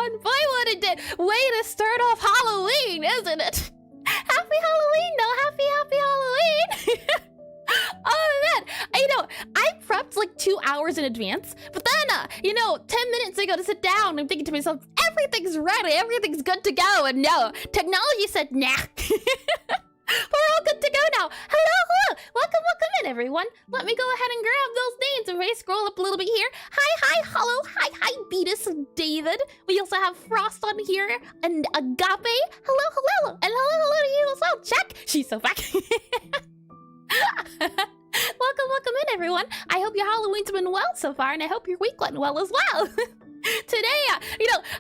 everyone. Boy, what a day. Way to start off Halloween, isn't it? Happy Halloween, though. Happy Halloween. Oh, man. I prepped like 2 hours in advance, but then, 10 minutes ago to sit down, I'm thinking to myself, everything's ready. Everything's good to go. And no, technology said, nah. We're all good to go now. Hello. Welcome in, everyone. Let me go ahead and grab those names. If I scroll up a little bit here. Hi, hello. Hi, Beatus and David. We also have Frost on here and Agape. Hello. And hello to you as well. Check. She's so back. Welcome in, everyone. I hope your Halloween's been well so far, and I hope your week went well as well. Today,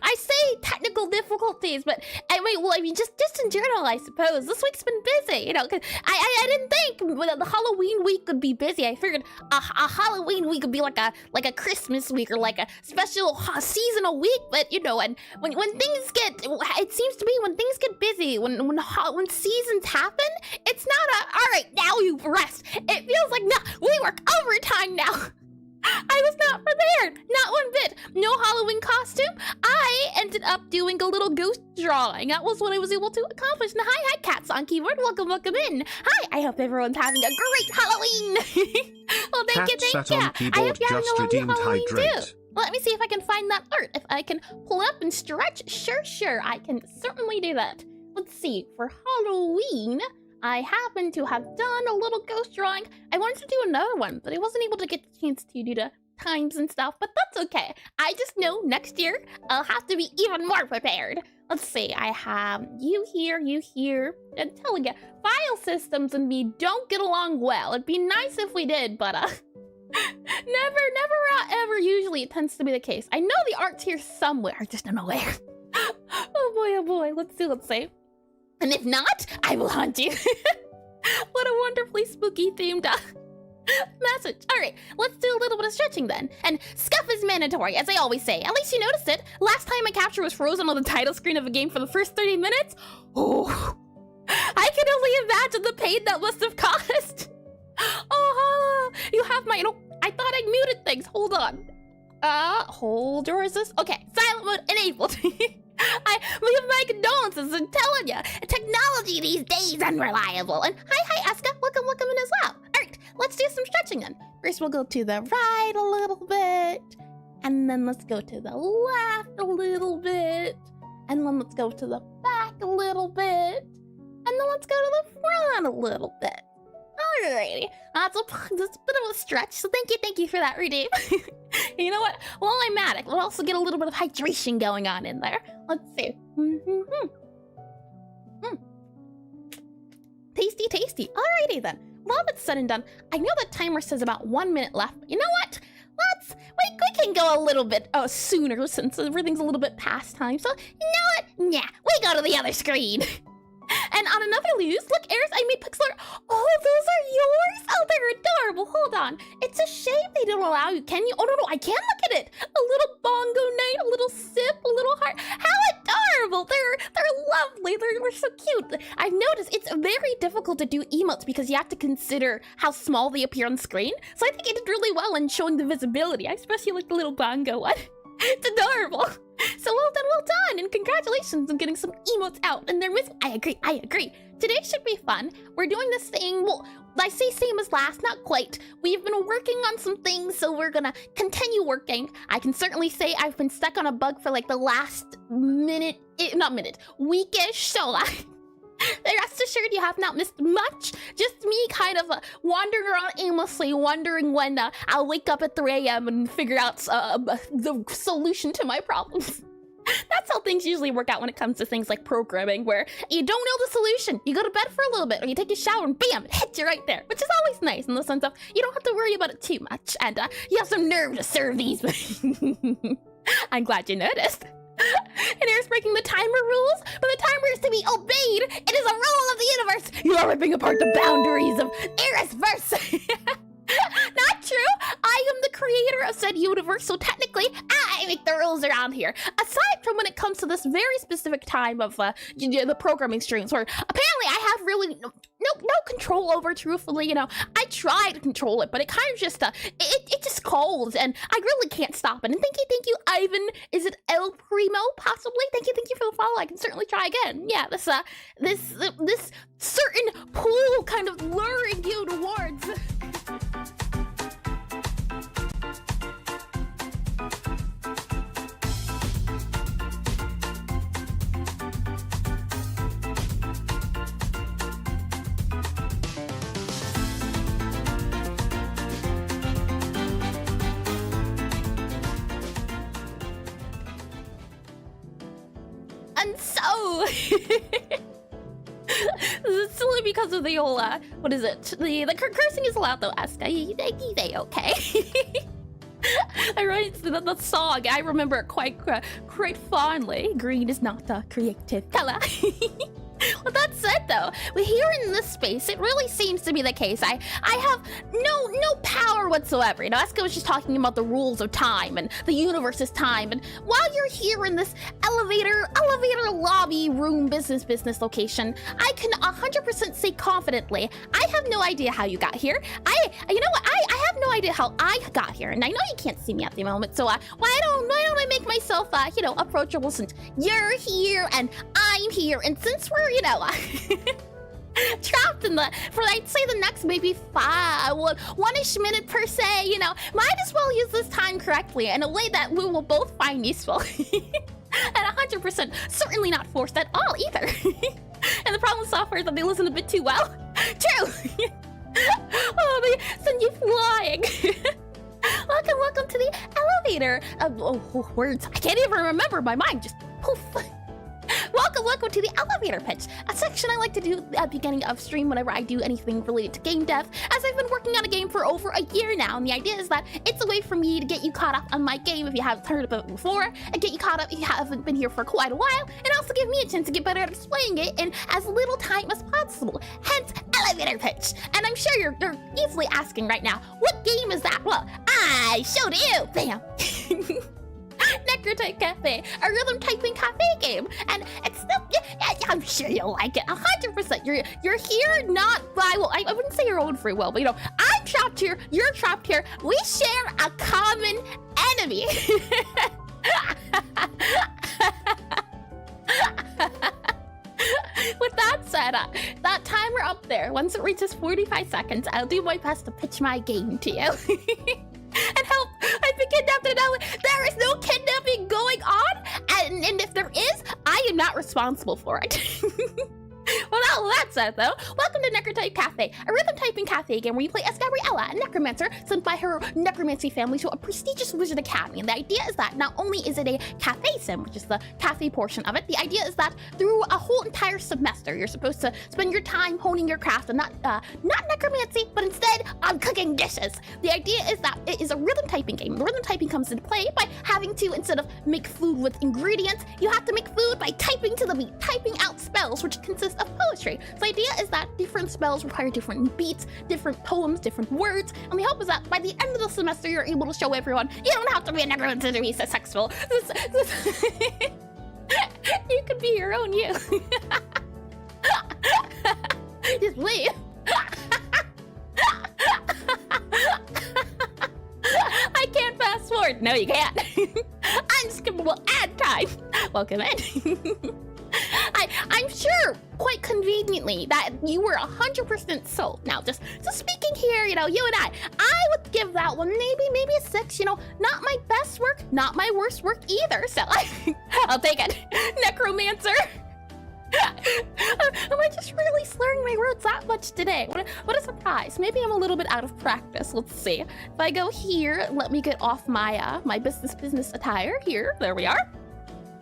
I say technical difficulties, but just in general, I suppose. This week's been busy, cause I didn't think the Halloween week would be busy. I figured a Halloween week would be like a Christmas week or like a special seasonal week, but and when things get, it seems to be when things get busy, when seasons happen, it's not all right, now you rest. It feels like, no, we work overtime now. I was not prepared, not one bit. No Halloween costume. I ended up doing a little ghost drawing. That was what I was able to accomplish. And hi, Cats on keyboard. Welcome in. Hi, I hope everyone's having a great Halloween. Well, thank you. I hope you're having a lovely Halloween too. Let me see if I can find that art. If I can pull up and stretch, sure, I can certainly do that. Let's see, for Halloween, I happen to have done a little ghost drawing. I wanted to do another one, but I wasn't able to get the chance to due to times and stuff, but that's okay. I just know next year, I'll have to be even more prepared. Let's see, I have you here. I'm telling you, file systems and me don't get along well. It'd be nice if we did, but never ever usually it tends to be the case. I know the art's here somewhere, I just don't know where. Oh boy, let's see. And if not, I will hunt you. What a wonderfully spooky themed message. All right, let's do a little bit of stretching then. And scuff is mandatory, as I always say. At least you noticed it. Last time my capture was frozen on the title screen of a game for the first 30 minutes. Oh, I can only imagine the pain that must have caused. Oh, you have my, I thought I muted things. Hold on. Hold your resist. Okay, silent mode enabled. I leave my condolences. I'm telling you, technology these days unreliable. And hi, Aska. Welcome in as well. All right, let's do some stretching then. First, we'll go to the right a little bit, and then let's go to the left a little bit, and then let's go to the back a little bit, and then let's go to the front a little bit. Alrighty, that's a bit of a stretch, so thank you for that, Redeem. You know what? While I'm at it, we'll also get a little bit of hydration going on in there. Let's see. Tasty. Alrighty then. Well, if it's said and done, I know the timer says about 1 minute left, but you know what? We can go a little bit sooner since everything's a little bit past time. So, you know what? Yeah, we go to the other screen. And on another news, look, Eris, I made pixel art. Oh, those are yours? Oh, they're adorable. Hold on. It's a shame they don't allow you. Can you? Oh, no, I can look at it. A little bongo night, a little sip, a little heart. How adorable. They're lovely. They're so cute. I've noticed it's very difficult to do emotes because you have to consider how small they appear on screen. So I think it did really well in showing the visibility. I especially like the little bongo one. It's adorable. So well done, and congratulations on getting some emotes out. And they're missing. I agree. Today should be fun. We're doing this thing, well, I say same as last, not quite. We've been working on some things, so we're gonna continue working. I can certainly say I've been stuck on a bug for like the last weekish, so rest assured you have not missed much. Just me kind of wandering around aimlessly, wondering when I'll wake up at 3 a.m. and figure out the solution to my problems. That's how things usually work out when it comes to things like programming, where you don't know the solution. You go to bed for a little bit, or you take a shower and bam, it hits you right there, which is always nice in the sense of you don't have to worry about it too much, and you have some nerve to serve these. I'm glad you noticed. And Eris breaking the timer rules, but the timer is to be obeyed. It is a rule of the universe. You are ripping apart the boundaries of Eris verse. Not true. I I am the creator of said universe, so technically, I make the rules around here. Aside from when it comes to this very specific time of the programming streams, where apparently I have really no control over, truthfully, you know. I try to control it, but it kind of just, it just calls, and I really can't stop it. And thank you, Ivan. Is it El Primo, possibly? Thank you for the follow. I can certainly try again. Yeah, this certain pool kind of luring you towards. And so, it's solely because of the whole, what is it? The cursing is allowed though, Aska. They okay. I write the song. I remember it quite fondly. Green is not a creative color. With that said, though, here in this space, it really seems to be the case. I have no power whatsoever. You know, Eska was just talking about the rules of time and the universe's time. And while you're here in this elevator lobby room business location, I can 100% say confidently, I have no idea how you got here. You know what? I have no idea how I got here, and I know you can't see me at the moment. So why don't I make myself you know, approachable, since you're here and I'm here, and since we're, you know, trapped in I'd say the next maybe one-ish minute per se, you know, might as well use this time correctly in a way that we will both find useful. And 100% certainly not forced at all either. And the problem with software is that they listen a bit too well. True. Oh, they send you flying. Welcome to the elevator. Words. I can't even remember. My mind just poof. Welcome to the elevator pitch, a section I like to do at the beginning of stream whenever I do anything related to game dev, as I've been working on a game for over a year now, and the idea is that it's a way for me to get you caught up on my game if you haven't heard of it before, and get you caught up if you haven't been here for quite a while, and also give me a chance to get better at explaining it in as little time as possible, hence elevator pitch. And I'm sure you're easily asking right now, what game is that? Well, I showed you! Bam! Necrotype Cafe, a rhythm typing cafe game, and it's still, I'm sure you'll like it 100%. You're here not by, well, I wouldn't say your own free will, but you know, I'm trapped here, you're trapped here, we share a common enemy. With that said, that timer up there, once it reaches 45 seconds, I'll do my best to pitch my game to you. And help, I've been kidnapped, and now there is no kidnapping going on, and if there is, I am not responsible for it. Well, now that said, though, welcome to Necrotype Cafe, a rhythm typing cafe game where you play as Gabriella, a necromancer sent by her necromancy family to a prestigious wizard academy. And the idea is that not only is it a cafe sim, which is the cafe portion of it, the idea is that through a whole entire semester, you're supposed to spend your time honing your craft and not necromancy, but instead on cooking dishes. The idea is that it is a rhythm typing game. Rhythm typing comes into play by having to, instead of make food with ingredients, you have to make food by typing to the beat, typing out spells, which consist of poetry. So the idea is that different spells require different beats, different poems, different words, and the hope is that by the end of the semester, you're able to show everyone you don't have to be a necromancer to be successful. You could be your own you. Just leave. I can't fast forward. No, you can't. Unskippable ad time. Welcome in. I'm sure, quite conveniently, that you were 100% sold. Now, just speaking here, you know, you and I would give that one maybe a 6. You know, not my best work, not my worst work either. So I'll take it. Necromancer. Am I just really slurring my words that much today? What a surprise. Maybe I'm a little bit out of practice. Let's see. If I go here, let me get off my my business attire here. There we are.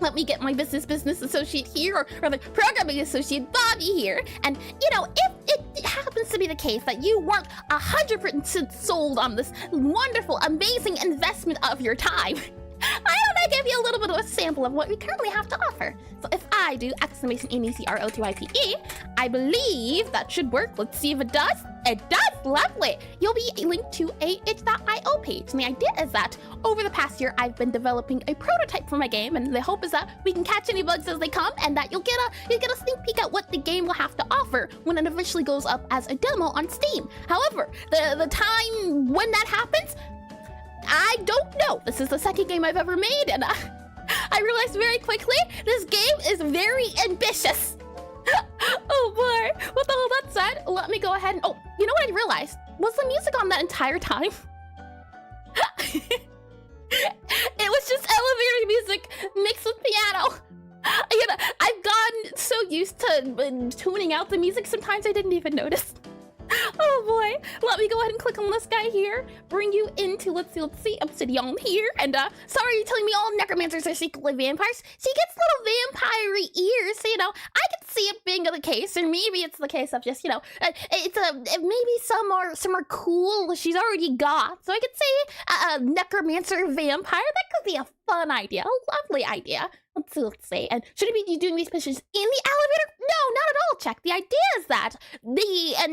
Let me get my business associate here, or the programming associate Bobby here. And, you know, if it happens to be the case that you weren't 100% sold on this wonderful, amazing investment of your time, why don't I give you a little bit of a sample of what we currently have to offer? So if I do !NECROTYPE. I believe that should work. Let's see if it does. It does. Lovely. You'll be linked to a itch.io page. And the idea is that over the past year, I've been developing a prototype for my game, and the hope is that we can catch any bugs as they come, and that you'll get a sneak peek at what the game will have to offer when it eventually goes up as a demo on Steam. However, the time when that happens, I don't know. This is the second game I've ever made, and I realized very quickly this game is very ambitious. Oh boy, with all that said, let me go ahead and, oh, you know what I realized? Was the music on that entire time? It was just elevator music mixed with piano. You know, I've gotten so used to tuning out the music, sometimes I didn't even notice. Oh boy, let me go ahead and click on this guy here, bring you into, let's see, Obsidian here, and sorry you're telling me all necromancers are secretly vampires. She gets little vampire-y ears, so, you know, I could see it being the case, or maybe it's the case of just, you know, maybe some are cool, she's already got, so I could say a necromancer vampire. That could be a fun idea, a lovely idea. Let's see. And should it be doing these missions in the elevator? No, not at all, Check. The idea is that and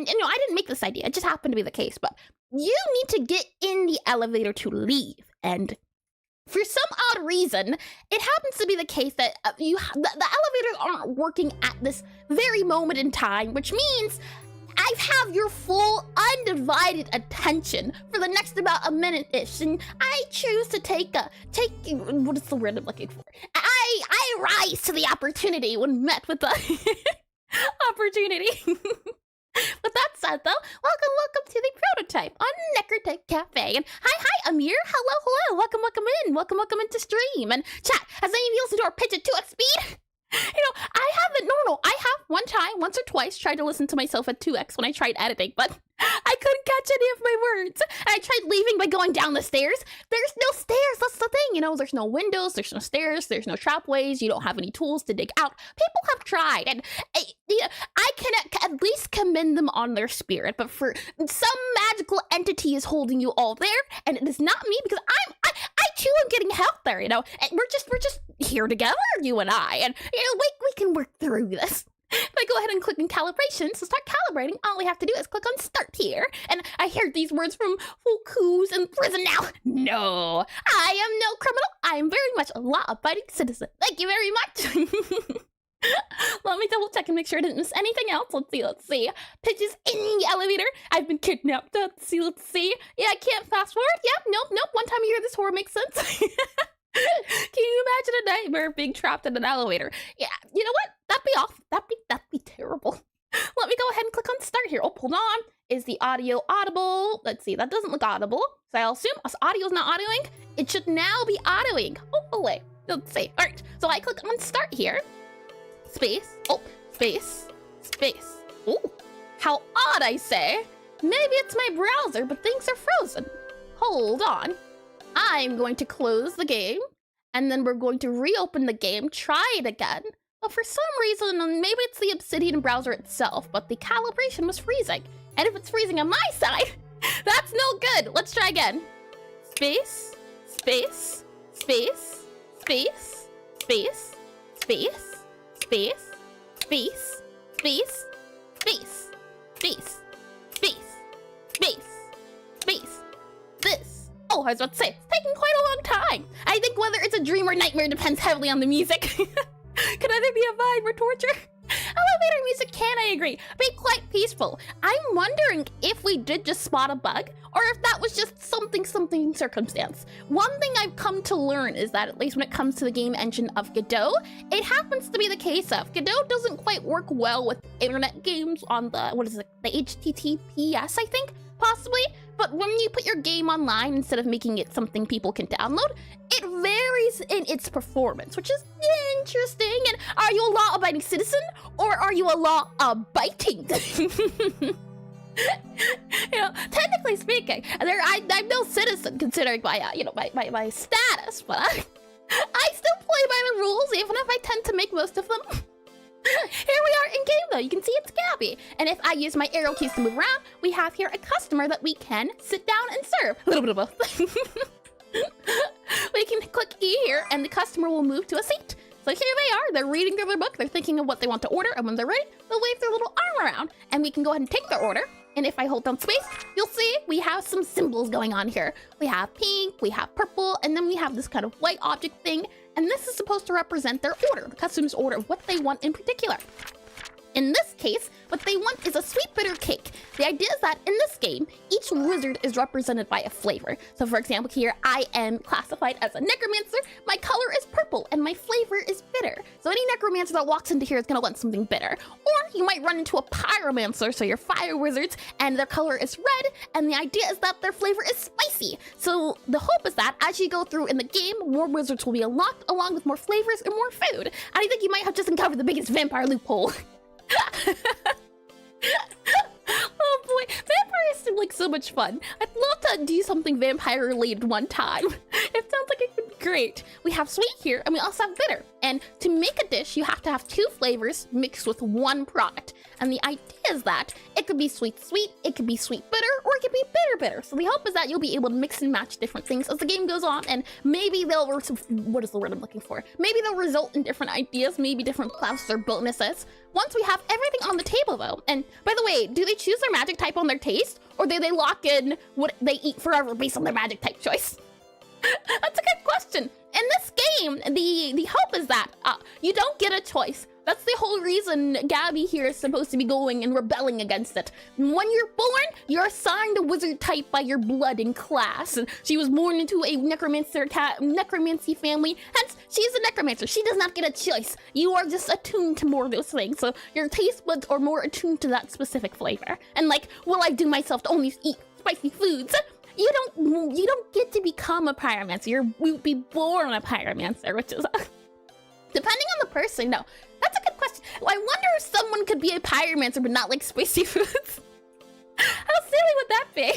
you know, I didn't make this idea, it just happened to be the case, but you need to get in the elevator to leave. And for some odd reason, it happens to be the case that the elevators aren't working at this very moment in time, which means I have your full undivided attention for the next about a minute-ish, and I choose to take what is the word I'm looking for? I rise to the opportunity when met with the opportunity. With that said, though, welcome to the prototype on Necrotype Cafe. And hi, Amir. Hello. Welcome into stream. And chat, has any of you listened to our pitch at 2x speed? You know, I haven't, no, I have once or twice tried to listen to myself at 2x when I tried editing, but I couldn't catch any of my words. And I tried leaving by going down the stairs. There's no stairs, that's the thing, you know, there's no windows, there's no stairs, there's no trapways, you don't have any tools to dig out. People have tried, and I can at least commend them on their spirit, but for some magical entity is holding you all there, and it is not me, because I too am getting help there, you know, and we're just here together, you and I, and you know, we can work through this. If I go ahead and click on calibration, so start calibrating, all we have to do is click on start here. And I hear these words from who's in prison now. No, I am no criminal. I am very much a law-abiding citizen. Thank you very much. Let me double check and make sure I didn't miss anything else. Let's see. Pitches in the elevator. I've been kidnapped. Let's see. Yeah, I can't fast forward. Yeah, nope. One time a year this horror makes sense. Can you imagine a nightmare being trapped in an elevator? Yeah, you know what? That'd be off. That'd be terrible. Let me go ahead and click on start here. Oh, hold on. Is the audio audible? Let's see. That doesn't look audible. So I'll assume audio's not autoing. It should now be autoing. Hopefully. Let's see. All right. So I click on start here. Space. Oh, space. Oh, how odd, I say. Maybe it's my browser, but things are frozen. Hold on. I'm going to close the game, and then we're going to reopen the game, try it again. But for some reason, maybe it's the Obsidian browser itself, but the calibration was freezing. And if it's freezing on my side, that's no good. Let's try again. Space. Oh, I was about to say, it's taking quite a long time. I think whether it's a dream or nightmare depends heavily on the music. Could either be a vibe or torture. Elevator music can, I agree, be quite peaceful. I'm wondering if we did just spot a bug, or if that was just something circumstance. One thing I've come to learn is that, at least when it comes to the game engine of Godot, it happens to be the case of Godot doesn't quite work well with internet games on the, the HTTPS, I think, possibly. But when you put your game online, instead of making it something people can download, it varies in its performance, which is interesting. And are you a law-abiding citizen, or are you a law-abiding? You know, technically speaking, I'm no citizen considering my, my status, but I still play by the rules, even if I tend to make most of them. Here we are in game, though. You can see it's Gabby. And if I use my arrow keys to move around, we have here a customer that we can sit down and serve. A little bit of both. We can click E here, and the customer will move to a seat. So here they are, they're reading through their book, they're thinking of what they want to order, and when they're ready, they'll wave their little arm around, and we can go ahead and take their order. And if I hold down space, you'll see we have some symbols going on here. We have pink, we have purple, and then we have this kind of white object thing, and this is supposed to represent their order, the customer's order of what they want in particular. In this case, what they want is a sweet bitter cake. The idea is that in this game, each wizard is represented by a flavor. So for example here, I am classified as a necromancer, my color is purple, and my flavor is bitter. So any necromancer that walks into here is gonna want something bitter. Or you might run into a pyromancer, so you're fire wizards, and their color is red, and the idea is that their flavor is spicy. So the hope is that as you go through in the game, more wizards will be unlocked, along with more flavors and more food. I think you might have just uncovered the biggest vampire loophole. Oh boy, vampires seem like so much fun. I'd love to do something vampire related one time. It sounds like it could be great. We have sweet here, and we also have bitter. And to make a dish, you have to have 2 flavors mixed with 1 product. And the idea is that it could be sweet sweet, it could be sweet bitter, or it could be bitter bitter. So the hope is that you'll be able to mix and match different things as the game goes on, and maybe they'll, what is the word I'm looking for? Maybe they'll result in different ideas, maybe different classes or bonuses. Once we have everything on the table though, and by the way, do they choose their magic type on their taste, or do they lock in what they eat forever based on their magic type choice? That's a good question. In this game, the hope is that you don't get a choice. That's the whole reason Gabby here is supposed to be going and rebelling against it. When you're born, you're assigned a wizard type by your blood in class. And she was born into a necromancy family, hence she's a necromancer. She does not get a choice. You are just attuned to more of those things. So your taste buds are more attuned to that specific flavor. And like, will I do myself to only eat spicy foods? You don't get to become a pyromancer. You'll be born a pyromancer, which is depending on the person. No, that's a good question. I wonder if someone could be a pyromancer but not like spicy foods. How silly would that be?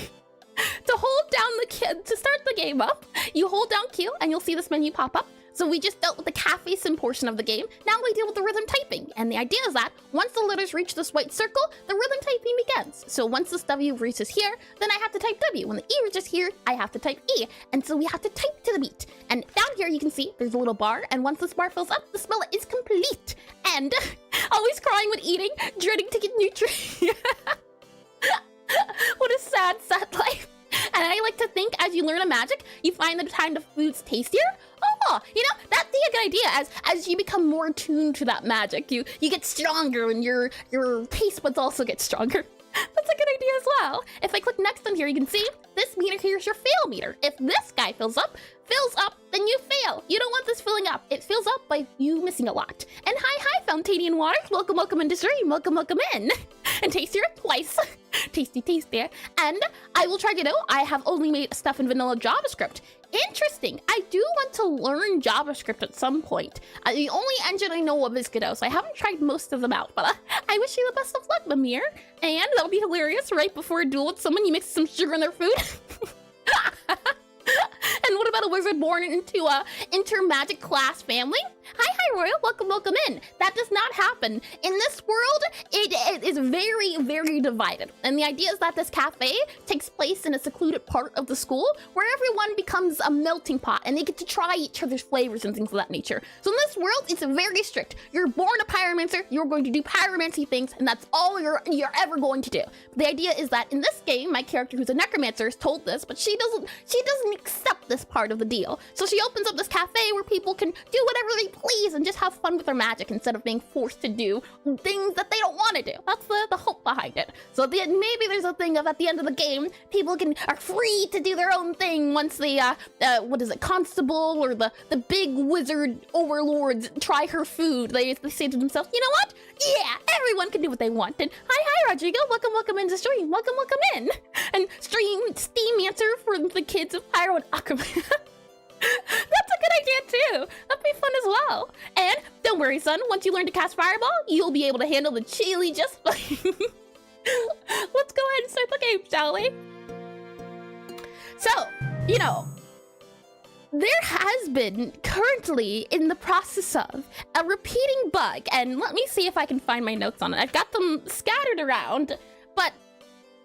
To hold down to start the game up, you hold down Q and you'll see this menu pop up. So we just dealt with the cafe sim portion of the game. Now we deal with the rhythm typing. And the idea is that once the letters reach this white circle, the rhythm typing begins. So once this W reaches here, then I have to type W. When the E reaches here, I have to type E. And so we have to type to the beat. And down here you can see there's a little bar. And once this bar fills up, the spell is complete. And always crying when eating, dreading to get nutrients. What a sad, sad life. And I like to think as you learn a magic, you find the time the food's tastier. Oh, you know, that'd be a good idea. As you become more attuned to that magic, you get stronger and your taste buds also get stronger. That's a good idea as well. If I click next on here, you can see this meter here is your fail meter. If this guy fills up, then you fail. You don't want this filling up. It fills up by you missing a lot. And hi, Fountainian Waters. Welcome into stream. Welcome in. And tastier twice. Tasty. And I will try to know, I have only made stuff in vanilla JavaScript. Interesting. I do want to learn JavaScript at some point. The only engine I know of is Godot, so I haven't tried most of them out, but I wish you the best of luck, Mimir. And that would be hilarious. Right before a duel with someone, you mix some sugar in their food. And what about a wizard born into a inter-magic class family? Hi, Royal. Welcome in. That does not happen. In this world, it is very, very divided. And the idea is that this cafe takes place in a secluded part of the school where everyone becomes a melting pot and they get to try each other's flavors and things of that nature. So in this world, it's very strict. You're born a pyromancer, you're going to do pyromancy things, and that's all you're ever going to do. The idea is that in this game, my character who's a necromancer is told this, but she doesn't accept this part of the deal. So she opens up this cafe where people can do whatever they please and just have fun with their magic instead of being forced to do things that they don't want to do. That's the hope behind it. So maybe there's a thing of at the end of the game, people are free to do their own thing once the constable or the big wizard overlords try her food. They say to themselves, you know what? Yeah, everyone can do what they want. And hi, Rodrigo. Welcome into stream. Welcome in. And Steam answer for the kids of Pyro and Aquaman. That's a good idea too. That'd be fun as well. And don't worry, son. Once you learn to cast Fireball, you'll be able to handle the chili just fine. Let's go ahead and start the game, shall we? So, you know, there has been currently in the process of a repeating bug, and let me see if I can find my notes on it. I've got them scattered around, but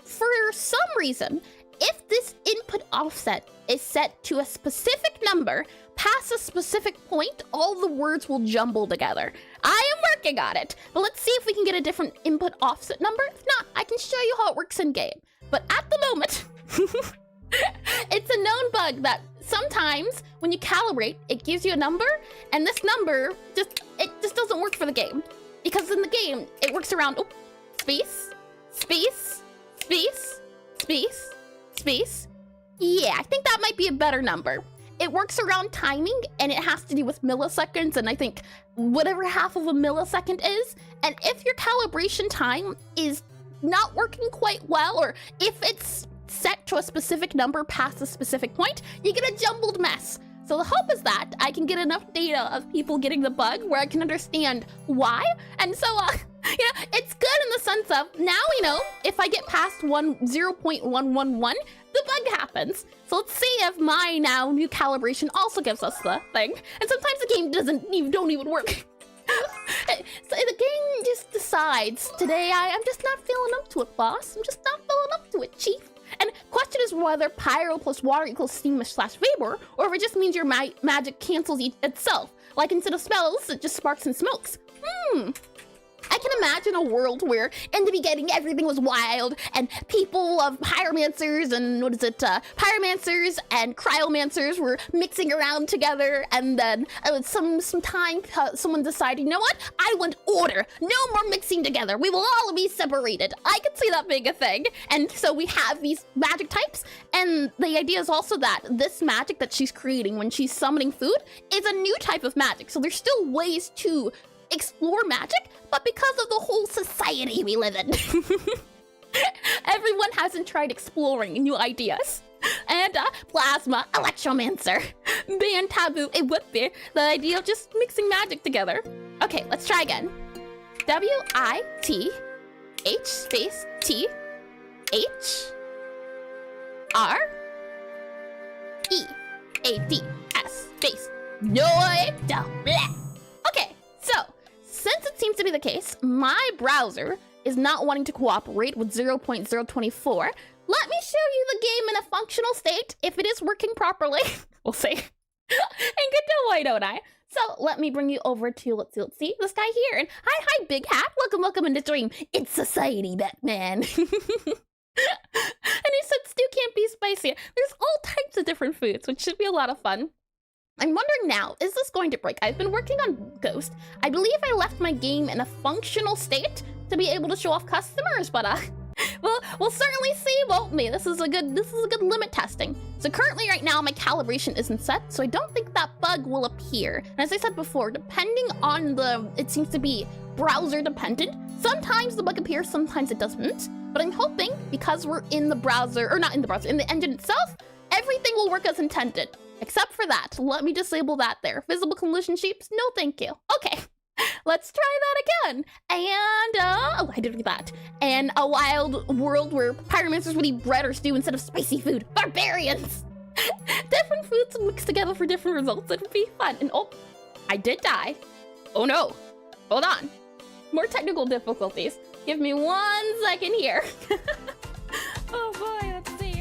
for some reason, if this input offset is set to a specific number, past a specific point, all the words will jumble together. I am working on it, but let's see if we can get a different input offset number. If not, I can show you how it works in game. But at the moment, it's a known bug that sometimes when you calibrate, it gives you a number, and this number just doesn't work for the game. Because in the game, it works around space, space, space, space, space. Yeah, I think that might be a better number. It works around timing, and it has to do with milliseconds, and I think whatever half of a millisecond is. And if your calibration time is not working quite well, or if it's set to a specific number past a specific point, you get a jumbled mess. So the hope is that I can get enough data of people getting the bug where I can understand why. And so, it's good in the sense of now we know if I get past 0.111, the bug happens. So let's see if my now new calibration also gives us the thing. And sometimes the game don't even work. So the game just decides, today I'm just not feeling up to it, boss. I'm just not feeling up to it, chief. And question is whether pyro plus water equals steam / vapor, or if it just means your magic cancels itself. Like instead of spells, it just sparks and smokes. I can imagine a world where in the beginning everything was wild and people of pyromancers and pyromancers and cryomancers were mixing around together, and then some time someone decided, you know what? I want order. No more mixing together. We will all be separated. I could see that being a thing. And so we have these magic types, and the idea is also that this magic that she's creating when she's summoning food is a new type of magic. So there's still ways to explore magic, but because of the whole society we live in, everyone hasn't tried exploring new ideas. And plasma, electromancer, being taboo, it would be the idea of just mixing magic together. Okay, let's try again. WITH space THREADS space noida. Okay, so since it seems to be the case, my browser is not wanting to cooperate with 0.024. Let me show you the game in a functional state. If it is working properly, we'll see. And good to know, don't I? So let me bring you over to, let's see, this guy here. And hi, Big Hat. Welcome into stream. It's Society, Batman. And he said stew can't be spicy. There's all types of different foods, which should be a lot of fun. I'm wondering now, is this going to break? I've been working on Ghost. I believe I left my game in a functional state to be able to show off customers, but we'll certainly see, won't we? This is a good limit testing. So currently right now my calibration isn't set, so I don't think that bug will appear. And as I said before, depending on it seems to be browser dependent. Sometimes the bug appears, sometimes it doesn't. But I'm hoping because we're in the browser, or not in the browser, in the engine itself, everything will work as intended. Except for that. Let me disable that there. Visible collision shapes? No thank you. Okay, let's try that again. And, oh, I did that. And a wild world where pyromancers would eat bread or stew instead of spicy food. Barbarians! Different foods mixed together for different results. It would be fun. And oh, I did die. Oh no. Hold on. More technical difficulties. Give me 1 second here. Oh boy, let's see.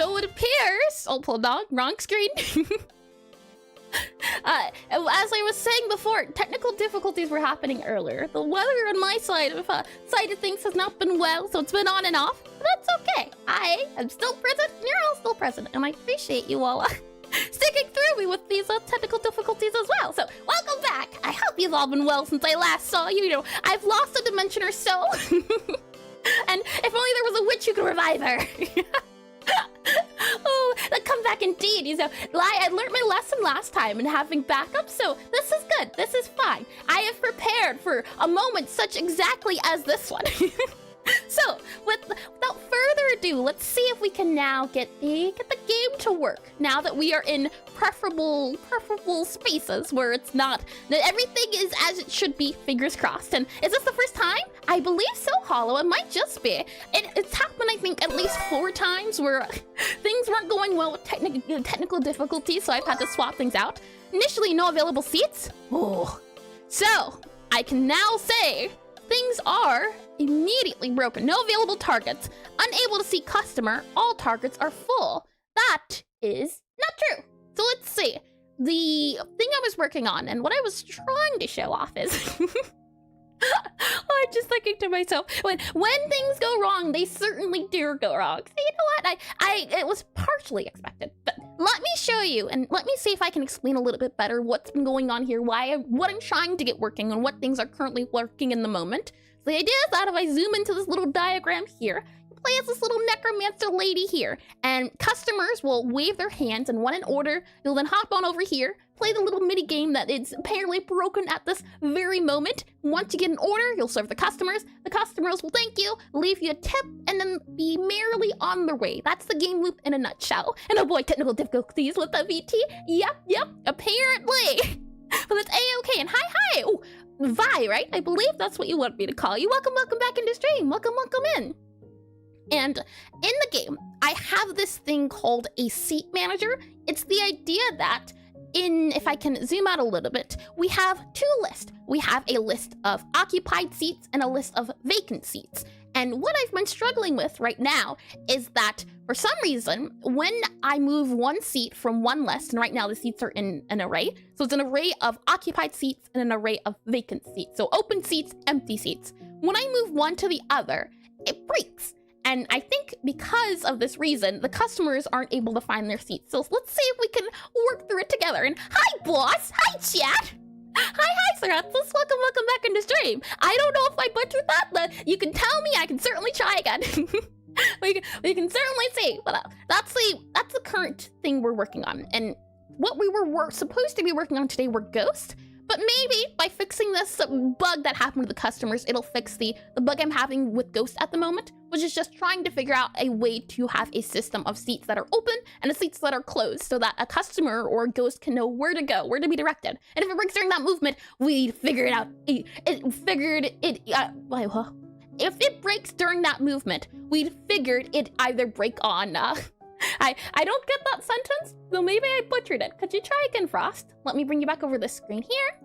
so it appears... Oh, hold on, wrong screen. As I was saying before, technical difficulties were happening earlier. The weather on my side of things has not been well, so it's been on and off. But that's okay. I am still present, and you're all still present, and I appreciate you all sticking through me with these technical difficulties as well. So, welcome back. I hope you've all been well since I last saw you. You know, I've lost a dimension or so. And if only there was a witch who could revive her. Oh, the comeback indeed. You know, I learned my lesson last time in having backups, so this is good. This is fine. I have prepared for a moment such exactly as this one. So, without further ado, let's see if we can now get the game to work. Now that we are in preferable spaces where it's not that everything is as it should be. Fingers crossed. And is this the first time? I believe so, Hollow. It might just be. It's happened, I think, at least 4 times where things weren't going well with technical difficulties, so I've had to swap things out. Initially, no available seats. Oh, so I can now say things are immediately broken. No available targets. Unable to see customer. All targets are full. That is not true. So let's see. The thing I was working on and what I was trying to show off is... I'm just thinking to myself, when things go wrong, they certainly do go wrong. So you know what? It was partially expected. But let me show you, and let me see if I can explain a little bit better what's been going on here, what I'm trying to get working, and what things are currently working in the moment. So the idea is that if I zoom into this little diagram here, you play as this little Necromancer lady here, and customers will wave their hands, and when in order, you'll then hop on over here, play the little mini game that is apparently broken at this very moment. Once you get an order, you'll serve the customers will thank you, leave you a tip, and then be merrily on their way. That's the game loop in a nutshell. And avoid technical difficulties with the VT. Yep, apparently. But it's A-okay, and hi. Oh, Vi, right? I believe that's what you want me to call you. Welcome back into stream. Welcome in. And in the game, I have this thing called a seat manager. It's the idea that if I can zoom out a little bit, we have 2 lists. We have a list of occupied seats and a list of vacant seats. And what I've been struggling with right now is that for some reason, when I move one seat from one list, and right now the seats are in an array, so it's an array of occupied seats and an array of vacant seats. So open seats, empty seats. When I move one to the other, it breaks. And I think because of this reason, the customers aren't able to find their seats. So let's see if we can work through it together. And hi, boss. Hi, chat. Hi, Seratus. Welcome back into stream. I don't know if I butchered that, but you can tell me. I can certainly try again. we can certainly see. But that's the current thing we're working on. And what we were supposed to be working on today were ghosts. But maybe by fixing this bug that happened to the customers, it'll fix the bug I'm having with Ghost at the moment, which is just trying to figure out a way to have a system of seats that are open and the seats that are closed so that a customer or a ghost can know where to go, where to be directed. And if it breaks during that movement, we figure it out. If it breaks during that movement, we'd figured it either break on... I don't get that sentence, so maybe I butchered it. Could you try again, Frost? Let me bring you back over this screen here.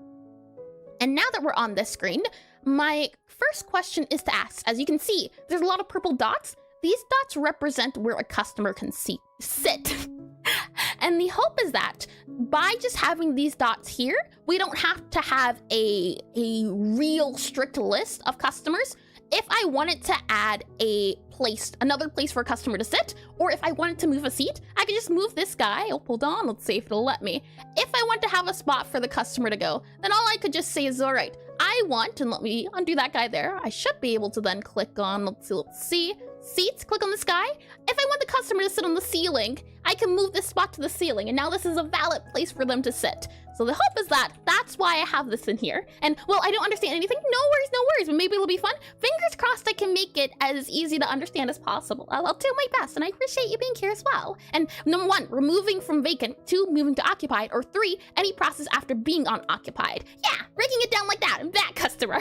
And now that we're on this screen, my first question is to ask. As you can see, there's a lot of purple dots. These dots represent where a customer can sit. And the hope is that by just having these dots here, we don't have to have a real strict list of customers. If I wanted to add another place for a customer to sit, or if I wanted to move a seat, I could just move this guy. Oh, hold on, let's see if it'll let me. If I want to have a spot for the customer to go, then all I could just say is, all right, I want, and let me undo that guy there. I should be able to then click on, let's see, seats, click on this guy. If I want the customer to sit on the ceiling, I can move this spot to the ceiling, and now this is a valid place for them to sit. So the hope is that that's why I have this in here. And, well, I don't understand anything. No worries, but maybe it'll be fun. Fingers crossed I can make it as easy to understand as possible. I'll do my best, and I appreciate you being here as well. And number 1, removing from vacant. 2, moving to occupied. Or 3, any process after being on occupied. Yeah, breaking it down like that. And that customer.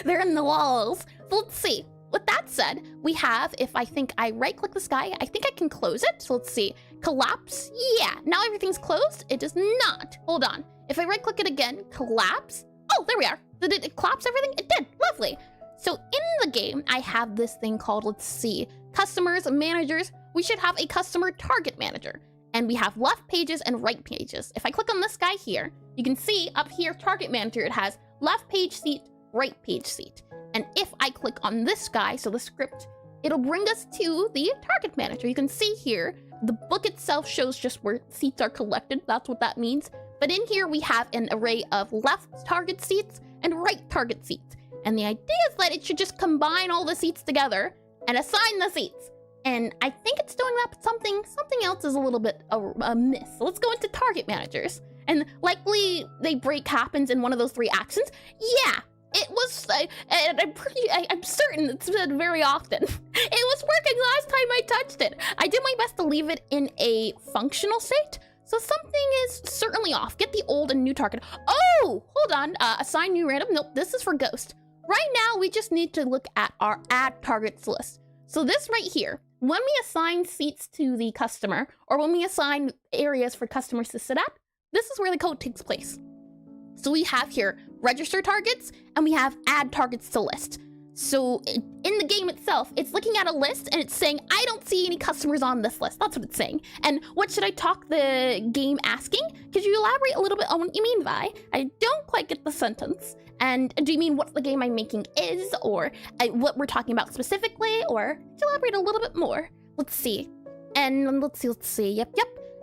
they're in the walls. So let's see. With that said, we have, if I think I right-click this guy, I think I can close it. So let's see. Collapse. Yeah, now everything's closed. It does not. Hold on. If I right-click it again, collapse. Oh, there we are. Did it collapse everything? It did. Lovely. So in the game, I have this thing called, let's see, customers, managers. we should have a customer target manager. And we have left pages and right pages. If I click on this guy here, you can see up here, target manager, it has left page seat, right page seat. And if I click on this guy, so the script, it'll bring us to the target manager. You can see here, the book itself shows just where seats are collected. That's what that means. But in here, we have an array of left target seats and right target seats. And the idea is that it should just combine all the seats together and assign the seats. And I think it's doing that, but something else is a little bit amiss. So let's go into target managers. And likely the break happens in one of those 3 actions. Yeah, it was, I'm certain it's been very often. It was working last time I touched it. I did my best to leave it in a functional state. So something is certainly off. Get the old and new target. Oh, hold on, assign new random. Nope, this is for Ghost. Right now, we just need to look at our add targets list. So this right here, when we assign seats to the customer, or when we assign areas for customers to sit at, this is where the code takes place. So we have here register targets, and we have add targets to list. So in the game itself, it's looking at a list and it's saying, I don't see any customers on this list. That's what it's saying. And what should I talk the game asking? Could you elaborate a little bit on what you mean by? I don't quite get the sentence. And do you mean what the game I'm making is, or what we're talking about specifically, or could you elaborate a little bit more? Let's see. And let's see. Yep.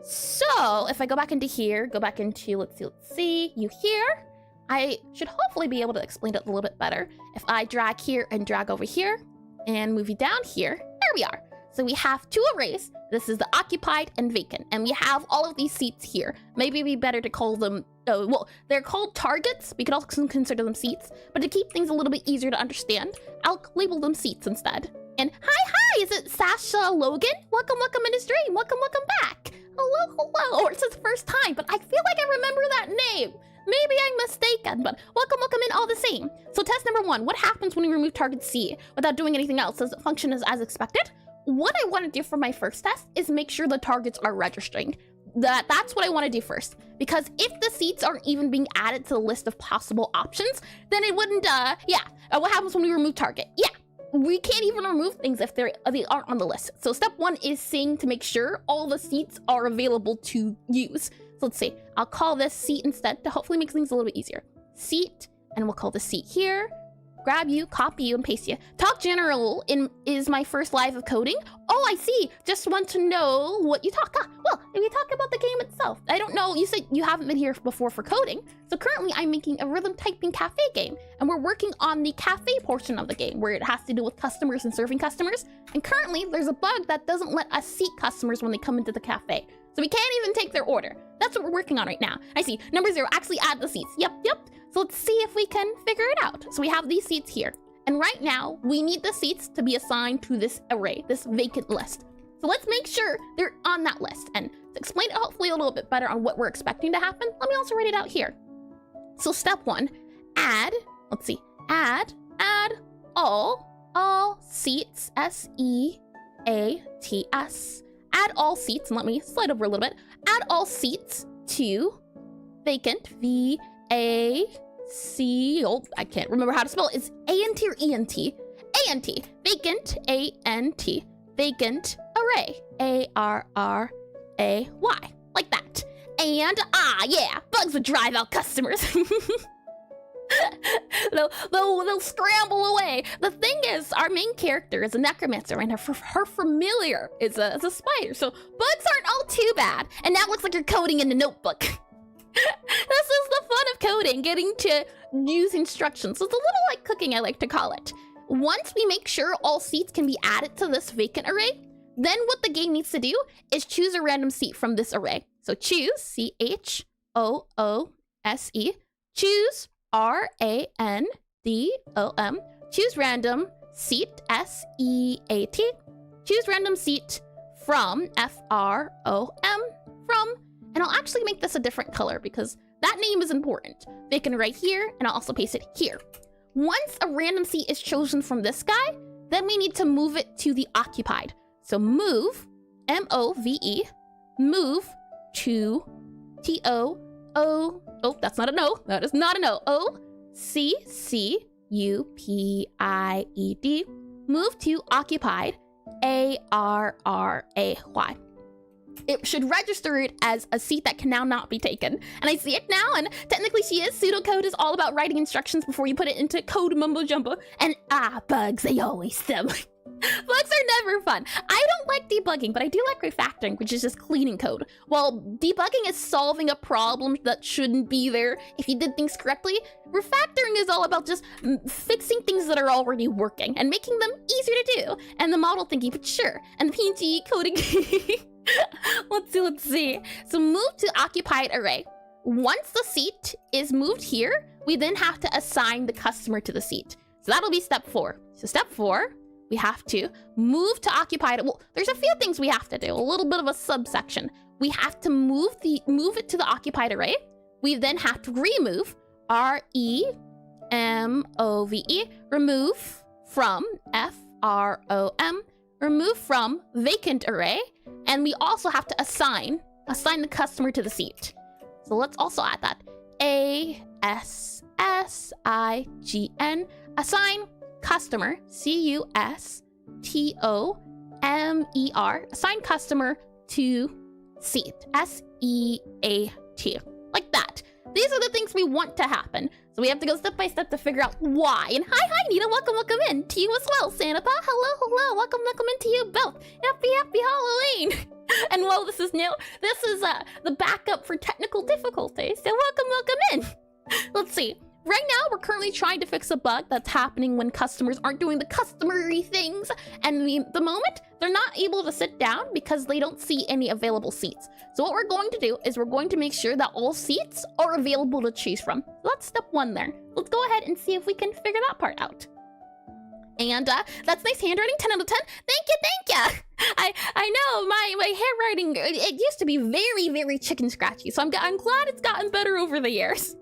So if I go back into here, go back into, let's see, you here. I should hopefully be able to explain it a little bit better. If I drag here and drag over here and move you down here, there we are. So we have 2 arrays. This is the occupied and vacant, and we have all of these seats here. Maybe it'd be better to call them, well, they're called targets. We could also consider them seats, but to keep things a little bit easier to understand, I'll label them seats instead. And hi, is it Sasha Logan? Welcome in the stream. Welcome back. Hello. Or it's his first time, but I feel like I remember that name. Maybe I'm mistaken, but welcome in all the same. So test number 1, what happens when we remove target C without doing anything else? Does it function as expected? What I want to do for my first test is make sure the targets are registering. That's what I want to do first, because if the seats aren't even being added to the list of possible options, then it wouldn't, what happens when we remove target? Yeah, we can't even remove things if they aren't on the list. So step 1 is seeing to make sure all the seats are available to use. So let's see, I'll call this seat instead to hopefully make things a little bit easier. Seat, and we'll call the seat here. Grab you, copy you, and paste you. Talk general is my first live of coding. Oh, I see. Just want to know what you talk. Well, if you talk about the game itself, I don't know. You said you haven't been here before for coding. So currently I'm making a rhythm typing cafe game, and we're working on the cafe portion of the game where it has to do with customers and serving customers. And currently there's a bug that doesn't let us seat customers when they come into the cafe. So we can't even take their order. That's what we're working on right now. I see. Number 0, actually add the seats. Yep. So let's see if we can figure it out. So we have these seats here. And right now, we need the seats to be assigned to this array, this vacant list. So let's make sure they're on that list. And to explain it hopefully a little bit better on what we're expecting to happen, let me also write it out here. So step 1, add, let's see, add all seats, S-E-A-T-S. Add all seats, and let me slide over a little bit. Add all seats to vacant, V-A-C, oh, I can't remember how to spell it. It's A-N-T or E-N-T? A-N-T, vacant, A-N-T, vacant array, A-R-R-A-Y, like that. And, yeah, bugs would drive out customers. They'll scramble away. The thing is, our main character is a necromancer, and her familiar is a spider, so bugs aren't all too bad. And now it looks like you're coding in the notebook. This is the fun of coding, getting to use instructions. So it's a little like cooking, I like to call it. Once we make sure all seats can be added to this vacant array, then what the game needs to do is choose a random seat from this array. So choose, C-H-O-O-S-E, choose R-A-N-D-O-M, choose random seat, S-E-A-T, choose random seat from, F-R-O-M, from, and I'll actually make this a different color because that name is important. Vacant right here, and I'll also paste it here. Once a random seat is chosen from this guy, then we need to move it to the occupied. So move, M-O-V-E, move to T-O-O, oh, that's not an O. That is not an O. O-C-C-U-P-I-E-D. Move to occupied A-R-R-A-Y. It should register it as a seat that can now not be taken. And I see it now, and technically she is. Pseudocode is all about writing instructions before you put it into code mumbo jumbo. And bugs, they always them. Bugs are never fun. I don't like debugging, but I do like refactoring, which is just cleaning code. Well, debugging is solving a problem that shouldn't be there if you did things correctly. Refactoring is all about just fixing things that are already working and making them easier to do. And the model thinking, but sure. And the PNG coding. Let's see. So move to occupied array. Once the seat is moved here, we then have to assign the customer to the seat. So that'll be step 4. So step 4, we have to move to occupied. Well, there's a few things we have to do. A little bit of a subsection. We have to move it to the occupied array. We then have to remove R-E-M-O-V-E, remove from F-R-O-M, remove from vacant array, and we also have to assign the customer to the seat. So let's also add that. A-S-S-I-G-N, assign customer, C-U-S-T-O-M-E-R, assign customer to seat, S-E-A-T, like that. These are the things we want to happen. So we have to go step by step to figure out why. And hi, Nina, welcome in to you as well. Santa Pa, hello, welcome in to you both. Happy Halloween. And while this is new, this is the backup for technical difficulties. So welcome in. Let's see. Right now, we're currently trying to fix a bug that's happening when customers aren't doing the customary things. And the moment, they're not able to sit down because they don't see any available seats. So what we're going to do is we're going to make sure that all seats are available to choose from. So that's step 1 there. Let's go ahead and see if we can figure that part out. And that's nice handwriting, 10 out of 10. Thank you. I know my handwriting, it used to be very, very chicken scratchy. So I'm glad it's gotten better over the years.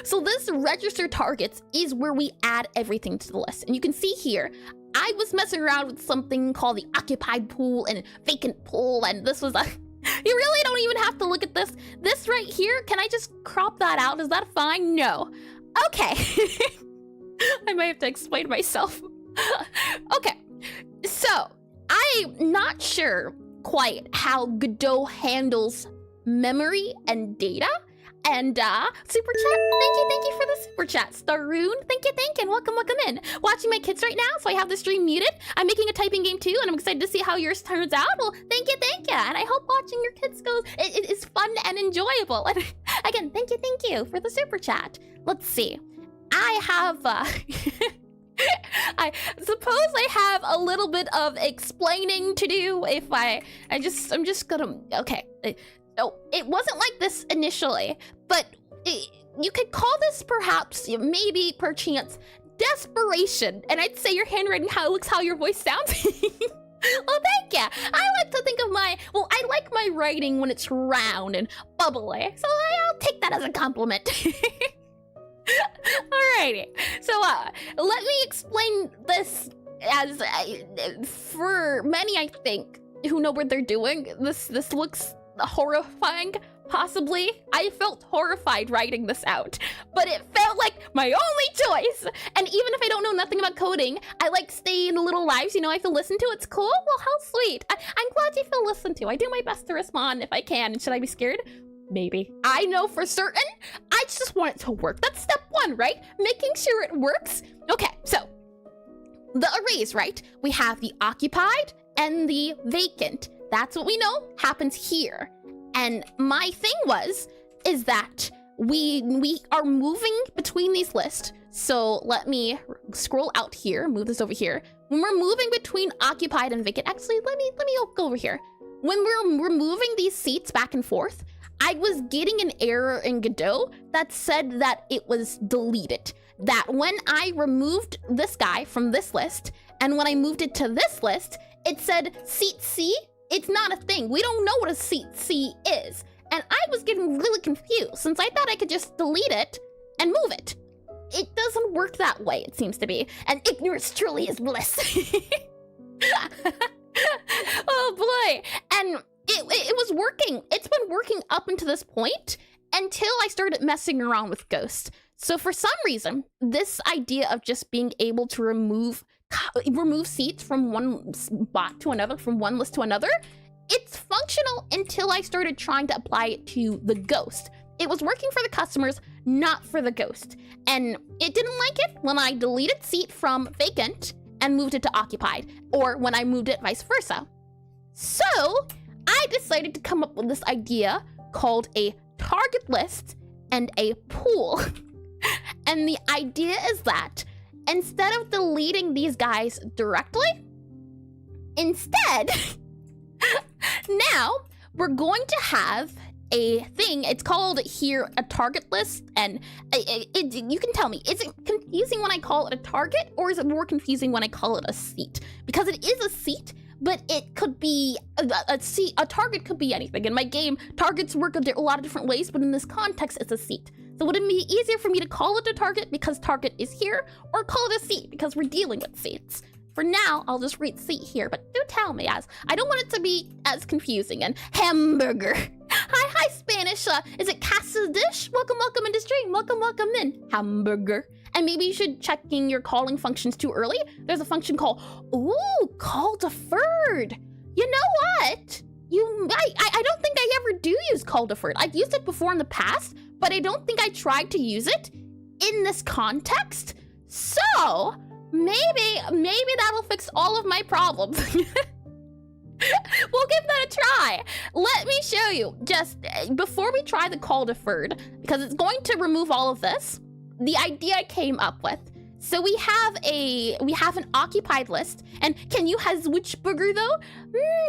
So this register targets is where we add everything to the list. And you can see here, I was messing around with something called the occupied pool and vacant pool. And this was you really don't even have to look at this. This right here, can I just crop that out? Is that fine? No. Okay. I might have to explain myself. Okay. So I'm not sure quite how Godot handles memory and data. And super chat, thank you for the super chat. Staroon, thank you, and welcome in. Watching my kids right now, so I have the stream muted. I'm making a typing game too, and I'm excited to see how yours turns out. Well, thank you, and I hope watching your kids goes, it is fun and enjoyable. And again, thank you for the super chat. Let's see, I have, I suppose I have a little bit of explaining to do if I'm just gonna, okay. No, it wasn't like this initially, but you could call this perhaps, maybe, perchance, desperation. And I'd say your handwriting looks how your voice sounds. Well, thank you. I like to think of I like my writing when it's round and bubbly. So I'll take that as a compliment. Alrighty. So let me explain this as, for many, I think, who know what they're doing, this looks horrifying, possibly. I felt horrified writing this out, but it felt like my only choice. And even if I don't know nothing about coding, I like staying the little lives, I feel listened to. It's cool. Well, how sweet. I'm glad you feel listened to. I do my best to respond if I can. And should I be scared? Maybe. I know for certain. I just want it to work. That's step 1, right? Making sure it works. Okay, so the arrays, right? We have the occupied and the vacant. That's what we know happens here. And my thing is that we are moving between these lists. So let me scroll out here, move this over here. When we're moving between occupied and vacant, actually, let me go over here. When we're moving these seats back and forth, I was getting an error in Godot that said that it was deleted. That when I removed this guy from this list, and when I moved it to this list, it said seat C. It's not a thing. We don't know what a seat C is. And I was getting really confused since I thought I could just delete it and move it. It doesn't work that way, it seems to be. And ignorance truly is bliss. Oh boy. And it was working. It's been working up until this point until I started messing around with Ghost. So for some reason, this idea of just being able to remove remove seats from one spot to another, from one list to another. It's functional until I started trying to apply it to the ghost. It was working for the customers, not for the ghost. And it didn't like it when I deleted seat from vacant and moved it to occupied, or when I moved it vice versa. So I decided to come up with this idea called a target list and a pool. And the idea is that instead of deleting these guys directly, instead, now we're going to have a thing. It's called here a target list, and you can tell me, is it confusing when I call it a target, or is it more confusing when I call it a seat? Because it is a seat, but it could be a seat. A target could be anything. In my game, targets work a lot of different ways, but in this context, it's a seat. So would it be easier for me to call it a target because target is here, or call it a seat because we're dealing with seats? For now, I'll just read seat here, but do tell me, as I don't want it to be as confusing. And hamburger. Hi, Spanish. Is it Casa Dish? Welcome into stream. Welcome in. Hamburger. And maybe you should check in your calling functions too early. There's a function called, call deferred. You know what? I don't think I ever do use call deferred. I've used it before in the past, but I don't think I tried to use it in this context. So maybe that'll fix all of my problems. We'll give that a try. Let me show you. Just before we try the call deferred, because it's going to remove all of this, the idea I came up with. So we have an occupied list, and can you has which burger though?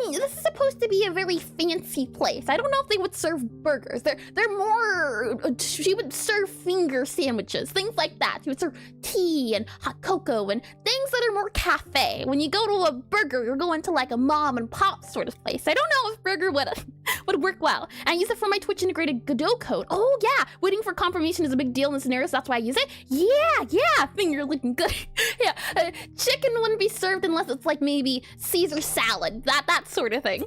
This is supposed to be a very fancy place. I don't know if they would serve burgers. They're more. She would serve finger sandwiches, things like that. She would serve tea and hot cocoa and things that are more cafe. When you go to a burger, you're going to like a mom and pop sort of place. I don't know if burger would work well. And I use it for my Twitch integrated Godot code. Oh yeah, waiting for confirmation is a big deal in this scenario, so that's why I use it. Yeah, finger looking good. Yeah, chicken wouldn't be served unless it's like maybe Caesar salad, that sort of thing.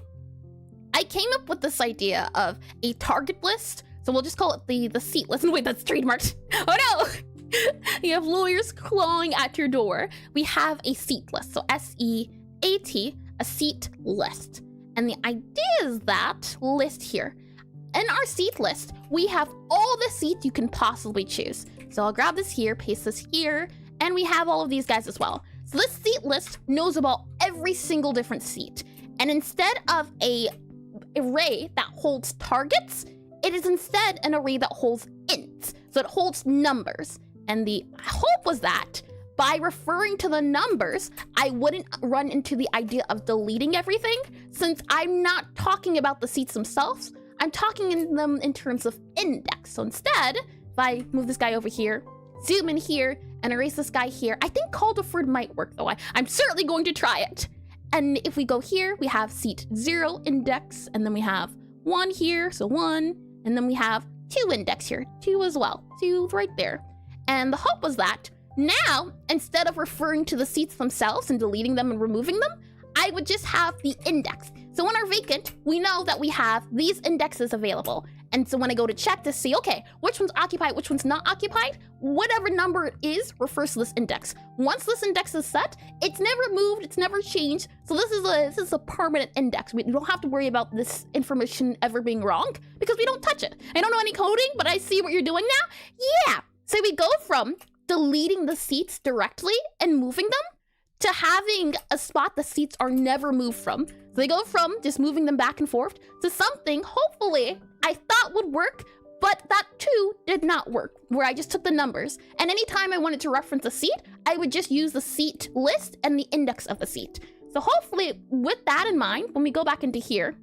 I came up with this idea of a target list, so we'll just call it the seat list. Wait, that's trademarked. Oh no! You have lawyers clawing at your door. We have a seat list, so S-E-A-T, a seat list. And the idea is that list here. In our seat list, we have all the seats you can possibly choose. So I'll grab this here, paste this here, and we have all of these guys as well. So this seat list knows about every single different seat. And instead of a array that holds targets, it is instead an array that holds ints. So it holds numbers. And the hope was that by referring to the numbers, I wouldn't run into the idea of deleting everything, since I'm not talking about the seats themselves. I'm talking in them in terms of index. So instead, if I move this guy over here, zoom in here, and erase this guy here, I think call deferred might work though. I'm certainly going to try it. And if we go here, we have seat 0 index, and then we have 1 here, so 1, and then we have 2 index here, 2 as well, 2 right there. And the hope was that now, instead of referring to the seats themselves and deleting them and removing them, I would just have the index. So in our vacant, we know that we have these indexes available. And so when I go to check to see, okay, which one's occupied, which one's not occupied, whatever number it is refers to this index. Once this index is set, it's never moved, it's never changed. So this is a permanent index. We don't have to worry about this information ever being wrong because we don't touch it. I don't know any coding, but I see what you're doing now. Yeah. So we go from deleting the seats directly and moving them to having a spot the seats are never moved from. So they go from just moving them back and forth to something, hopefully, I thought would work, but that too did not work, where I just took the numbers. And anytime I wanted to reference a seat, I would just use the seat list and the index of the seat. So hopefully, with that in mind, when we go back into here,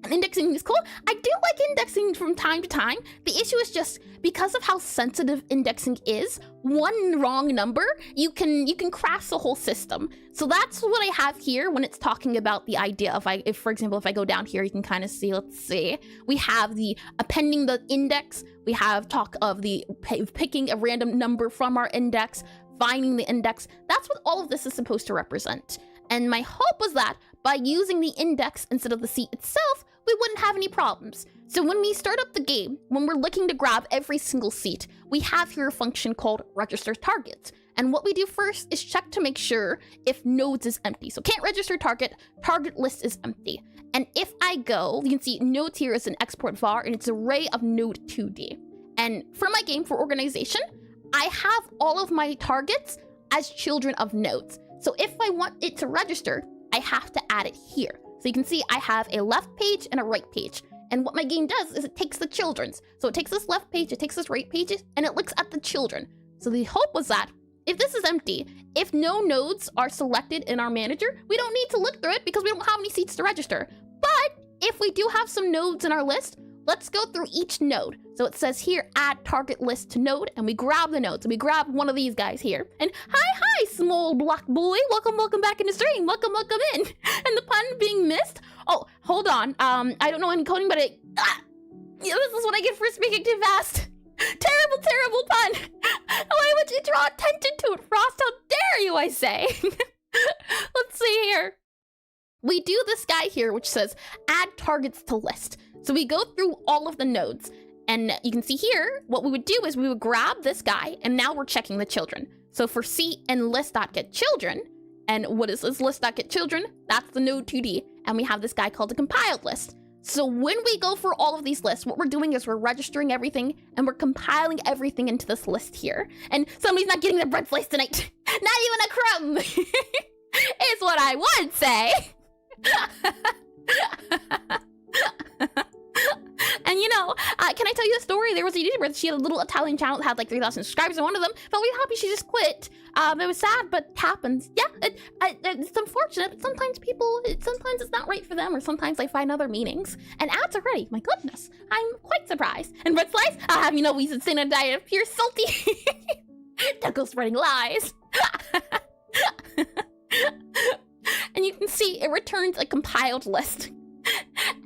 and indexing is cool. I do like indexing from time to time. The issue is just because of how sensitive indexing is, one wrong number, you can crash the whole system. So that's what I have here when it's talking about the idea of, if for example, if I go down here, you can kind of see, let's see, we have the appending the index, we have talk of the picking a random number from our index, finding the index. That's what all of this is supposed to represent. And my hope was that by using the index instead of the seat itself, we wouldn't have any problems. So when we start up the game, when we're looking to grab every single seat, we have here a function called register target. And what we do first is check to make sure if nodes is empty. So can't register target, target list is empty. And if I go, you can see nodes here is an export var and it's an array of node 2D. And for my game, for organization, I have all of my targets as children of nodes. So if I want it to register, I have to add it here. So you can see I have a left page and a right page. And what my game does is it takes the children's. So it takes this left page, it takes this right page, and it looks at the children. So the hope was that if this is empty, if no nodes are selected in our manager, we don't need to look through it because we don't have any seats to register. But if we do have some nodes in our list, let's go through each node. So it says here, add target list to node, and we grab the nodes. And we grab one of these guys here. And hi, small black boy. Welcome back in the stream. Welcome in. And the pun being missed. Oh, hold on. I don't know any coding, but this is what I get for speaking too fast. Terrible pun. Why would you draw attention to it, Frost? How dare you, I say. Let's see here. We do this guy here, which says add targets to list. So we go through all of the nodes, and you can see here, what we would do is we would grab this guy, and now we're checking the children. So for seat and list.getChildren, and what is this list.getChildren? That's the node 2D, and we have this guy called the compiled list. So when we go for all of these lists, what we're doing is we're registering everything, and we're compiling everything into this list here. And somebody's not getting their bread slice tonight. Not even a crumb. Is what I would say. And you know, can I tell you a story? There was a YouTuber, she had a little Italian channel that had like 3,000 subscribers, and one of them felt really happy she just quit. It was sad, but it happens. Yeah, it's unfortunate, but sometimes sometimes it's not right for them, or sometimes they find other meanings. And ads are ready, my goodness. I'm quite surprised. And Red Slice, I'll have you know we sustain a diet of pure salty. Douglas spreading lies. And you can see it returns a compiled list.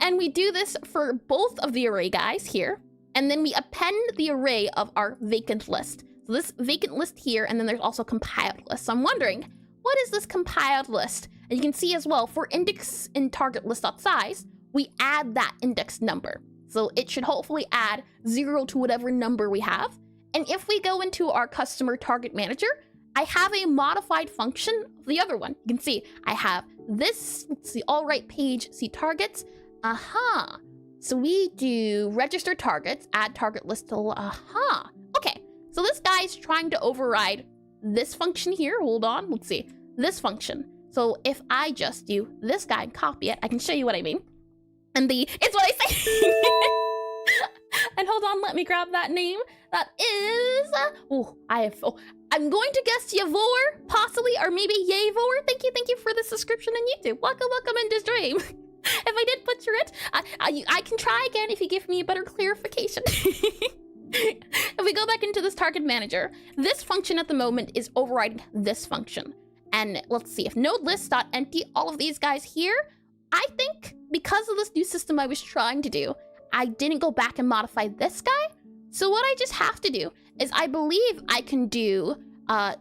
And we do this for both of the array guys here. And then we append the array of our vacant list. So this vacant list here, and then there's also compiled list. So I'm wondering, what is this compiled list? And you can see as well, for index in target list.size, we add that index number. So it should hopefully add 0 to whatever number we have. And if we go into our customer target manager, I have a modified function of the other one. You can see I have this, let's see, all right page, see targets. So we do register targets, add target list to, okay. So this guy's trying to override this function here. Hold on, let's see, this function. So if I just do this guy and copy it, I can show you what I mean. And it's what I say. And hold on, let me grab that name. That is, I'm going to guess Yavor, possibly, or maybe Yavor. Thank you for the subscription on YouTube. Welcome into stream. If I did butcher it, I can try again if you give me a better clarification. If we go back into this target manager, this function at the moment is overriding this function. And let's see, if node list.empty, all of these guys here, I think because of this new system I was trying to do, I didn't go back and modify this guy. So what I just have to do is I believe I can do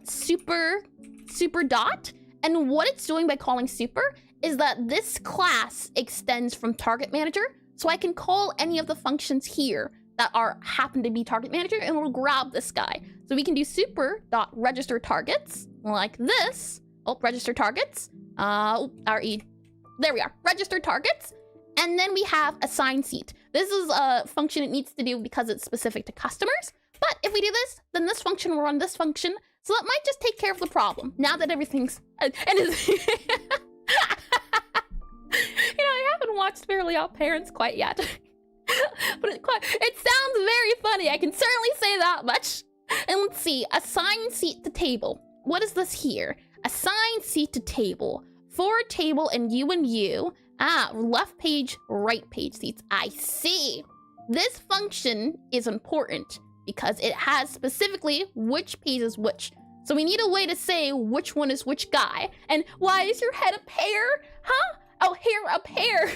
super dot. And what it's doing by calling super is that this class extends from target manager. So I can call any of the functions here that happen to be target manager, and it'll grab this guy. So we can do super dot register targets like this. Oh, register targets. There we are, register targets. And then we have assign seat. This is a function it needs to do because it's specific to customers. But if we do this, then this function will run this function. So that might just take care of the problem. Now that everything's... You know, I haven't watched Fairly Odd Parents quite yet. But it sounds very funny. I can certainly say that much. And let's see, assign seat to table. What is this here? Assign seat to table. For table and you. Left page, right page seats. I see. This function is important because it has specifically which page is which. So we need a way to say which one is which guy. And why is your head a pear? Huh? Oh, here, a pear.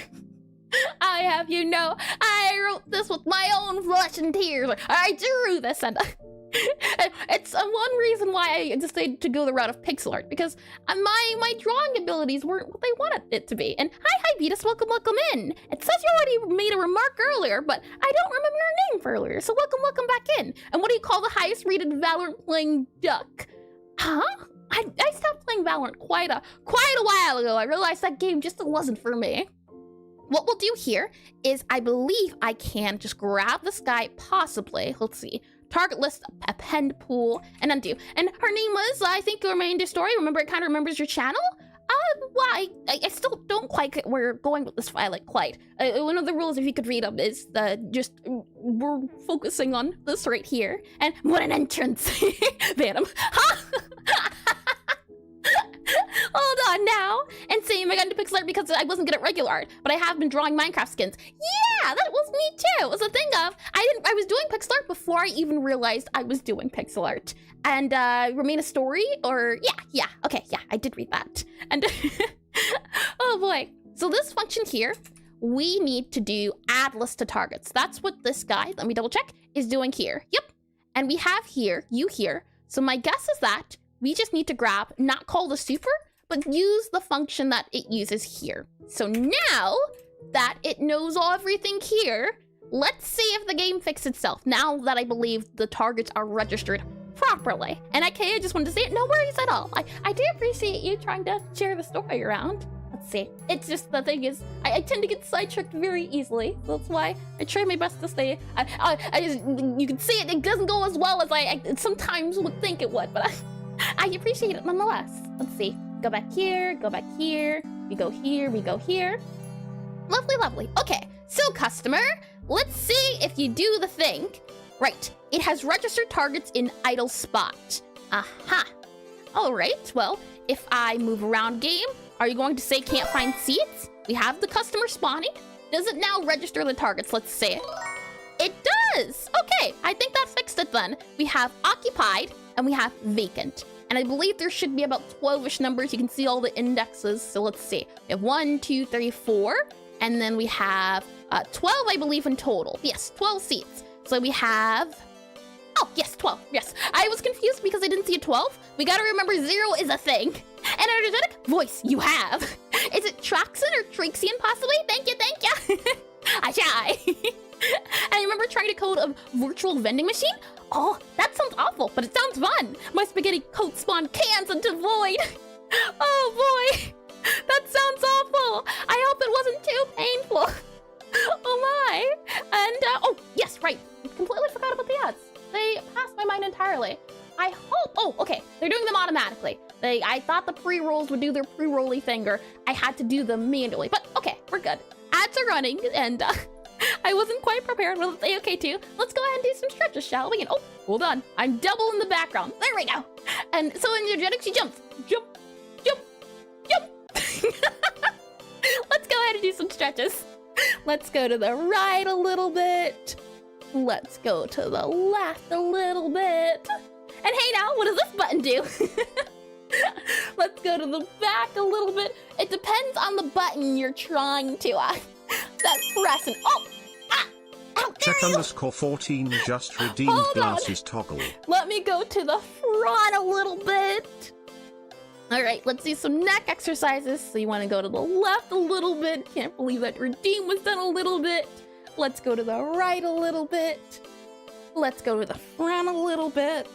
I have you know, I wrote this with my own flesh and tears. I drew this, and it's one reason why I decided to go the route of pixel art, because my drawing abilities weren't what they wanted it to be. And hi Beatus, welcome in. It says you already made a remark earlier, but I don't remember your name for earlier, so welcome back in. And what do you call the highest rated Valorant playing duck? Huh? I stopped playing Valorant quite a while ago. I realized that game just wasn't for me. What we'll do here is I believe I can just grab this guy, possibly. Let's see. Target list, append pool, and undo. And her name was, I think, your main story. Remember, it kind of remembers your channel? Well, I still don't quite get where we're going with this file quite. One of the rules, if you could read them, is we're focusing on this right here. And what an entrance! Venom. Hold on now. And same, I got into pixel art because I wasn't good at regular art, but I have been drawing Minecraft skins. Yeah, that was me too. It was a thing of, I was doing pixel art before I even realized I was doing pixel art. And remain a story, or yeah, okay, yeah, I did read that. And oh boy. So this function here, we need to do add list to targets. That's what this guy, let me double check, is doing here. Yep. And we have here, you here. So my guess is that we just need to grab, not call the super, but use the function that it uses here. So now that it knows everything here, let's see if the game fixed itself. Now that I believe the targets are registered properly. And I just wanted to say it, no worries at all. I do appreciate you trying to share the story around. Let's see. It's just, the thing is, I tend to get sidetracked very easily. That's why I try my best to stay. You can see it doesn't go as well as I sometimes would think it would, but I appreciate it nonetheless. Let's see. Go back here, we go here. Lovely. Okay, so customer, let's see if you do the thing. Right, it has registered targets in idle spot. Aha. All right, well, if I move around game, are you going to say can't find seats? We have the customer spawning. Does it now register the targets? Let's see. It does. Okay, I think that fixed it then. We have occupied and we have vacant. And I believe there should be about 12-ish numbers. You can see all the indexes. So let's see. We have 1, 2, 3, 4. And then we have 12, I believe, in total. Yes, 12 seats. So we have... Oh, yes, 12. Yes. I was confused because I didn't see a 12. We gotta remember 0 is a thing. An energetic voice you have. Is it Traxon or Traxian, possibly? Thank you. I try. And I remember trying to code a virtual vending machine. Oh, that sounds awful, but it sounds fun. My spaghetti coat spawned cans into void. Oh boy, that sounds awful. I hope it wasn't too painful. Oh my. And oh yes, right. Completely forgot about the ads. They passed my mind entirely. I hope. Oh, okay. They're doing them automatically. I thought the pre-rolls would do their pre-rolly thing, or I had to do them manually. But okay, we're good. Ads are running, and I wasn't quite prepared. Well, it's okay too. Let's go ahead and do some stretches, shall we? And oh, hold on. I'm double in the background. There we go. And so energetic, she jumps. Jump. Let's go ahead and do some stretches. Let's go to the right a little bit. Let's go to the left a little bit. And hey now, what does this button do? Let's go to the back a little bit. It depends on the button you're trying to that's pressing. Oh! Check_14 just redeemed glasses toggle. Let me go to the front a little bit. All right, let's do some neck exercises. So you want to go to the left a little bit. Can't believe that redeem was done a little bit. Let's go to the right a little bit. Let's go to the front a little bit.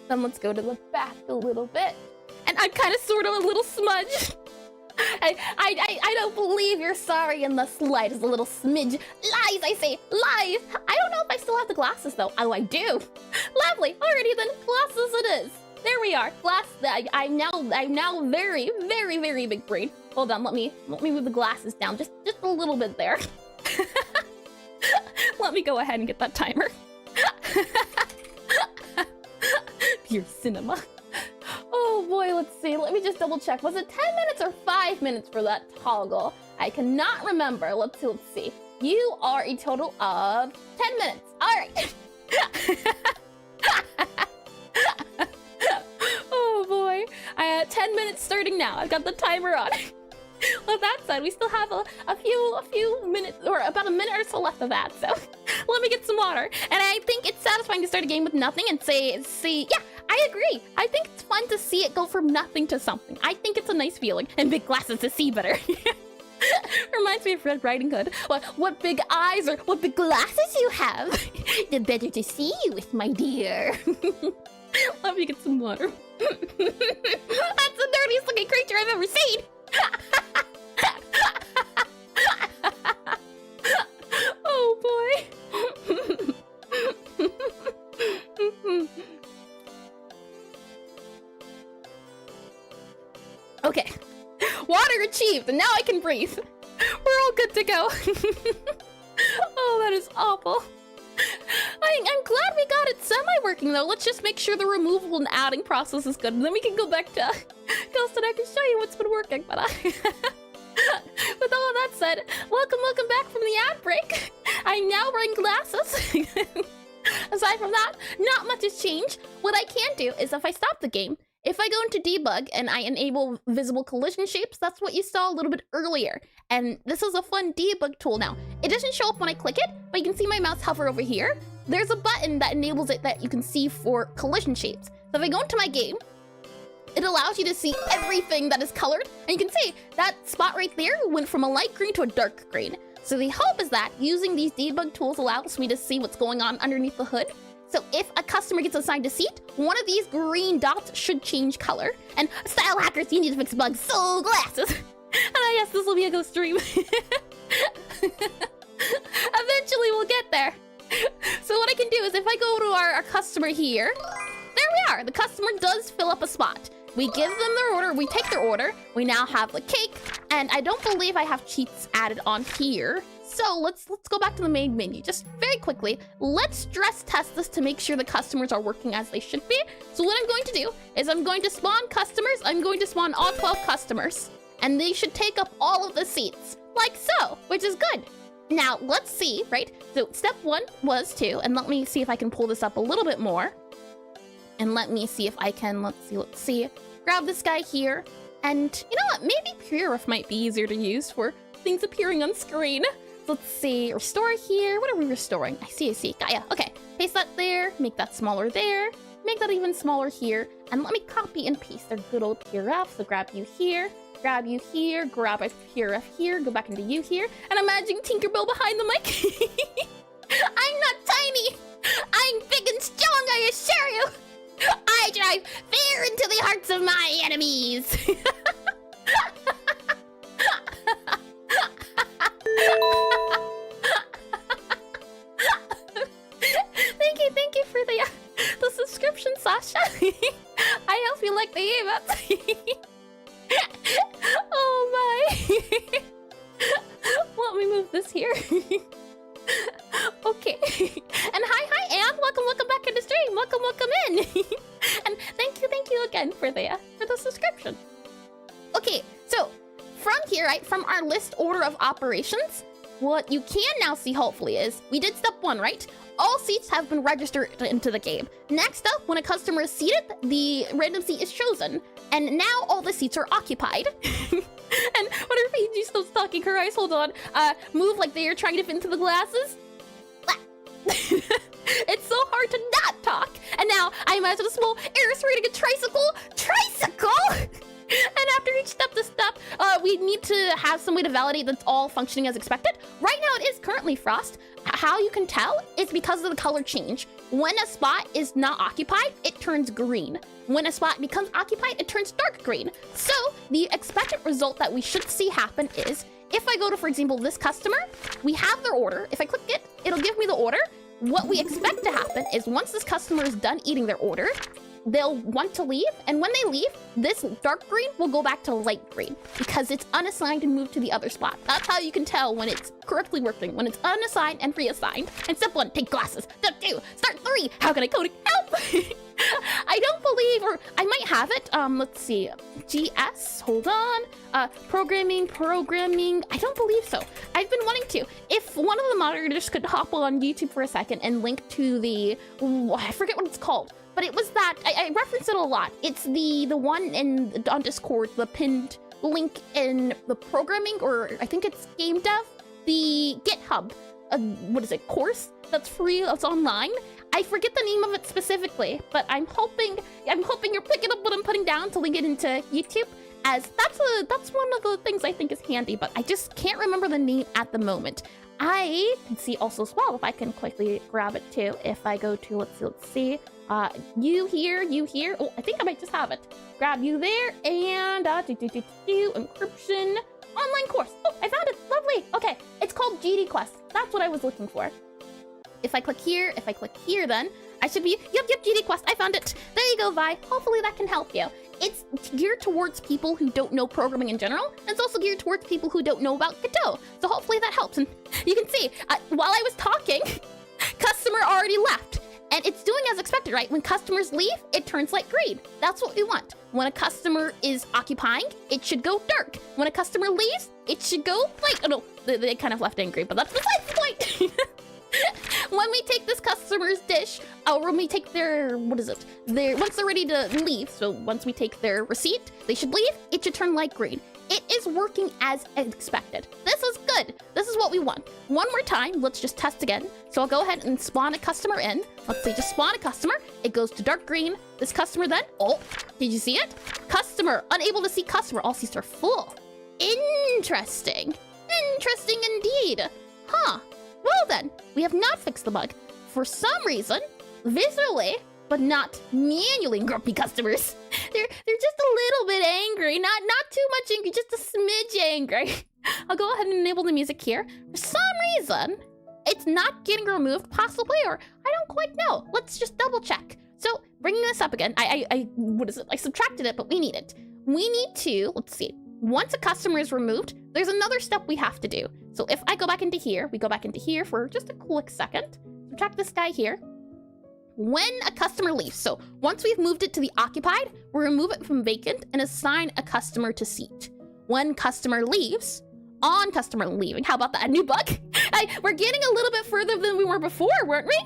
Then let's go to the back a little bit. And I'm kind of sort of a little smudge. I don't believe you're sorry in the slightest, a little smidge. Lies, I say, lies. I don't know if I still have the glasses though. Oh, I do. Lovely. Alrighty then, glasses it is. There we are. Glass. I'm now very big brain. Hold on, let me move the glasses down just a little bit there. Let me go ahead and get that timer. Pure cinema. Oh boy, let's see. Let me just double check. Was it 10 minutes or 5 minutes for that toggle? I cannot remember. Let's see. You are a total of 10 minutes. All right. Oh boy. 10 minutes starting now. I've got the timer on. With that said, we still have a few minutes, or about a minute or so left of that, so let me get some water. And I think it's satisfying to start a game with nothing and say, yeah, I agree. I think it's fun to see it go from nothing to something. I think it's a nice feeling. And big glasses to see better. Reminds me of Red Riding Hood. What big eyes or what big glasses you have. The better to see you with, my dear. Let me get some water. That's the dirtiest looking creature I've ever seen. Oh boy. Okay, water achieved, and now I can breathe. We're all good to go. Oh, that is awful. I'm glad we got it semi-working though. Let's just make sure the removal and adding process is good, and then we can go back to Ghost and I can show you what's been working. But with all of that said, welcome back from the ad break. I'm now wearing glasses. Aside from that, not much has changed. What I can do is if I stop the game, if I go into debug and I enable visible collision shapes, that's what you saw a little bit earlier. And this is a fun debug tool now. It doesn't show up when I click it, but you can see my mouse hover over here. There's a button that enables it that you can see for collision shapes. So if I go into my game, it allows you to see everything that is colored. And you can see that spot right there went from a light green to a dark green. So the hope is that using these debug tools allows me to see what's going on underneath the hood. So if a customer gets assigned a seat, one of these green dots should change color. And style hackers, you need to fix bugs, so glasses. And I guess this will be a ghost stream. Eventually we'll get there. So what I can do is if I go to our customer here, there we are. The customer does fill up a spot. We give them their order, we take their order. We now have the cake, and I don't believe I have cheats added on here. So let's go back to the main menu. Just very quickly, let's stress test this to make sure the customers are working as they should be. So what I'm going to do is I'm going to spawn customers. I'm going to spawn all 12 customers, and they should take up all of the seats, like so, which is good. Now let's see, right? So step 1 was to, and let me see if I can pull this up a little bit more. And let me see if I can, let's see. Grab this guy here. And you know what? Maybe Purif might be easier to use for things appearing on screen. So let's see, restore here. What are we restoring? I see. Gaia. Okay, paste that there. Make that smaller there. Make that even smaller here. And let me copy and paste their good old Purif. So grab you here. Grab you here. Grab a Purif here. Go back into you here. And imagine Tinkerbell behind the mic. I'm not tiny. I'm big and strong, I assure you. I drive fear into the hearts of my enemies. Thank you for the subscription, Sasha. I hope you like the emotes. Oh my. Let me move this here. Okay. And hi Anne, welcome back in the stream. Welcome in. And thank you again for the subscription. Okay, so from here, right, from our list order of operations, what you can now see hopefully is we did step 1, right? All seats have been registered into the game. Next up, when a customer is seated, the random seat is chosen. And now all the seats are occupied. And whenever you stop talking, her eyes, hold on, move like they are trying to fit into the glasses. It's so hard to not talk. And now I imagine a small heiress riding a tricycle. And after each step to step, we need to have some way to validate that it's all functioning as expected. Right now it is currently frost. How you can tell is because of the color change. When a spot is not occupied, it turns green. When a spot becomes occupied, it turns dark green. So the expected result that we should see happen is, if I go to, for example, this customer, we have their order. If I click it, it'll give me the order. What we expect to happen is once this customer is done eating their order, they'll want to leave, and when they leave, this dark green will go back to light green because it's unassigned and moved to the other spot. That's how you can tell when it's correctly working, when it's unassigned and reassigned. And step 1, take glasses. Step 2, start 3. How can I code it? Help! I don't believe, or I might have it. Let's see. GS, hold on. Programming. I don't believe so. I've been wanting to. If one of the moderators could hop on YouTube for a second and link to the, I forget what it's called. But it was that, I reference it a lot. It's the one on Discord, the pinned link in the programming, or I think it's game dev, the GitHub, what is it, course that's free, that's online. I forget the name of it specifically, but I'm hoping you're picking up what I'm putting down to link it into YouTube, as that's one of the things I think is handy, but I just can't remember the name at the moment. I can see also as well, if I can quickly grab it too, if I go to, let's see, you here, oh, I think I might just have it. Grab you there, and encryption, online course. Oh, I found it, lovely. Okay, it's called GD Quest. That's what I was looking for. If I click here, then I should be, yep, GD Quest, I found it. There you go, Vi. Hopefully that can help you. It's geared towards people who don't know programming in general, and it's also geared towards people who don't know about Godot. So hopefully that helps. And you can see, while I was talking, customer already left. And it's doing as expected, right? When customers leave, it turns light green. That's what we want. When a customer is occupying, it should go dark. When a customer leaves, it should go light. Oh no, they kind of left angry, but that's besides the point. When we take this customer's dish, or when we take their, once they're ready to leave, so once we take their receipt, they should leave, it should turn light green. It is working as expected. This is good. This is what we want. One more time, let's just test again. So I'll go ahead and spawn a customer in. Let's say just spawn a customer. It goes to dark green. This customer then, oh, did you see it? Customer, unable to see customer. All seats are full. Interesting. Interesting indeed. Huh. Well then, we have not fixed the bug. For some reason, visually, but not manually, grumpy customers. They're just a little bit angry. Not too much angry, just a smidge angry. I'll go ahead and enable the music here. For some reason, it's not getting removed, possibly, or I don't quite know. Let's just double check. So bringing this up again, I subtracted it, but we need it. We need to, let's see. Once a customer is removed, there's another step we have to do. So if I go back into here, we go back into here for just a quick second. Subtract this guy here. When a customer leaves, so once we've moved it to the occupied, we'll remove it from vacant and assign a customer to seat. When customer leaves, on customer leaving, how about that? A new bug? We're getting a little bit further than we were before, weren't we?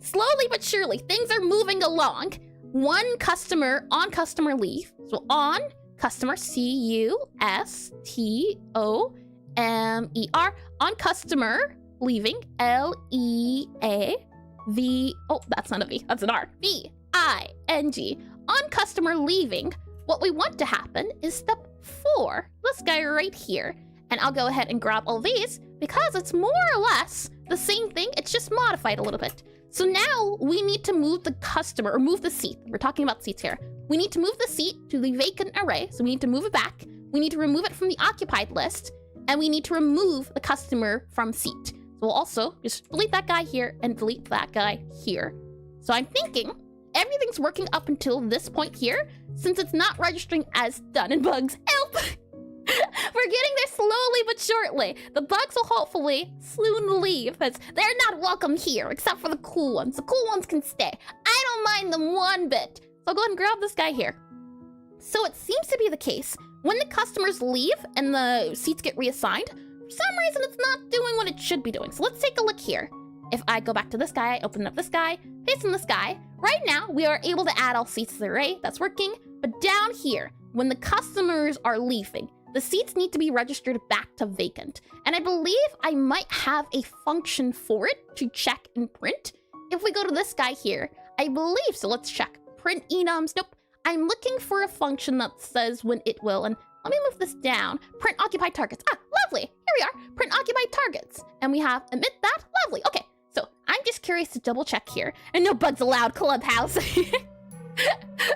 Slowly but surely, things are moving along. One customer, on customer leave, so on customer, C-U-S-T-O-M-E-R, on customer leaving, L-E-A-V, oh, that's not a V, that's an R, V-I-N-G, on customer leaving, what we want to happen is step 4, this guy right here. And I'll go ahead and grab all these because it's more or less the same thing, it's just modified a little bit. So now we need to move the customer, or move the seat. We're talking about seats here. We need to move the seat to the vacant array, so we need to move it back. We need to remove it from the occupied list, and we need to remove the customer from seat. So we'll also just delete that guy here and delete that guy here. So I'm thinking everything's working up until this point here, since it's not registering as done in bugs. Help! We're getting there slowly but surely. The bugs will hopefully soon leave, as they're not welcome here, except for the cool ones. The cool ones can stay. I don't mind them one bit. So I'll go ahead and grab this guy here. So it seems to be the case, when the customers leave and the seats get reassigned, for some reason it's not doing what it should be doing. So let's take a look here. If I go back to this guy, open up this guy, paste in this guy, right now we are able to add all seats to the array. That's working. But down here, when the customers are leaving, the seats need to be registered back to vacant. And I believe I might have a function for it to check and print. If we go to this guy here, I believe, so let's check. Print enums, nope. I'm looking for a function that says when it will, and let me move this down. Print occupied targets, lovely, here we are. Print occupied targets, and we have emit that, lovely. Okay, so I'm just curious to double check here. And no bugs allowed, Clubhouse.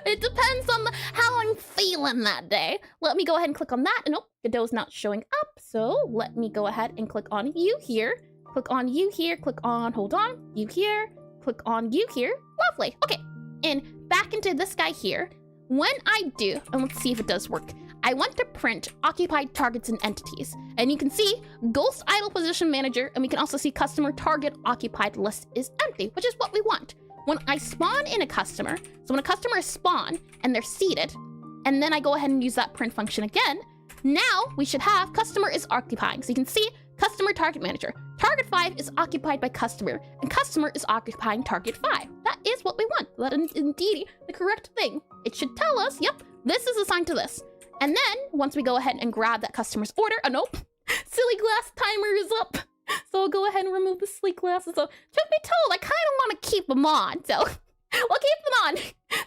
It depends on how I'm feeling that day. Let me go ahead and click on that. And nope, Godot's not showing up. So let me go ahead and click on you here. Click on you here. Click on, hold on, you here. Click on you here. Lovely. Okay. And back into this guy here. When I do, and let's see if it does work. I want to print occupied targets and entities. And you can see Ghost Idle Position Manager. And we can also see customer target occupied list is empty, which is what we want. When I spawn in a customer, so when a customer is spawned and they're seated, and then I go ahead and use that print function again, now we should have customer is occupying. So you can see customer target manager. Target 5 is occupied by customer, and customer is occupying target 5. That is what we want. That is indeed the correct thing. It should tell us, yep, this is assigned to this. And then once we go ahead and grab that customer's order, oh nope, silly glass timer is up. So I'll go ahead and remove the sleek glasses. So truth be told, I kind of want to keep them on. So we'll keep them on.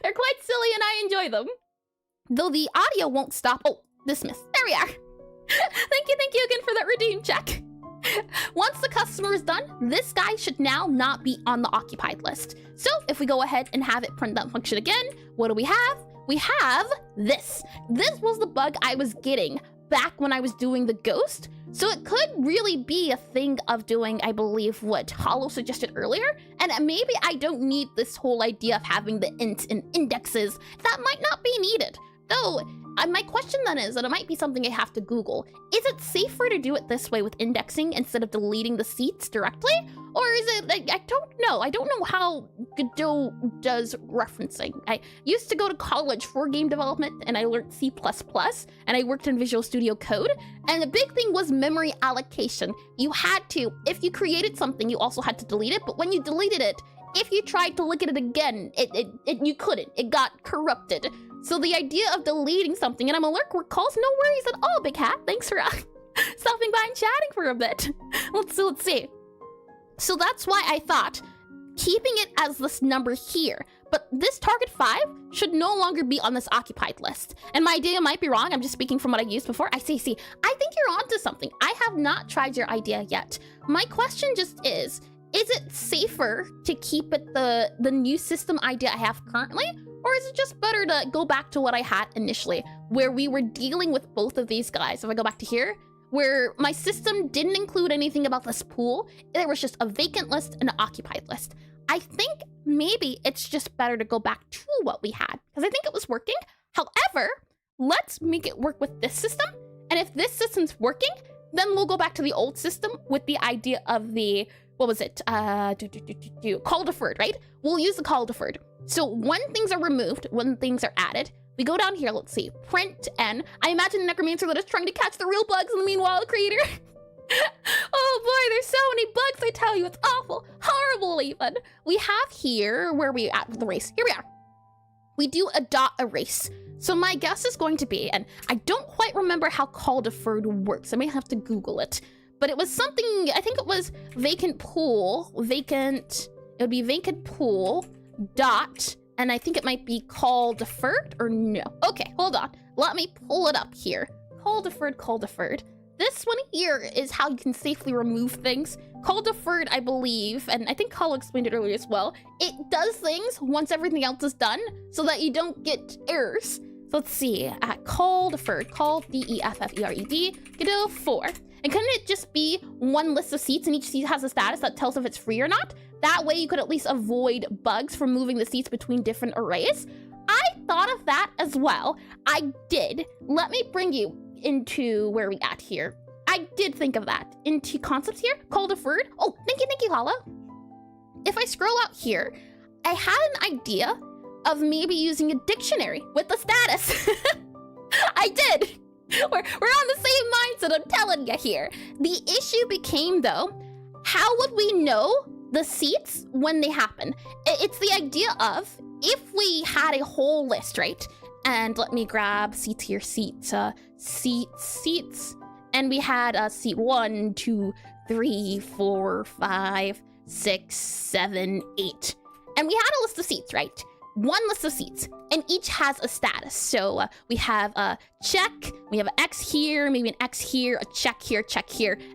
They're quite silly and I enjoy them. Though the audio won't stop. Oh, dismiss. There we are. Thank you again for that redeem check. Once the customer is done, this guy should now not be on the occupied list. So if we go ahead and have it print that function again, what do we have? We have this. This was the bug I was getting back when I was doing the ghost. So it could really be a thing of doing, I believe, what Hollow suggested earlier. And maybe I don't need this whole idea of having the int and indexes. That might not be needed. Though, my question then is, and it might be something I have to Google, is it safer to do it this way with indexing instead of deleting the seats directly? Or is it, like, I don't know. I don't know how Godot does referencing. I used to go to college for game development and I learned C++ and I worked in Visual Studio Code. And the big thing was memory allocation. You had to, if you created something, you also had to delete it. But when you deleted it, if you tried to look at it again, you couldn't. It got corrupted. So the idea of deleting something, and I'm alert work calls, no worries at all, Big Hat. Thanks for stopping by and chatting for a bit. Let's see. So that's why I thought keeping it as this number here, but this target 5 should no longer be on this occupied list. And my idea might be wrong. I'm just speaking from what I used before. I see. I think you're onto something. I have not tried your idea yet. My question just is it safer to keep it the new system idea I have currently? Or is it just better to go back to what I had initially, where we were dealing with both of these guys? If I go back to here, where my system didn't include anything about this pool, there was just a vacant list and an occupied list. I think maybe it's just better to go back to what we had, because I think it was working. However, let's make it work with this system. And if this system's working, then we'll go back to the old system with the idea of the, what was it? Call deferred, right? We'll use the call deferred. So when things are removed, when things are added, we go down here, let's see, print N. I imagine the Necromancer that is trying to catch the real bugs in the meanwhile, creator. Oh boy, there's so many bugs, I tell you, it's awful, horrible even. We have here, where are we at with the race? Here we are. We do a dot erase. So my guess is going to be, and I don't quite remember how call deferred works. I may have to Google it, but it was something, I think it was vacant pool, it would be vacant pool, dot, and I think it might be call deferred or no. Okay, hold on. Let me pull it up here. Call deferred. This one here is how you can safely remove things. Call deferred, I believe, and I think Call explained it earlier as well. It does things once everything else is done so that you don't get errors. So let's see, call deferred, call D-E-F-F-E-R-E-D, Godot 4. And couldn't it just be one list of seats and each seat has a status that tells if it's free or not? That way you could at least avoid bugs from moving the seats between different arrays. I thought of that as well. I did. Let me bring you into where we at here. I did think of that. Into concepts here, call deferred. Oh, thank you, Hollow. If I scroll out here, I had an idea of maybe using a dictionary with the status. I did. We're on the same mindset, I'm telling you here. The issue became, though, how would we know the seats when they happen? It's the idea of, if we had a whole list, right? And let me grab seats here, seats. And we had seat 1, 2, 3, 4, 5, 6, 7, 8. And we had a list of seats, right? One list of seats, and each has a status. So we have a check, we have an X here, maybe an X here, a check here,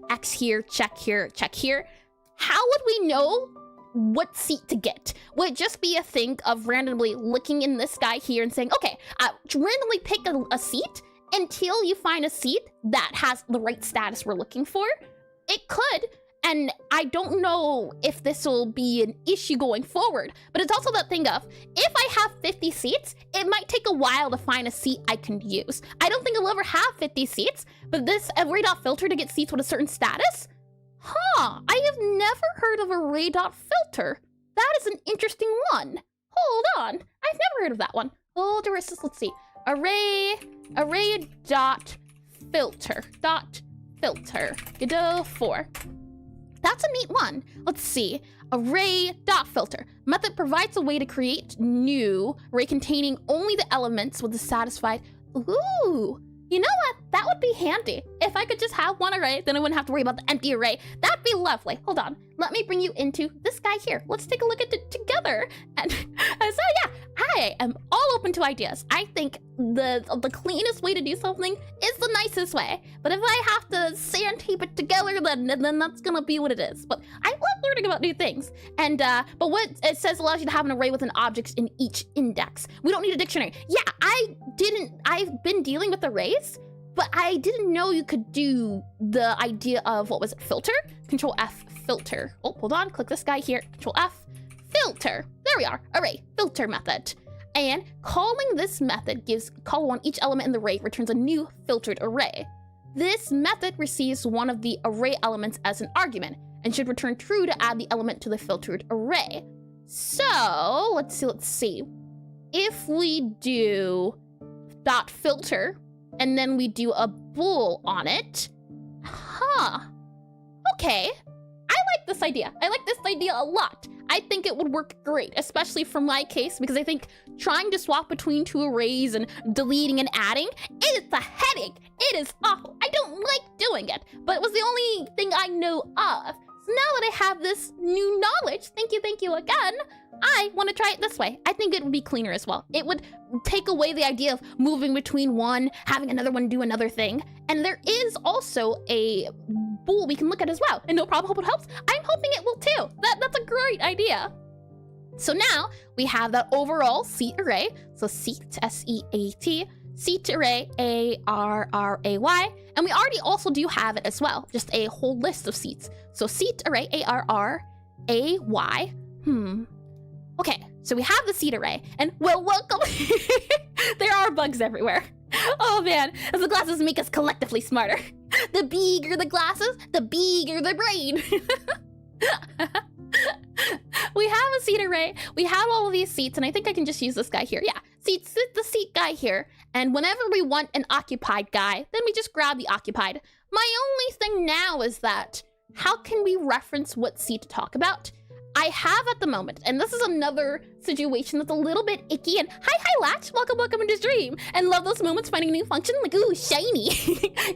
X here, check here, check here. How would we know what seat to get? Would it just be a thing of randomly looking in this guy here and saying, okay, randomly pick a seat until you find a seat that has the right status we're looking for? It could. And I don't know if this will be an issue going forward, but it's also that thing of, if I have 50 seats, it might take a while to find a seat I can use. I don't think I'll ever have 50 seats, but this array.filter to get seats with a certain status? Huh, I have never heard of array.filter. That is an interesting one. Hold on, I've never heard of that one. Hold on, let's see. Array.filter, Godot 4. That's a neat one. Let's see. Array.filter. Method provides a way to create new array containing only the elements with the satisfied. Ooh, You know what? That would be handy. If I could just have one array, then I wouldn't have to worry about the empty array. That'd be lovely. Hold on. Let me bring you into this guy here. Let's take a look at it together. And so yeah, I am all open to ideas. I think the cleanest way to do something is the nicest way. But if I have to sandtape it together, then that's gonna be what it is. But I love learning about new things. And but what it says allows you to have an array with an object in each index. We don't need a dictionary. Yeah, I've been dealing with arrays, but I didn't know you could do the idea of, what was it, filter? Control F, filter. Oh, hold on, click this guy here, Control F, filter. There we are, array, filter method. And calling this method gives call on each element in the array returns a new filtered array. This method receives one of the array elements as an argument and should return true to add the element to the filtered array. So, let's see. If we do dot filter, and then we do a bool on it, okay. I like this idea. I like this idea a lot. I think it would work great, especially for my case, because I think trying to swap between two arrays and deleting and adding, it's a headache. It is awful. I don't like doing it, but it was the only thing I know of. So now that I have this new knowledge, thank you again, I want to try it this way. I think it would be cleaner as well. It would take away the idea of moving between one, having another one do another thing. And there is also a bool we can look at as well. And no problem, hope it helps. I'm hoping it will too. That's a great idea. So now we have that overall seat array. So seat, S-E-A-T, seat array, A-R-R-A-Y. And we already also do have it as well, just a whole list of seats. So seat array, A-R-R-A-Y. Okay, so we have the seat array, and well, welcome. There are bugs everywhere. Oh man, as the glasses make us collectively smarter. The bigger the glasses, the bigger the brain. We have a seat array, we have all of these seats, and I think I can just use this guy here. Yeah, the seat guy here, and whenever we want an occupied guy, then we just grab the occupied. My only thing now is that, how can we reference what seat to talk about? I have at the moment, and this is another situation that's a little bit icky, and hi Latch, welcome into stream, and love those moments finding a new function, like ooh, shiny.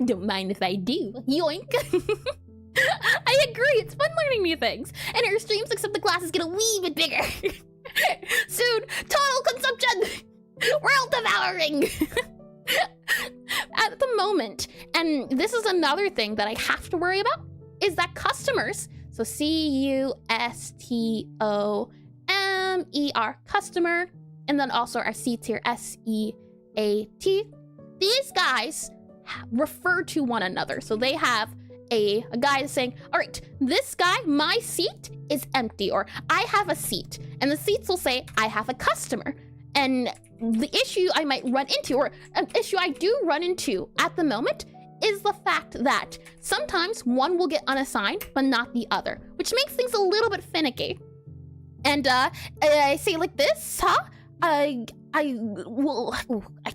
Don't mind if I do, yoink. I agree, it's fun learning new things, and our streams, except the glasses get a wee bit bigger. Soon, total consumption, world devouring. At the moment, and this is another thing that I have to worry about, is that customers, so C-U-S-T-O-M-E-R, customer, and then also our seats here, S-E-A-T. These guys refer to one another. So they have a guy saying, all right, this guy, my seat is empty, or I have a seat. And the seats will say, I have a customer. And the issue I might run into, or an issue I do run into at the moment, is the fact that sometimes one will get unassigned, but not the other, which makes things a little bit finicky. And I say like this, huh? I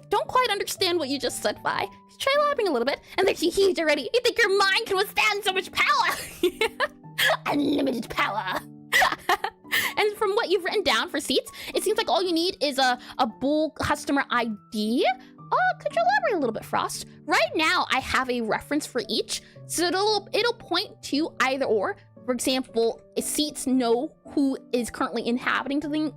don't quite understand what you just said, Vi. Try laughing a little bit, and then she heaved already. You think your mind can withstand so much power? Unlimited power. And from what you've written down for seats, it seems like all you need is a bool customer ID. Oh, could you elaborate a little bit, Frost? Right now, I have a reference for each, so it'll point to either or. For example, seats know who is currently inhabiting them,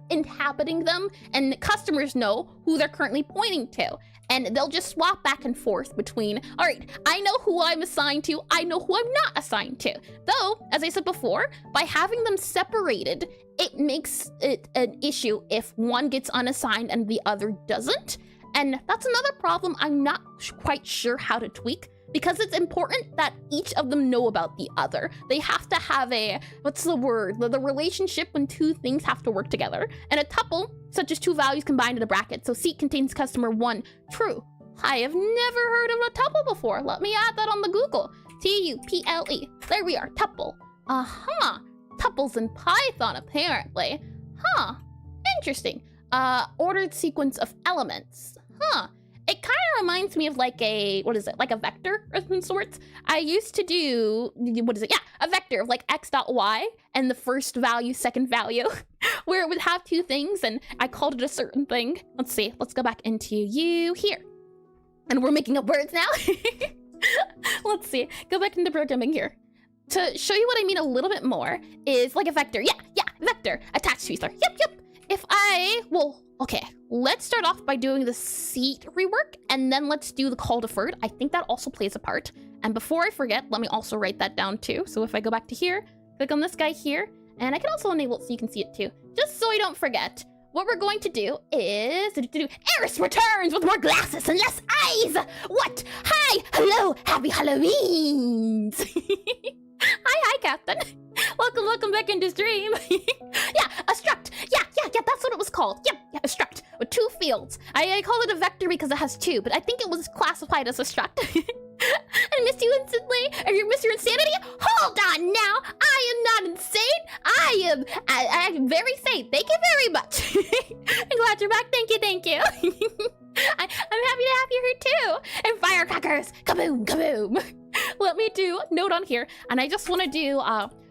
and customers know who they're currently pointing to. And they'll just swap back and forth between, all right, I know who I'm assigned to, I know who I'm not assigned to. Though, as I said before, by having them separated, it makes it an issue if one gets unassigned and the other doesn't. And that's another problem I'm not quite sure how to tweak, because it's important that each of them know about the other. They have to have a, what's the word? The relationship when two things have to work together. And a tuple, such as two values combined in a bracket. So seat contains customer 1, true. I have never heard of a tuple before. Let me add that on the Google. T-U-P-L-E. There we are, tuple. Tuples in Python, apparently. Interesting. Ordered sequence of elements. It kind of reminds me of like a, what is it, like a vector of some sorts. I used to do, what is it? Yeah, a vector of like x dot y and the first value, second value, where it would have two things and I called it a certain thing. Let's see, let's go back into you here. And we're making up words now. Let's see. Go back into programming here. To show you what I mean a little bit more is like a vector. Yeah, vector. Attached to ether. Yep. If I, well, okay. Let's start off by doing the seat rework, and then let's do the call deferred. I think that also plays a part. And before I forget, let me also write that down too. So if I go back to here, click on this guy here, and I can also enable it so you can see it too. Just so I don't forget. What we're going to do is Eris returns with more glasses and less eyes. What? Hi, hello, happy Halloween. Hi, Captain. Welcome back into stream. Yeah, a struct. Yeah, that's what it was called. Yep, a struct with 2 fields. I call it a vector because it has 2, but I think it was classified as a struct. I missed you instantly. Are you Mr. Insanity? Hold on now. I am not insane. I am very sane. Thank you very much. I'm glad you're back. Thank you. I'm happy to have you here too. And firecrackers. Kaboom. Let me do a note on here. And I just want to do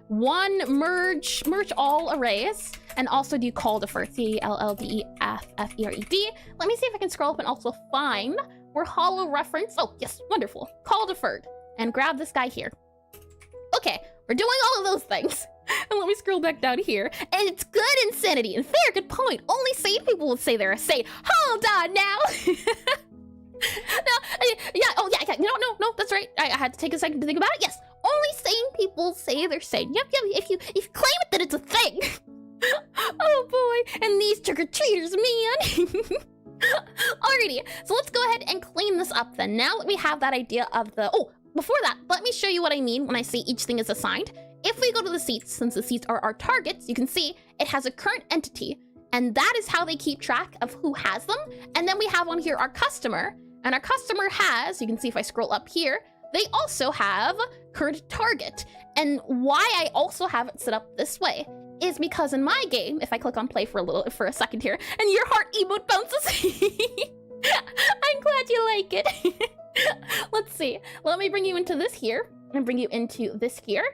one merge all arrays, and also do call deferred. CLLDEFFERED. Let me see if I can scroll up and also find where hollow reference. Oh, yes, wonderful. Call deferred. And grab this guy here. Okay, we're doing all of those things. And let me scroll back down here. And it's good insanity. And fair, good point. Only sane people would say they're sane. Hold on now. No, that's right. I had to take a second to think about it. Yes, only sane people say they're sane. Yep. If you claim it, then it's a thing. Oh boy, and these trick-or-treaters, man. Alrighty, so let's go ahead and clean this up then. Now that we have that idea of the... Oh, before that, let me show you what I mean when I say each thing is assigned. If we go to the seats, since the seats are our targets, you can see it has a current entity, and that is how they keep track of who has them. And then we have on here our customer, and our customer has, you can see if I scroll up here, they also have current target. And why I also have it set up this way is because in my game, if I click on play for a second here, and your heart emote bounces. I'm glad you like it. Let's see. Let me bring you into this here and bring you into this here.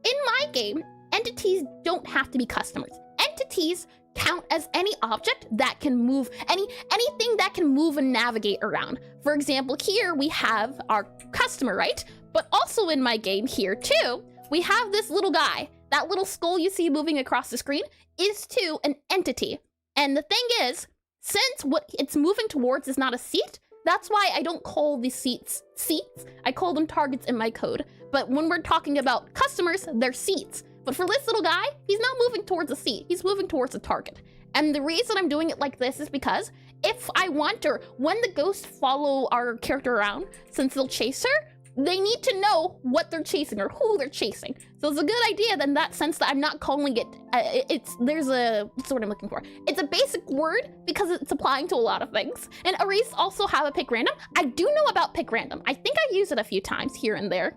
In my game, entities don't have to be customers. Entities count as any object that can move, anything that can move and navigate around. For example, here we have our customer, right? But also in my game here too, we have this little guy. That little skull you see moving across the screen is too an entity. And the thing is, since what it's moving towards is not a seat, that's why I don't call these seats. I call them targets in my code. But when we're talking about customers, they're seats. But for this little guy, he's not moving towards a seat. He's moving towards a target. And the reason I'm doing it like this is because if I want her, when the ghosts follow our character around, since they'll chase her, they need to know what they're chasing or who they're chasing. So it's a good idea in that sense that I'm not calling it, what's the word I'm looking for? It's a basic word because it's applying to a lot of things. And arrays also have a pick random. I do know about pick random. I think I've used it a few times here and there.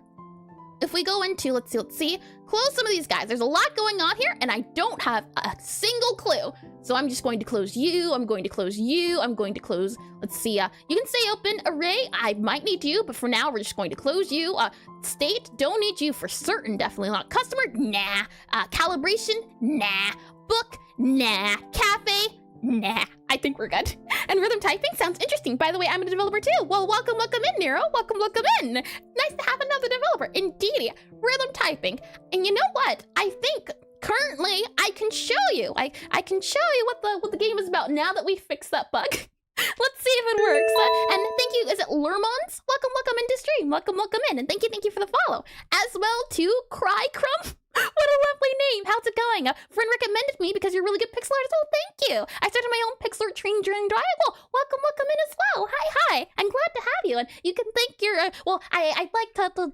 If we go into, let's see, close some of these guys. There's a lot going on here and I don't have a single clue. So I'm just going to close you, I'm going to close you, I'm going to close, let's see, you can say open array, I might need you, but for now we're just going to close you. State, don't need you for certain, definitely not. Customer, nah. Calibration, nah. Book, nah. Cafe, nah. I think we're good. And rhythm typing sounds interesting. By the way, I'm a developer too. Well, welcome in, Nero. Welcome in. Nice to have another developer. Indeed. Rhythm typing. And you know what? I think currently I can show you. I can show you what the game is about now that we fixed that bug. Let's see if it works. And thank you. Is it Lermons? Welcome into stream. Welcome in. And thank you for the follow. As well to Cry Crumb. What a lovely name. How's it going? A friend recommended me because you're really good pixel artist. Oh, thank you. I started my own pixel art train during Dry. Well, welcome in as well. Hi. I'm glad to have you. And you can thank your, I'd like to,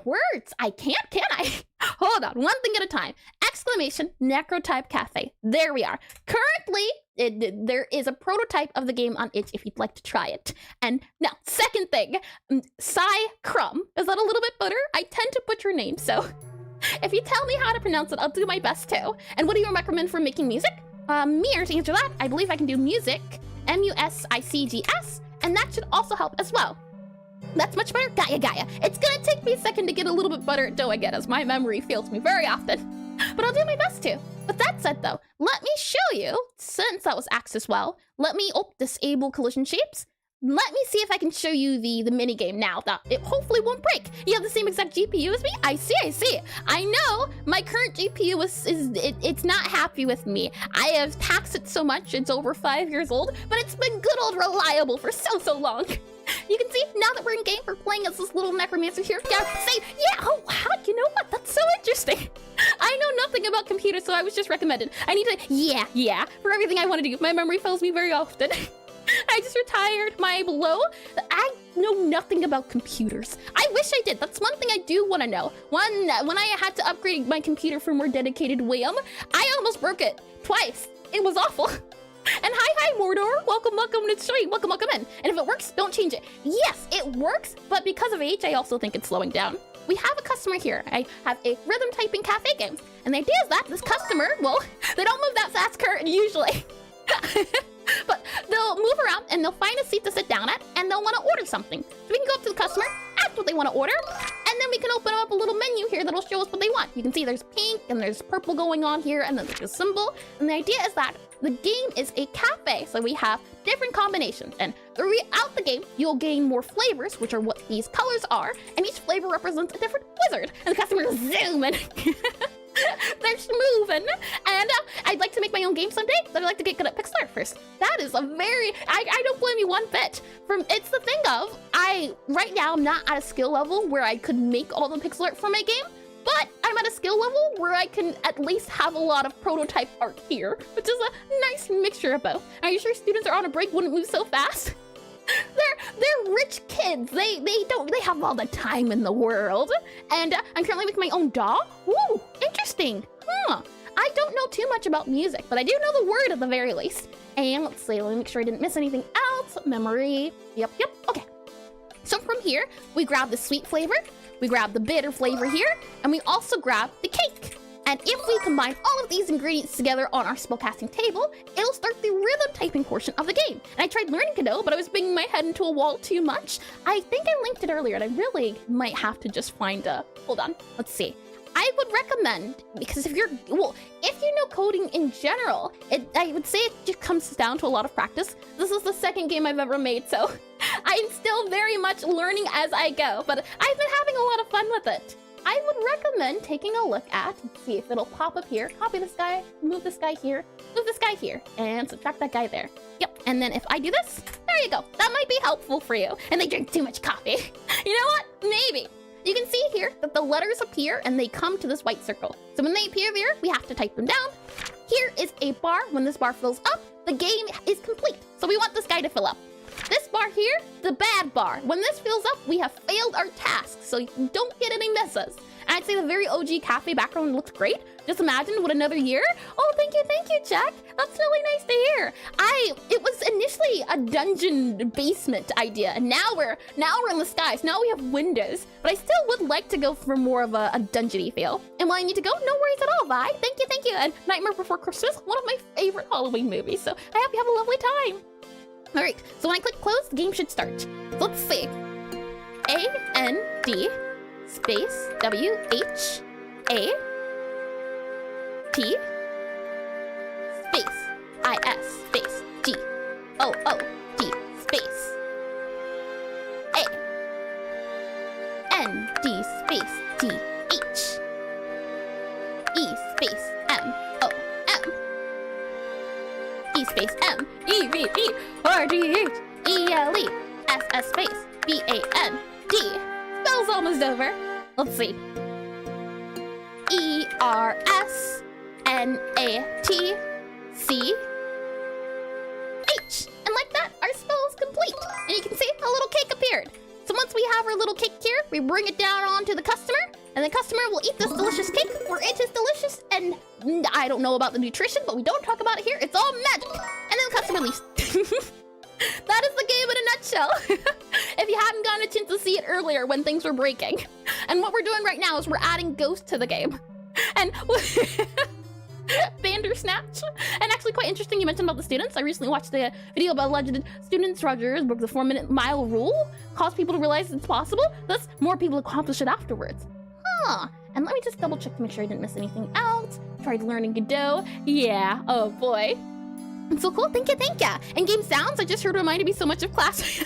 words. I can I? Hold on, one thing at a time. Exclamation, Necrotype Cafe. There we are. Currently, there is a prototype of the game on itch if you'd like to try it. And now, second thing, Psy Crumb. Is that a little bit better? I tend to butcher names, so if you tell me how to pronounce it, I'll do my best too. And what do you recommend for making music? Mir, to answer that, I believe I can do music, MUSICGS, and that should also help as well. That's much better. Gaia. It's gonna take me a second to get a little bit better at Dough again, as my memory fails me very often. But I'll do my best to. With that said though, let me show you, since that was axed as well, let me disable collision shapes. let me see if I can show you the mini game now. That it hopefully won't break. You have the same exact GPU as me? I see. I know my current GPU it's not happy with me. I have taxed it so much, it's over 5 years old, but it's been good old reliable for so long. You can see, now that we're in game, we're playing as this little Necromancer here. Oh wow, you know what? That's so interesting. I know nothing about computers, so I was just recommended. I need to, yeah, for everything I want to do. My memory fails me very often. I just retired my below. I know nothing about computers. I wish I did. That's one thing I do want to know. When I had to upgrade my computer for more dedicated RAM, I almost broke it twice. It was awful. And hi Mordor, welcome to the stream, welcome in. And if it works, don't change it. Yes, it works, but because of age, I also think it's slowing down. We have a customer here. I have a rhythm typing cafe game. And the idea is that this customer, well, they don't move that fast usually. But they'll move around and they'll find a seat to sit down at and they'll want to order something. So we can go up to the customer, ask what they want to order, and then we can open up a little menu here that'll show us what they want. You can see there's pink and there's purple going on here and then there's a symbol. And the idea is that the game is a cafe, so we have different combinations. And throughout the game, you'll gain more flavors, which are what these colors are, and each flavor represents a different wizard. And the customer is zooming. They're moving, and I'd like to make my own game someday, but I'd like to get good at pixel art first. That is a very, I don't blame you one bit. It's the thing of, right now I'm not at a skill level where I could make all the pixel art for my game, but I'm at a skill level where I can at least have a lot of prototype art here, which is a nice mixture of both. Are you sure students are on a break wouldn't move so fast? They're rich kids. They have all the time in the world. And I'm currently making my own DAW. Ooh, interesting. I don't know too much about music, but I do know the word at the very least. And let's see, let me make sure I didn't miss anything else. Memory. Yep. Okay. So from here, we grab the sweet flavor, we grab the bitter flavor here, and we also grab the cake. And if we combine all of these ingredients together on our spellcasting table, it'll start the rhythm typing portion of the game. And I tried learning Godot, but I was banging my head into a wall too much. I think I linked it earlier, and I really might have to just find hold on, let's see. I would recommend, because if you know coding in general, I would say it just comes down to a lot of practice. This is the second game I've ever made, so I'm still very much learning as I go, but I've been having a lot of fun with it. I would recommend taking a look at, see if it'll pop up here, copy this guy, move this guy here, and subtract that guy there. Yep, and then if I do this, there you go. That might be helpful for you. And they drink too much coffee. You know what? Maybe. You can see here that the letters appear and they come to this white circle. So when they appear here, we have to type them down. Here is a bar. When this bar fills up, the game is complete. So we want this guy to fill up. This bar here, the bad bar. When this fills up, we have failed our task, so you don't get any misses. And I'd say the very OG cafe background looks great. Just imagine what another year. Oh, thank you, Jack. That's really nice to hear. It was initially a dungeon basement idea, and now we're in the skies. Now we have windows, but I still would like to go for more of a dungeony feel. And when I need to go, no worries at all. Bye. Thank you. And Nightmare Before Christmas, one of my favorite Halloween movies. So I hope you have a lovely time. All right, so when I click close, the game should start. So let's see. A-N-D space W-H-A T space I-S space G-O-O-T space A-N-D space T-H E space M-O-M E space M E V E R D H E L E S S space B A N D. Spell's almost over. Let's see. E R S N A T C H. And like that, our spell is complete. And you can see a little cake appeared. So once we have our little cake here, we bring it down onto the customer, and the customer will eat this delicious cake, for it is delicious, and I don't know about the nutrition, but we don't talk about it here. It's all magic. And then the customer leaves. That is the game in a nutshell. If you hadn't gotten a chance to see it earlier when things were breaking. And what we're doing right now is we're adding ghosts to the game. And Bandersnatch. And actually quite interesting you mentioned about the students. I recently watched a video about alleged students. Rogers broke the 4-minute mile rule, caused people to realize it's possible, thus more people accomplish it afterwards. And let me just double check to make sure I didn't miss anything else. Tried learning Godot. Yeah, oh boy. It's so cool. Thank you, thank you. And game sounds, I just heard, reminded me so much of class.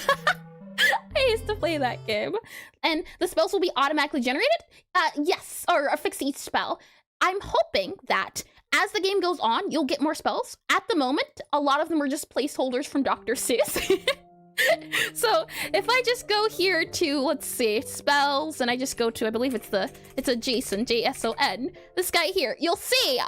I used to play that game. And the spells will be automatically generated? Yes, or affix each spell. I'm hoping that as the game goes on, you'll get more spells. At the moment, a lot of them are just placeholders from Dr. Seuss. So if I just go here to, let's see, spells, and I just go to, I believe it's a Jason, J-S-O-N, this guy here, you'll see.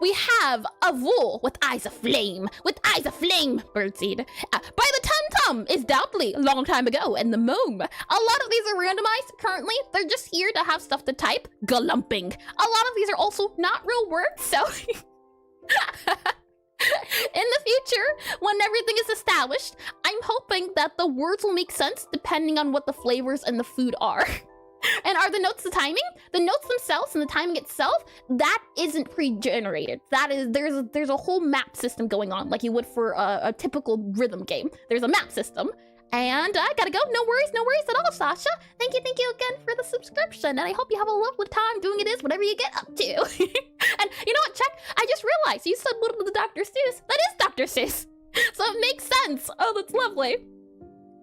We have a wool with eyes of flame, birdseed. By the tum-tum is doubtly a long time ago in the mome. A lot of these are randomized currently. They're just here to have stuff to type. Galumping. A lot of these are also not real words, so... In the future, when everything is established, I'm hoping that the words will make sense depending on what the flavors and the food are. And are the notes the timing? The notes themselves and the timing itself, that isn't pre-generated. That is, there's a whole map system going on, like you would for a typical rhythm game. There's a map system. And I gotta go. No worries at all, Sasha. Thank you again for the subscription. And I hope you have a lovely time doing it is whatever you get up to. And you know what, Chuck? I just realized you said little to Dr. Seuss. That is Dr. Seuss. So it makes sense. Oh, that's lovely.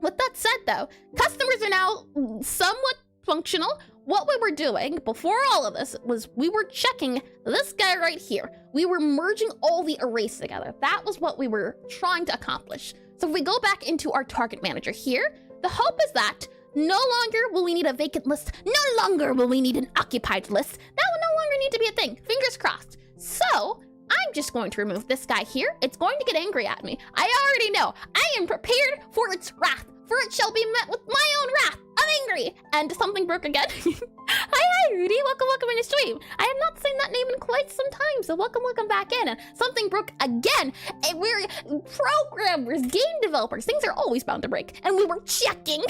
With that said, though, customers are now somewhat functional. What we were doing before all of this was we were checking this guy right here. We were merging all the arrays together. That was what we were trying to accomplish. So if we go back into our target manager here, the hope is that no longer will we need a vacant list. No longer will we need an occupied list. That will no longer need to be a thing. Fingers crossed. So I'm just going to remove this guy here. It's going to get angry at me. I already know. I am prepared for its wrath. For it shall be met with my own wrath. I'm angry. And something broke again. Hi, Rudy. Welcome in the stream. I have not seen that name in quite some time, so welcome back in. And something broke again. And we're programmers, game developers. Things are always bound to break. And we were checking.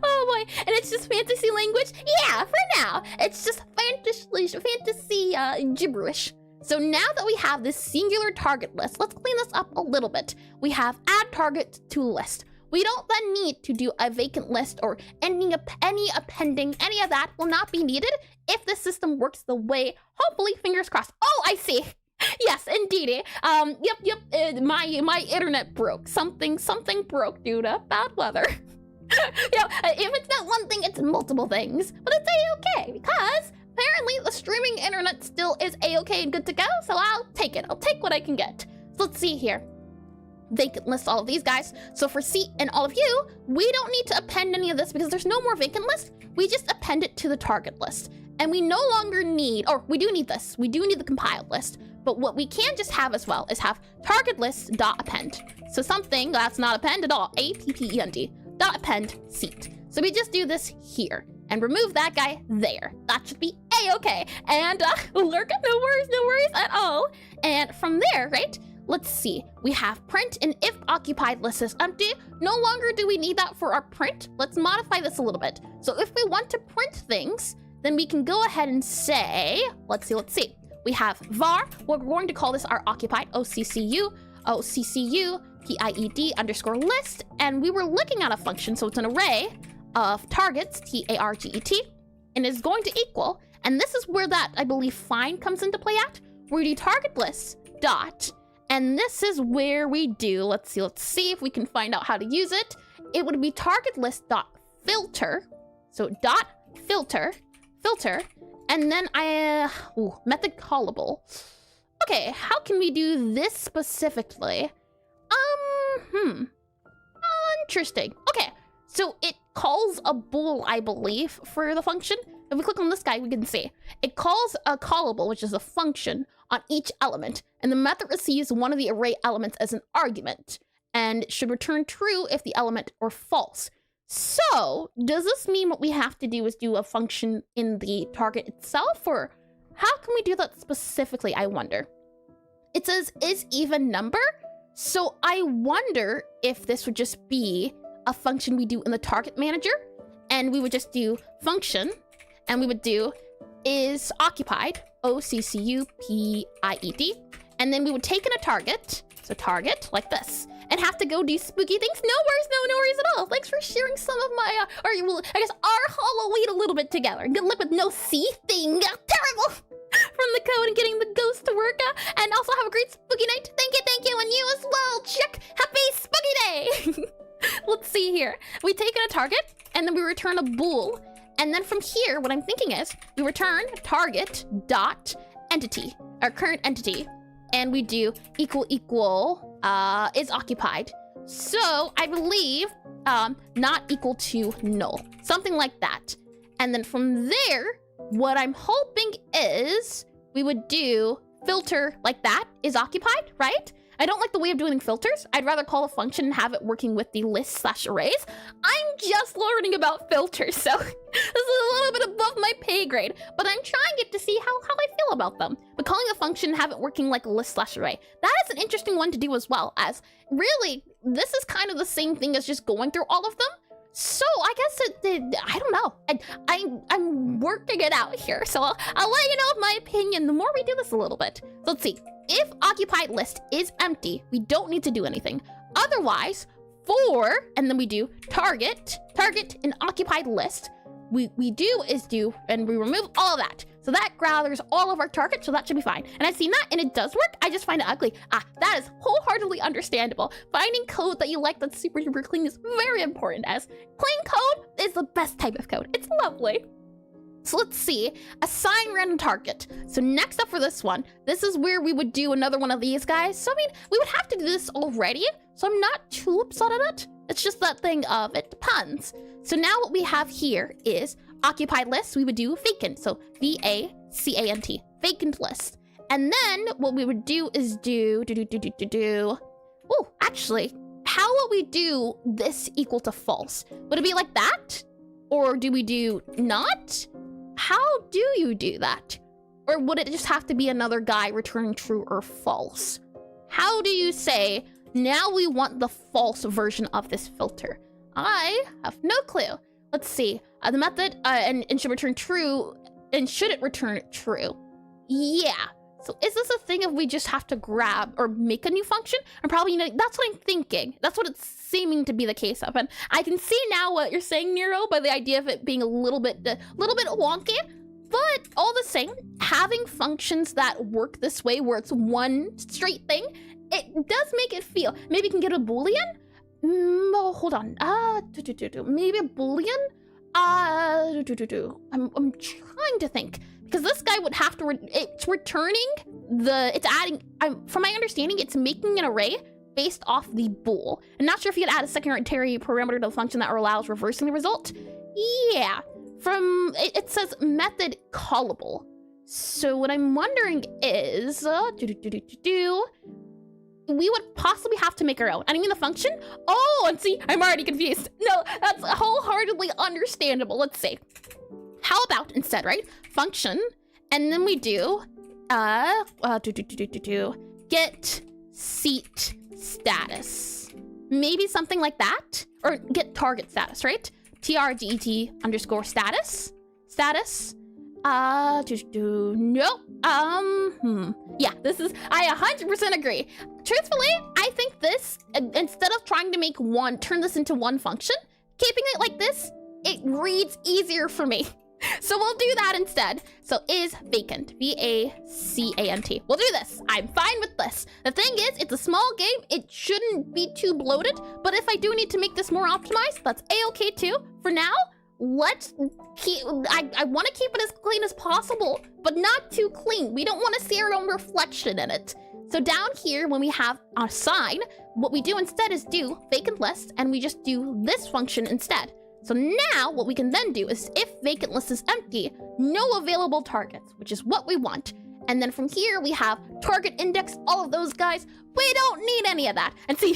Oh boy. And it's just fantasy language? Yeah, for now. It's just fantasy gibberish. So now that we have this singular target list, let's clean this up a little bit. We have add target to list. We don't then need to do a vacant list or any appending. Any of that will not be needed if the system works the way, hopefully, fingers crossed. Oh, I see. Yes, indeed. My internet broke. Something broke due to bad weather. If it's not one thing, it's multiple things. But it's a-okay because apparently the streaming internet still is a-okay and good to go, so I'll take it. I'll take what I can get. So let's see here. Vacant list all of these guys. So for C and all of you, we don't need to append any of this because there's no more vacant list. We just append it to the target list. And we no longer need, or we do need this. We do need the compiled list. But what we can just have as well is have target list dot append. So something that's not append at all, A-P-P-E-N-D, dot append seat. So we just do this here and remove that guy there. That should be a-okay. And Lurka, no worries at all. And from there, right? Let's see, we have print, and if occupied list is empty, no longer do we need that for our print. Let's modify this a little bit. So if we want to print things, then we can go ahead and say, let's see. We have var, we're going to call this our occupied, OCCU, PIED underscore list, and we were looking at a function, so it's an array of targets, T-A-R-G-E-T, and is going to equal, and this is where that, I believe, find comes into play at, where we do target list dot, and this is where we do, let's see if we can find out how to use it. It would be target list dot filter. So dot filter, and then method callable. Okay, how can we do this specifically? Interesting. Okay, so it calls a bool, I believe, for the function. If we click on this guy, we can see it calls a callable, which is a function, on each element, and the method receives one of the array elements as an argument and should return true if the element or false. So does this mean what we have to do is do a function in the target itself, or how can we do that specifically, I wonder? It says is even number, so I wonder if this would just be a function we do in the target manager, and we would just do function, and we would do is occupied, OCCUPIED, and then we would take in a target, so target, like this, and have to go do spooky things. No worries at all. Thanks for sharing some of my, our Halloween a little bit together. Good luck with no C thing. Terrible. from the code and getting the ghost to work. And also have a great spooky night. Thank you, and you as well. Check. Happy spooky day. Let's see here. We take in a target, and then we return a bool. And then from here, what I'm thinking is we return target dot entity, our current entity, and we do equal is occupied. So I believe not equal to null, something like that. And then from there, what I'm hoping is we would do filter like that is occupied, right? I don't like the way of doing filters. I'd rather call a function and have it working with the list/arrays. I'm just learning about filters, so this is a little bit above my pay grade, but I'm trying it to see how I feel about them. But calling a function and have it working like a list/array, that is an interesting one to do as well, as really, this is kind of the same thing as just going through all of them. So I guess I don't know. I'm working it out here, so I'll let you know of my opinion the more we do this a little bit. So let's see. If occupied list is empty, we don't need to do anything. Otherwise, and then we do target in occupied list. We do, and we remove all of that. So that gathers all of our targets, so that should be fine. And I've seen that, and it does work. I just find it ugly. That is wholeheartedly understandable. Finding code that you like that's super duper clean is very important, as clean code is the best type of code. It's lovely. So let's see, assign random target. So next up for this one, this is where we would do another one of these guys. So I mean, we would have to do this already, so I'm not too upset at it. It's just that thing of it depends. So now what we have here is occupied list. We would do vacant, so VACANT, vacant list. And then what we would do is oh, actually, how would we do this equal to false? Would it be like that? Or do we do not? How do you do that? Or would it just have to be another guy returning true or false? How do you say, now we want the false version of this filter? I have no clue. Let's see. The method and should return true, and should it return true? Yeah. So is this a thing if we just have to grab or make a new function? And probably, that's what I'm thinking. That's what it's seeming to be the case of. And I can see now what you're saying, Nero, by the idea of it being a little bit wonky. But all the same, having functions that work this way, where it's one straight thing, it does make it feel. Maybe you can get a Boolean. Oh, hold on. Maybe a Boolean. I'm trying to think. Because this guy would have to, it's returning it's adding, from my understanding, it's making an array based off the bool. I'm not sure if you could add a secondary parameter to the function that allows reversing the result. Yeah, it says method callable. So what I'm wondering is, we would possibly have to make our own. I mean the function? Oh, and see, I'm already confused. No, that's wholeheartedly understandable. Let's see. How about instead, right? Function, and then we do get seat status. Maybe something like that, or get target status, right? TRGET underscore status. Nope. Yeah, this is, I 100% agree. Truthfully, I think this, instead of trying to turn this into one function, keeping it like this, it reads easier for me. So we'll do that instead. So is vacant, VACANT. We'll do this. I'm fine with this. The thing is, it's a small game. It shouldn't be too bloated. But if I do need to make this more optimized, that's a-okay too. For now, let's keep, I want to keep it as clean as possible, but not too clean. We don't want to see our own reflection in it. So down here, when we have assign, what we do instead is do vacant list, and we just do this function instead. So now what we can then do is if vacant list is empty, no available targets, which is what we want. And then from here we have target index, all of those guys. We don't need any of that. And see,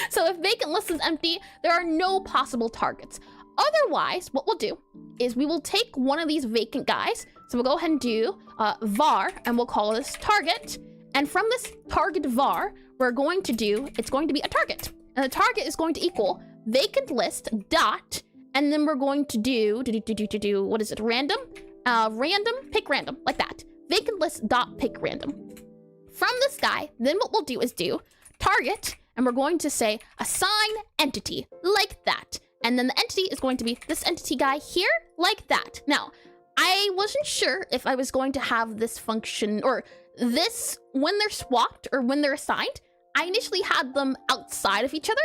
so if vacant list is empty, there are no possible targets. Otherwise, what we'll do is we will take one of these vacant guys. So we'll go ahead and do var, and we'll call this target. And from this target var, we're going to do, it's going to be a target. And the target is going to equal vacant list dot, and then we're going to do, what is it, random? Pick random, like that. Vacant list dot pick random. From this guy, then what we'll do is do target, and we're going to say assign entity, like that. And then the entity is going to be this entity guy here, like that. Now, I wasn't sure if I was going to have this function or this when they're swapped or when they're assigned. I initially had them outside of each other,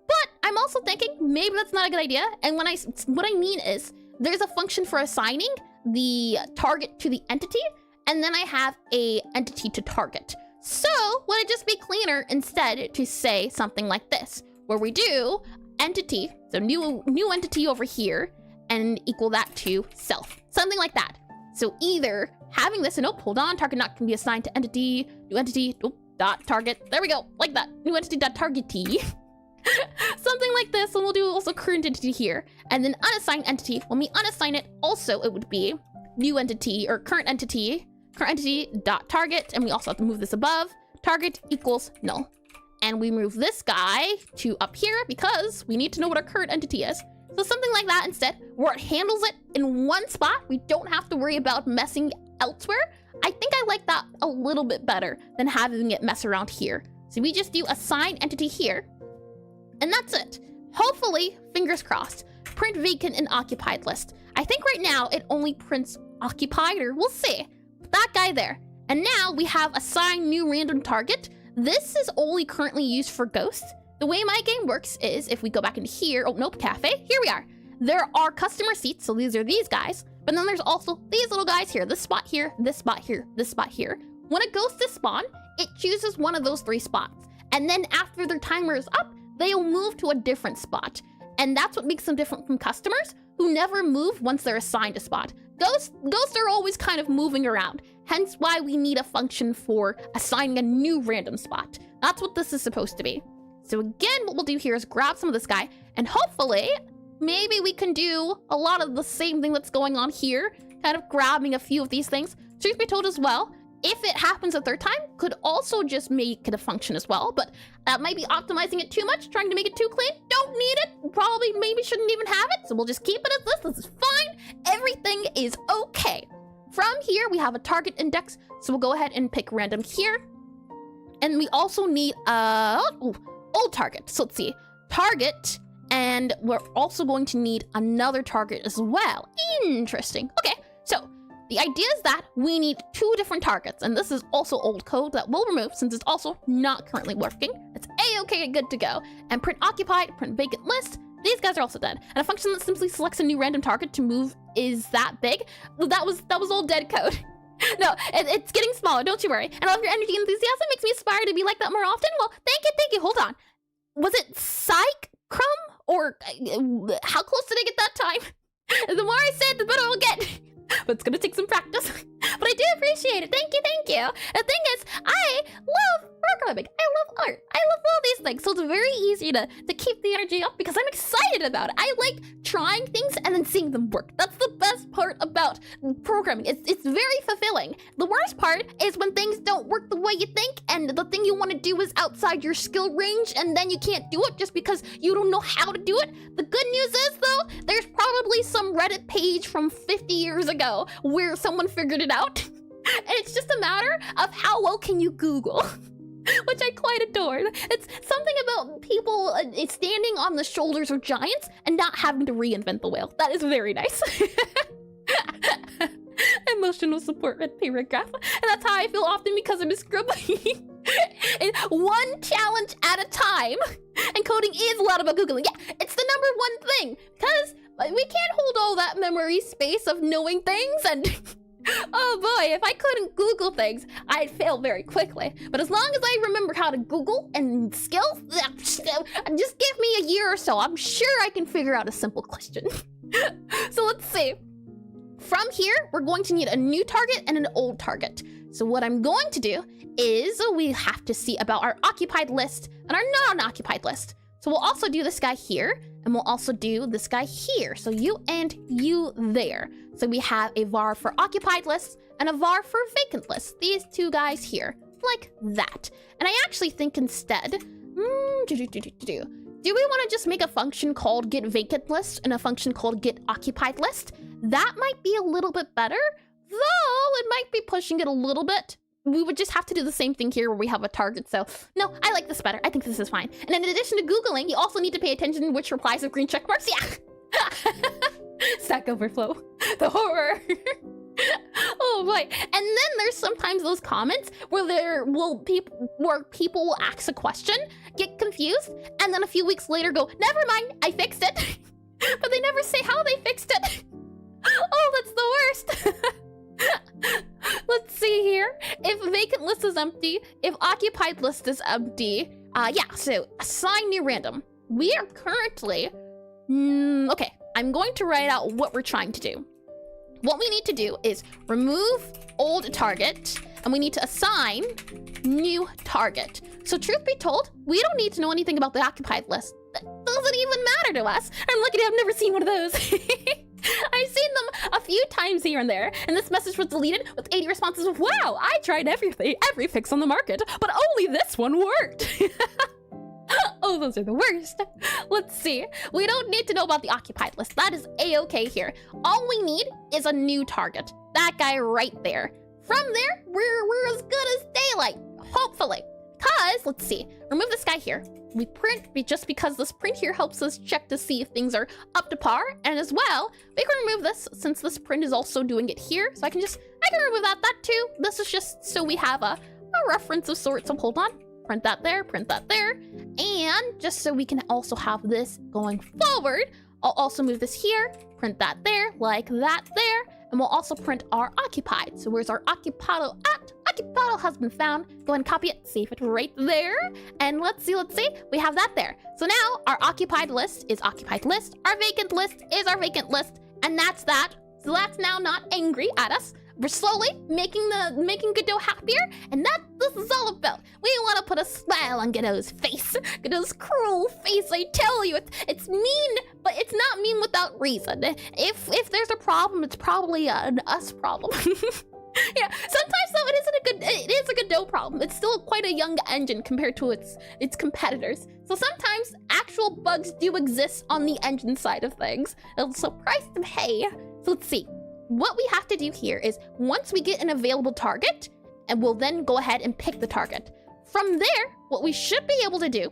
but I'm also thinking maybe that's not a good idea. And what I mean is there's a function for assigning the target to the entity, and then I have a entity to target. So would it just be cleaner instead to say something like this, where we do entity, so new entity over here, and equal that to self, something like that. So either having this, and hold on, target not can be assigned to entity, new entity, dot target. There we go, like that. New entity dot targetee. Something like this, and we'll do also current entity here, and then unassigned entity. When we unassign it, also it would be new entity or current entity dot target, and we also have to move this above. Target equals null, and we move this guy to up here because we need to know what our current entity is. So something like that instead, where it handles it in one spot. We don't have to worry about messing elsewhere. I think I like that a little bit better than having it mess around here. So we just do assign entity here, and that's it. Hopefully, fingers crossed, print vacant and occupied list. I think right now it only prints occupied, or we'll see. That guy there. And now we have assign new random target. This is only currently used for ghosts. The way my game works is if we go back into here, oh nope, cafe, here we are. There are customer seats, so these are these guys, but then there's also these little guys here, this spot here, this spot here, this spot here. When it goes to spawn, it chooses one of those 3 spots. And then after their timer is up, they'll move to a different spot. And that's what makes them different from customers who never move once they're assigned a spot. Ghosts are always kind of moving around, hence why we need a function for assigning a new random spot. That's what this is supposed to be. So again, what we'll do here is grab some of this guy, and hopefully, maybe we can do a lot of the same thing that's going on here, kind of grabbing a few of these things. Truth be told as well, if it happens a third time, could also just make it a function as well, but that might be optimizing it too much, trying to make it too clean. Don't need it, probably maybe shouldn't even have it, so we'll just keep it as this. This is fine, everything is okay. From here, we have a target index, so we'll go ahead and pick random here. And we also need old target. So let's see, target, and we're also going to need another target as well. Interesting. Okay, so the idea is that we need 2 different targets, and this is also old code that we'll remove since it's also not currently working. It's a-okay, good to go. And print occupied, print vacant list. These guys are also dead. And a function that simply selects a new random target to move is that big. Well, that was old dead code. No, it's getting smaller, don't you worry. And all of your energy and enthusiasm makes me aspire to be like that more often. Well, thank you, hold on. Was it Psych Crumb? Or how close did I get that time? The more I say it, the better I'll get. But it's gonna take some practice. But I do appreciate it, thank you. The thing is, I love programming, I love art, I love all these things, so it's very easy to keep the energy up because I'm excited about it. I like trying things and then seeing them work. That's the best part about programming. It's very fulfilling. The worst part is when things don't work the way you think and the thing you want to do is outside your skill range and then you can't do it just because you don't know how to do it. The good news is though, there's probably some Reddit page from 50 years ago where someone figured it out. And it's just a matter of how well can you Google. Which I quite adore. It's something about people standing on the shoulders of giants and not having to reinvent the wheel. That is very nice. Emotional support red paragraph. And that's how I feel often because I'm scribbling. One challenge at a time. And coding is a lot about Googling. Yeah, it's the #1 thing. Because we can't hold all that memory space of knowing things and... Oh boy, if I couldn't Google things, I'd fail very quickly. But as long as I remember how to Google and skills, just give me a year or so. I'm sure I can figure out a simple question. So let's see. From here, we're going to need a new target and an old target. So what I'm going to do is we have to see about our occupied list and our non-occupied list. So we'll also do this guy here, and we'll also do this guy here. So you and you there. So we have a var for occupied lists and a var for vacant lists. These 2 guys here, like that. And I actually think instead, do we want to just make a function called get vacant list and a function called get occupied list? That might be a little bit better, though it might be pushing it a little bit. We would just have to do the same thing here where we have a target. So no, I like this better. I think this is fine. And in addition to Googling, you also need to pay attention to which replies have green check marks. Yeah. Stack Overflow. The horror. Oh boy. And then there's sometimes those comments where people will ask a question, get confused, and then a few weeks later go, never mind, I fixed it. But they never say how they fixed it. Oh, that's the worst. Let's see here. If vacant list is empty, if occupied list is empty, yeah, so assign new random. We are currently, okay, I'm going to write out what we're trying to do. What we need to do is remove old target, and we need to assign new target. So truth be told, we don't need to know anything about the occupied list. That doesn't even matter to us. I'm lucky to have never seen one of those. I've seen them a few times here and there, and this message was deleted with 80 responses of, wow, I tried every fix on the market, but only this one worked. Oh, those are the worst. Let's see. We don't need to know about the occupied list. That is a-okay here. All we need is a new target. That guy right there. From there, we're as good as daylight, hopefully. Cause, let's see, remove this guy here. We print just because this print here helps us check to see if things are up to par. And as well, we can remove this since this print is also doing it here. So I can remove that too. This is just so we have a reference of sorts. So hold on. Print that there, and just so we can also have this going forward, I'll also move this here, print that there, like that there, and we'll also print our occupied. So where's our occupado at? Occupado has been found. Go ahead and copy it, save it right there, and let's see, we have that there. So now our occupied list is occupied list, our vacant list is our vacant list, and that's that. So that's now not angry at us. We're slowly making Godot happier, and that's what this is all about. We want to put a smile on Godot's face. Godot's cruel face, I tell you. It's mean, but it's not mean without reason. If there's a problem, it's probably an us problem. Yeah, sometimes though it is a Godot problem. It's still quite a young engine compared to its competitors. So sometimes actual bugs do exist on the engine side of things. So price to pay. So let's see. What we have to do here is once we get an available target, and we'll then go ahead and pick the target. From there, what we should be able to do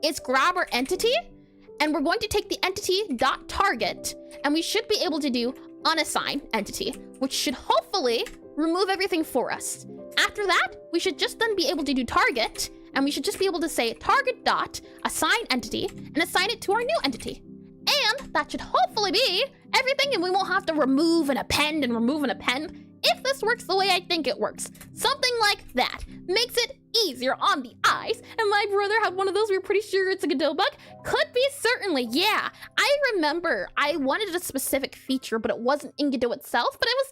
is grab our entity, and we're going to take the entity.target, and we should be able to do unassign entity, which should hopefully remove everything for us. After that, we should just then be able to do target, and we should just be able to say target.assign entity and assign it to our new entity. And that should hopefully be everything, and we won't have to remove and append and remove and append if this works the way I think it works. Something like that makes it easier on the eyes. And my brother had one of those. We were pretty sure it's a Godot bug. Could be, certainly, yeah. I remember I wanted a specific feature, but it wasn't in Godot itself, but it was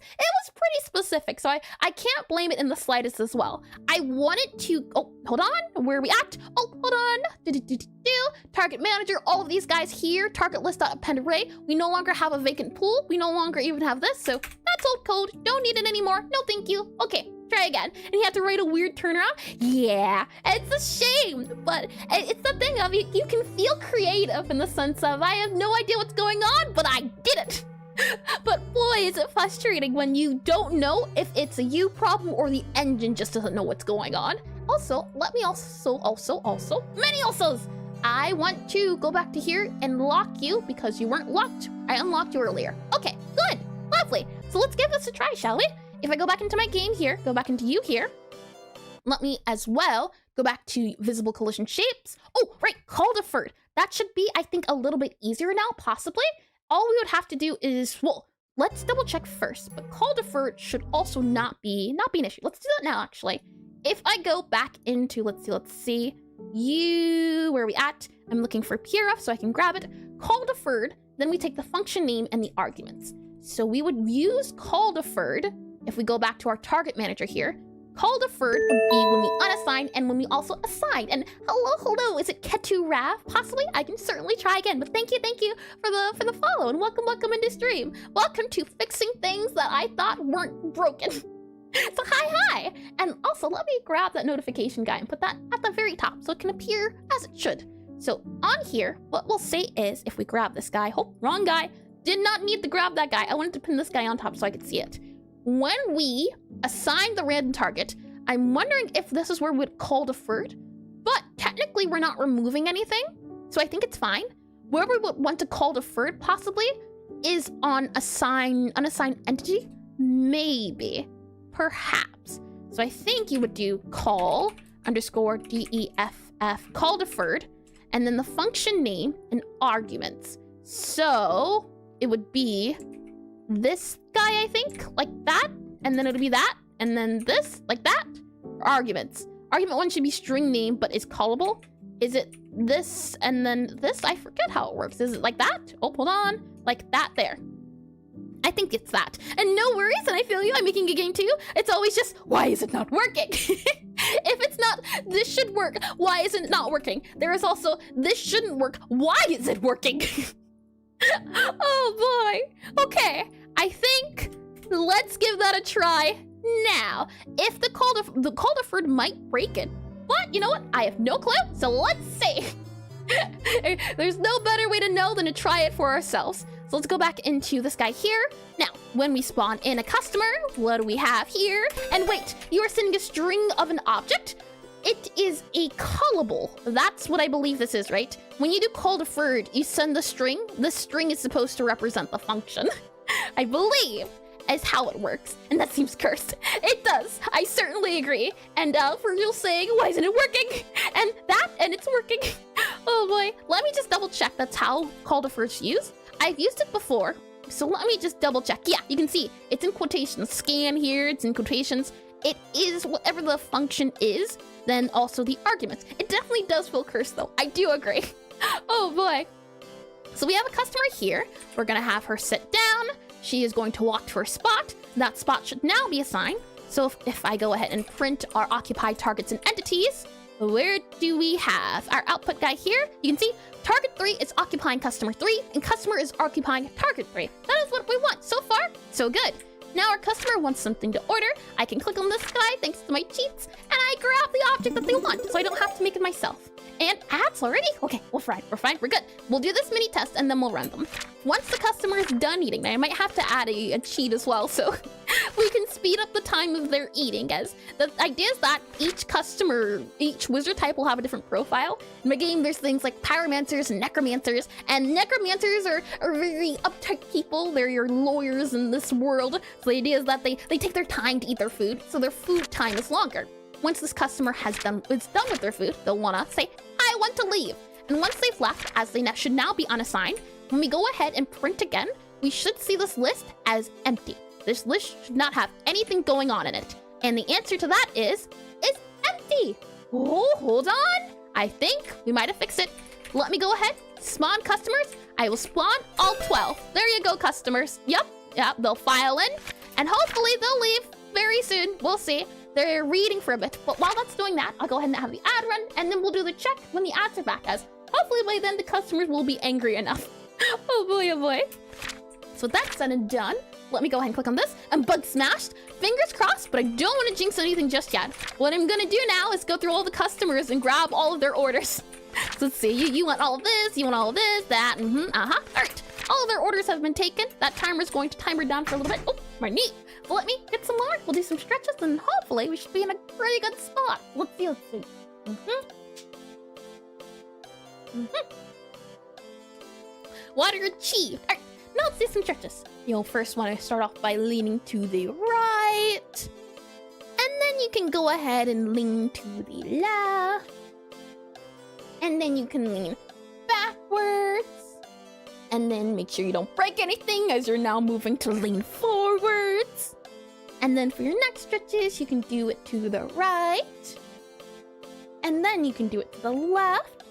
pretty specific, so I can't blame it in the slightest as well. I wanted to, oh, hold on, where are we at? Oh, hold on, target manager, all of these guys here, target list.append array. We no longer have a vacant pool. We no longer even have this, so that's old code. Don't need it anymore. No, thank you. Okay. Try again. And he had to write a weird turnaround. Yeah, it's a shame, but it's the thing of you can feel creative in the sense of I have no idea what's going on, but I did it. But boy, is it frustrating when you don't know if it's a you problem or the engine just doesn't know what's going on. Also, let me also, many alsos. I want to go back to here and lock you because you weren't locked. I unlocked you earlier. Okay, good, lovely. So let's give this a try, shall we? If I go back into my game here, go back into you here, let me as well go back to visible collision shapes. Oh, right, call deferred. That should be, I think, a little bit easier now, possibly. All we would have to do is, well, let's double check first, but call deferred should also not be an issue. Let's do that now, actually. If I go back into, let's see, you, where are we at? I'm looking for PRF so I can grab it. Call deferred, then we take the function name and the arguments. So we would use call deferred. If we go back to our target manager here, call deferred would be when we unassign and when we also assign. And hello, is it Ketu Rav? Possibly, I can certainly try again. But thank you for the follow and welcome into stream. Welcome to fixing things that I thought weren't broken. So hi. And also let me grab that notification guy and put that at the very top so it can appear as it should. So on here, what we'll say is if we grab this guy, oh, wrong guy, did not need to grab that guy. I wanted to pin this guy on top so I could see it. When we assign the random target, I'm wondering if this is where we'd call deferred, but technically we're not removing anything, so I think it's fine. Where we would want to call deferred possibly is on unassigned entity? Maybe. Perhaps. So I think you would do call underscore DEFF, call deferred, and then the function name and arguments. So it would be this guy, I think, like that, and then it'll be that, and then this, like that. Arguments. Argument 1 should be string name, but is callable. Is it this and then this? I forget how it works. Is it like that? Oh, hold on. Like that there. I think it's that. And no worries, and I feel you, I'm making a game too. It's always just, why is it not working? If it's not, this should work, why isn't it not working? There is also, this shouldn't work, why is it working? Oh boy. Okay, I think, let's give that a try now. If the call deferred might break it, but you know what? I have no clue, so let's see. There's no better way to know than to try it for ourselves. So let's go back into this guy here. Now, when we spawn in a customer, what do we have here? And wait, you are sending a string of an object? It is a callable. That's what I believe this is, right? When you do call deferred, you send the string. The string is supposed to represent the function. I believe is how it works. And that seems cursed. It does. I certainly agree. And Virgil saying, why isn't it working? And that, and it's working. Oh boy. Let me just double check that's how call deferred is used. I've used it before, so let me just double check. Yeah, you can see it's in quotations. Scan here, it's in quotations. It is whatever the function is, then also the arguments. It definitely does feel cursed though. I do agree. Oh boy. So we have a customer here. We're gonna have her sit down. She is going to walk to her spot. That spot should now be assigned. So if I go ahead and print our occupied targets and entities, where do we have our output guy here? You can see target 3 is occupying customer 3 and customer is occupying target 3. That is what we want. So far, so good. Now our customer wants something to order. I can click on this guy thanks to my cheats and I grab the object that they want so I don't have to make it myself. And ads already? Okay, we're fine, we're good. We'll do this mini test and then we'll run them. Once the customer is done eating, now I might have to add a cheat as well so we can speed up the time of their eating, guys. The idea is that each customer, each wizard type will have a different profile. In my game, there's things like pyromancers and necromancers are very uptight people. They're your lawyers in this world. So the idea is that they take their time to eat their food, so their food time is longer. Once this customer is done with their food, they'll wanna say, I want to leave. And once they've left, as they should now be unassigned, when we go ahead and print again, we should see this list as empty. This list should not have anything going on in it. And the answer to that is empty. Oh, hold on. I think we might have fixed it. Let me go ahead, spawn customers. I will spawn all 12. There you go, customers. Yep, they'll file in and hopefully they'll leave very soon. We'll see. They're reading for a bit, but while that's doing that, I'll go ahead and have the ad run, and then we'll do the check when the ads are back, as hopefully by then the customers will be angry enough. Oh boy, oh boy. So that's done and done. Let me go ahead and click on this, and bug smashed. Fingers crossed, but I don't want to jinx anything just yet. What I'm gonna do now is go through all the customers and grab all of their orders. So let's see, you want all of this, you want all of this, that, all right. All of their orders have been taken. That timer's going to timer down for a little bit. Oh, my knee. So let me get some more. We'll do some stretches and hopefully we should be in a pretty good spot. Let's see. Water achieved. All right, now let's do some stretches. You'll first want to start off by leaning to the right. And then you can go ahead and lean to the left. And then you can lean backwards. And then make sure you don't break anything as you're now moving to lean forwards. And then for your next stretches, you can do it to the right. And then you can do it to the left.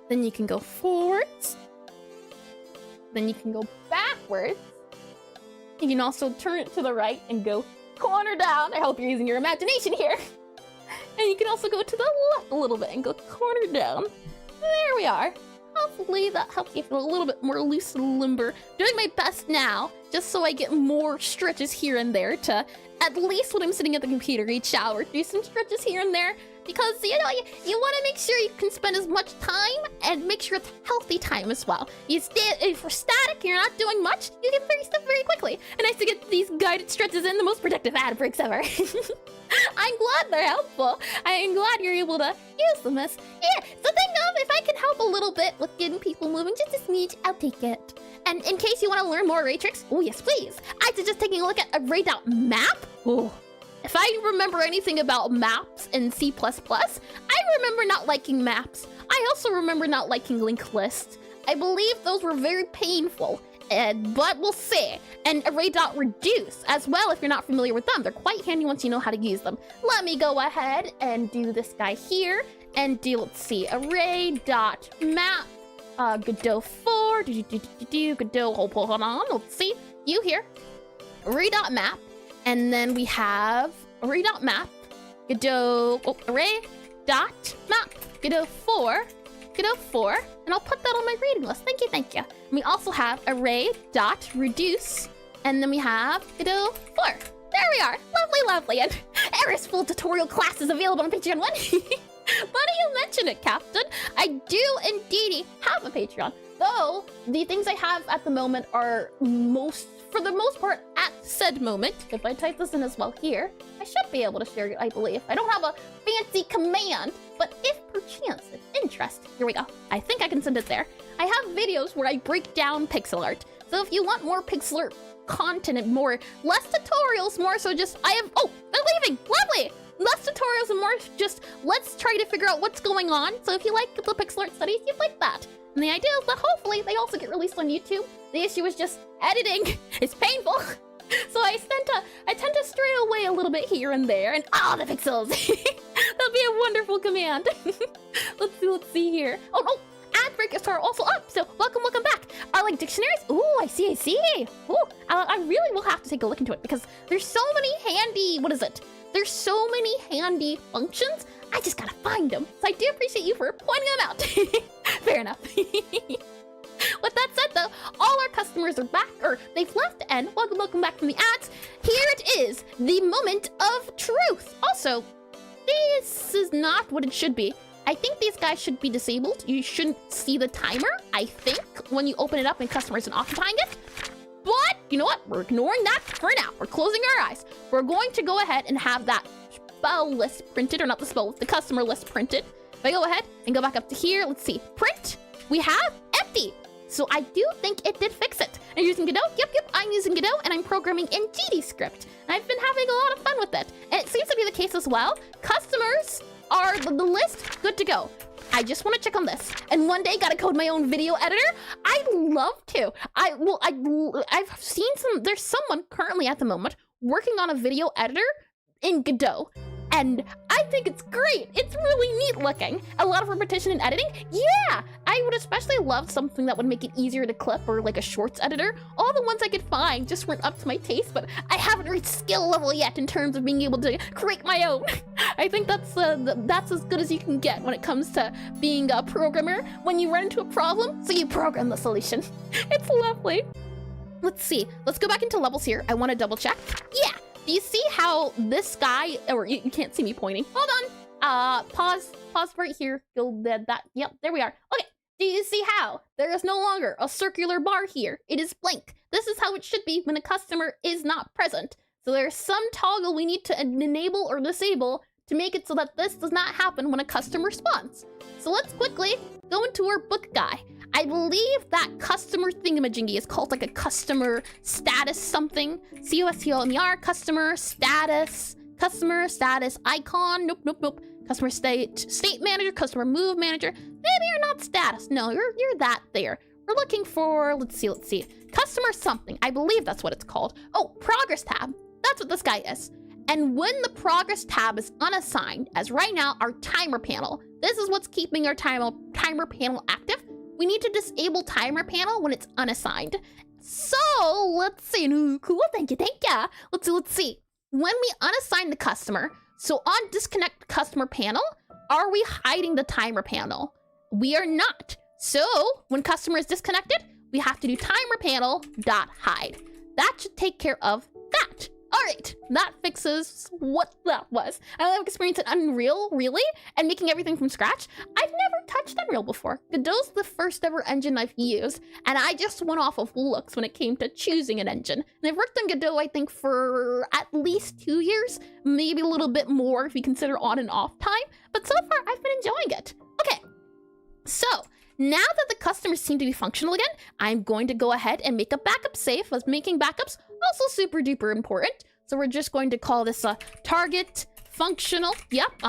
Then you can go forwards. Then you can go backwards. You can also turn it to the right and go corner down. I hope you're using your imagination here. And you can also go to the left a little bit and go corner down. There we are. Hopefully that helps you feel a little bit more loose and limber. Doing my best now, just so I get more stretches here and there to, at least when I'm sitting at the computer each hour, do some stretches here and there. Because, you know, you want to make sure you can spend as much time and make sure it's healthy time as well. If you're static and you're not doing much, you get very stiff very quickly. And nice to get these guided stretches in, the most productive ad breaks ever. I'm glad they're helpful. I'm glad you're able to use them as, yeah, so think of if I can help a little bit with getting people moving just a smidge, I'll take it. And in case you want to learn more array tricks, oh yes please, I suggest taking a look at array.map. Oh, if I remember anything about maps in C++, I remember not liking maps. I also remember not liking linked lists. I believe those were very painful, but we'll see. And array.reduce as well, if you're not familiar with them. They're quite handy once you know how to use them. Let me go ahead and do this guy here and do, let's see, array.map. Godot 4, Godot, hold on, let's see, you here, array.map, and then we have array.map, Godot, array.map, Godot 4, and I'll put that on my reading list, thank you. And we also have array.reduce, and then we have Godot 4. There we are, lovely, and Eris full tutorial class is available on Patreon 1. Funny you mention it, Captain. I do indeed have a Patreon, though the things I have at the moment are for the most part, at said moment. If I type this in as well here, I should be able to share it, I believe. I don't have a fancy command, but if perchance of interest, here we go. I think I can send it there. I have videos where I break down pixel art. So if you want more pixel art content and less tutorials, more so just, oh, they're leaving, lovely! Less tutorials and more just, let's try to figure out what's going on. So if you like the pixel art studies, you'd like that. And the idea is that hopefully they also get released on YouTube. The issue is just editing. It's painful. So I tend to stray away a little bit here and there, and the pixels. That'd be a wonderful command. Let's see here. Oh, ad breakers are also up, so welcome back. Are like dictionaries? Ooh, I see. Ooh, I really will have to take a look into it because there's so many handy, there's so many handy functions, I just gotta find them. So I do appreciate you for pointing them out. Fair enough. With that said though, all our customers are back, or they've left, and welcome back from the ads. Here it is, the moment of truth. Also, this is not what it should be. I think these guys should be disabled. You shouldn't see the timer, I think, when you open it up and customers are occupying it. But you know what? We're ignoring that for now. We're closing our eyes. We're going to go ahead and have that spell list printed, or not the spell, the customer list printed. If I go ahead and go back up to here, let's see, print, we have empty. So I do think it did fix it. Are you using Godot? Yep, I'm using Godot, and I'm programming in GDScript. And I've been having a lot of fun with it. And it seems to be the case as well. Customers are the list good to go. I just want to check on this. And one day, gotta code my own video editor. I'd love to. I've seen there's someone currently at the moment working on a video editor in Godot. And I think it's great. It's really neat looking. A lot of repetition in editing. Yeah, I would especially love something that would make it easier to clip, or like a shorts editor. All the ones I could find just weren't up to my taste, but I haven't reached skill level yet in terms of being able to create my own. I think that's as good as you can get when it comes to being a programmer. When you run into a problem, so you program the solution. It's lovely. Let's see. Let's go back into levels here. I want to double check. Yeah. Do you see how this guy, or you can't see me pointing. Hold on. Pause right here. Go that. Yep, there we are. Okay. Do you see how there is no longer a circular bar here? It is blank. This is how it should be when a customer is not present. So there's some toggle we need to enable or disable to make it so that this does not happen when a customer spawns. So let's quickly go into our book guy. I believe that customer thingamajiggy is called like a customer status something. CUSTOMER, customer status icon. Nope. Customer state manager, customer move manager. Maybe you're not status. No, you're that there. We're looking for, let's see. Customer something. I believe that's what it's called. Oh, progress tab. That's what this guy is. And when the progress tab is unassigned, as right now, our timer panel, this is what's keeping our timer panel active. We need to disable timer panel when it's unassigned. So let's see. Ooh, cool, thank you. Let's see. When we unassign the customer, so on disconnect customer panel, are we hiding the timer panel? We are not. So when customer is disconnected, we have to do timer panel dot hide. That should take care of that. All right, that fixes what that was. I have experience in Unreal, really, and making everything from scratch. I've never touched Unreal before. Godot's the first ever engine I've used, and I just went off of looks when it came to choosing an engine. And I've worked on Godot, I think, for at least 2 years, maybe a little bit more if you consider on and off time, but so far I've been enjoying it. Okay, so now that the customers seem to be functional again, I'm going to go ahead and make a backup save, as making backups also super duper important. So we're just going to call this target functional. Yep,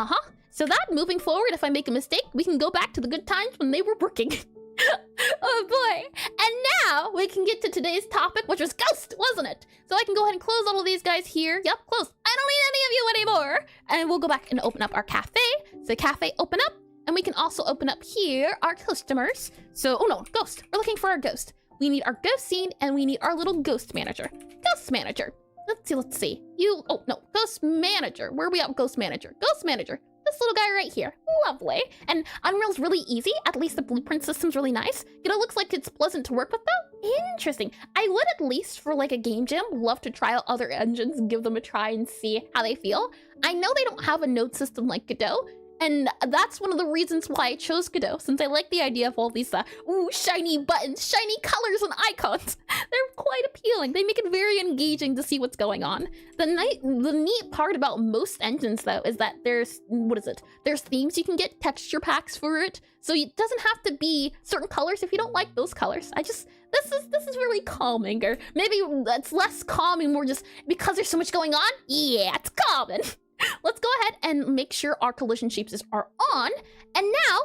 So that moving forward, if I make a mistake, we can go back to the good times when they were working. Oh boy. And now we can get to today's topic, which was Ghost, wasn't it? So I can go ahead and close all of these guys here. Yep, close. I don't need any of you anymore. And we'll go back and open up our cafe. So cafe, open up. And we can also open up here our customers. So, oh no, ghost. We're looking for our ghost. We need our ghost scene and we need our little ghost manager. Ghost manager. Let's see. Oh no, ghost manager. Where are we at, ghost manager? Ghost manager. This little guy right here. Lovely. And Unreal's really easy. At least the blueprint system's really nice. It looks like it's pleasant to work with though. Interesting. I would at least for like a game jam love to try out other engines and give them a try and see how they feel. I know they don't have a node system like Godot. And that's one of the reasons why I chose Godot, since I like the idea of all these shiny buttons, shiny colors and icons. They're quite appealing. They make it very engaging to see what's going on. The neat part about most engines, though, is that there's, There's themes you can get, texture packs for it. So it doesn't have to be certain colors if you don't like those colors. This is really calming, or maybe it's less calming, more just because there's so much going on. Yeah, it's calming. Let's go ahead and make sure our collision shapes are on. And now,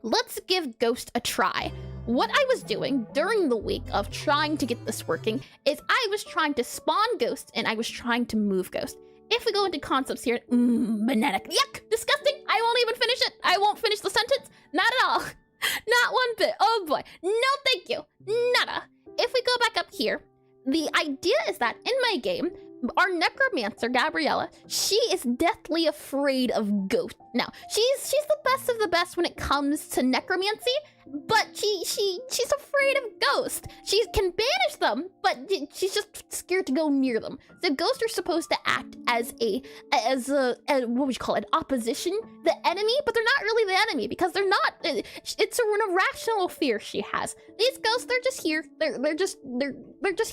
let's give Ghost a try. What I was doing during the week of trying to get this working is I was trying to spawn Ghost and I was trying to move Ghost. If we go into concepts here, banana, yuck, disgusting. I won't even finish it. I won't finish the sentence. Not at all. Not one bit. Oh boy. No, thank you. Nada. If we go back up here, the idea is that in my game, our Necromancer, Gabriella, she is deathly afraid of ghosts. Now, she's the best of the best when it comes to necromancy, but she's afraid of ghosts. She can banish them, but she's just scared to go near them. So ghosts are supposed to act as a what would you call it, opposition, the enemy, but they're not really the enemy because they're not. It's an irrational fear she has. These ghosts, they're just here. They're just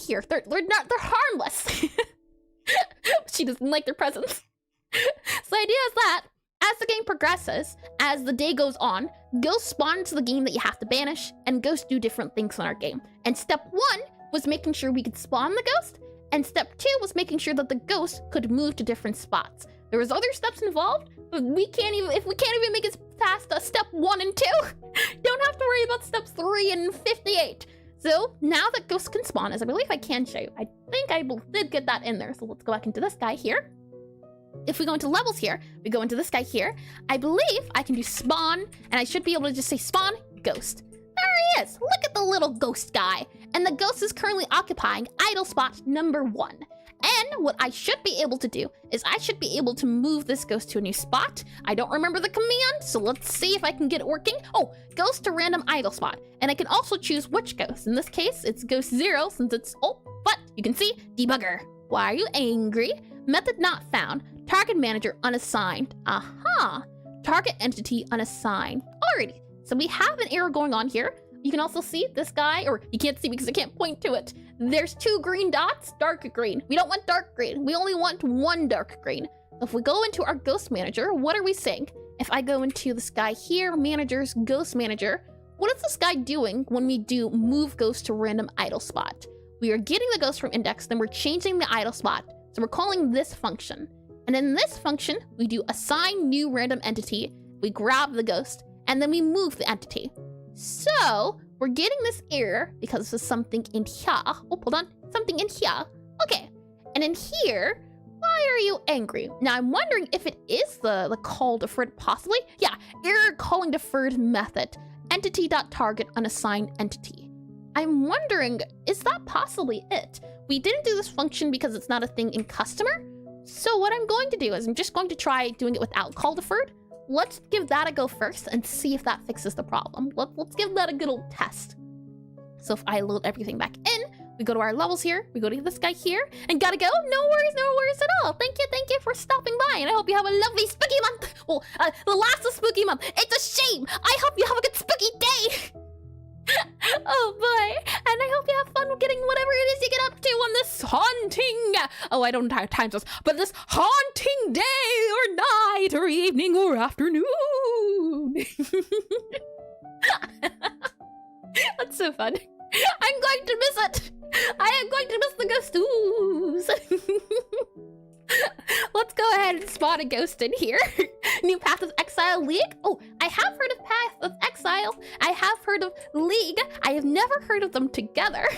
here. They're harmless. She doesn't like their presence. So the idea is that as the game progresses, as the day goes on, ghosts spawn into the game that you have to banish, and ghosts do different things in our game. And step 1 was making sure we could spawn the ghost, and step 2 was making sure that the ghost could move to different spots. There was other steps involved, but if we can't even make it past step 1 and 2, don't have to worry about steps 3 and 58. So now that ghosts can spawn, as I believe I can show you, I think I did get that in there. So let's go back into this guy here. If we go into levels here, we go into this guy here. I believe I can do spawn, and I should be able to just say spawn, ghost. There he is. Look at the little ghost guy. And the ghost is currently occupying idle spot number 1. And what I should be able to do is I should be able to move this ghost to a new spot. I don't remember the command, so let's see if I can get it working. Oh, ghost to random idle spot. And I can also choose which ghost. In this case, it's ghost 0 since it's, but you can see debugger. Why are you angry? Method not found. Target manager unassigned. Aha. Target entity unassigned. Alrighty. So we have an error going on here. You can also see this guy, or you can't see because I can't point to it. There's 2 green dots, dark green. We don't want dark green. We only want 1 dark green. If we go into our ghost manager, what are we saying? If I go into this guy here, managers, ghost manager, what is this guy doing when we do move ghost to random idle spot? We are getting the ghost from index, then we're changing the idle spot. So we're calling this function. And in this function, we do assign new random entity, we grab the ghost, and then we move the entity. So we're getting this error because there's something in here. Oh, hold on. Something in here. Okay. And in here, why are you angry? Now, I'm wondering if it is the call deferred, possibly. Yeah, error calling deferred method. Entity.target unassigned entity. I'm wondering, is that possibly it? We didn't do this function because it's not a thing in customer. So what I'm going to do is I'm just going to try doing it without call deferred. Let's give that a go first and see if that fixes the problem. Let's give that a good old test. So if I load everything back in, we go to our levels here, we go to this guy here, and gotta go. No worries at all. Thank you for stopping by, and I hope you have a lovely spooky month. Well, the last of spooky month. It's a shame. I hope you have a good spooky day. Oh boy, and I hope you have fun getting whatever it is you get up to on this haunting, oh, I don't have time zones, but this haunting day or night or evening or afternoon. so fun. I'm going to miss it. I am going to miss the ghost ooze. Let's go ahead and spawn a ghost in here. New Path of Exile League. Oh, I have heard of Path of Exile. I have heard of League. I have never heard of them together.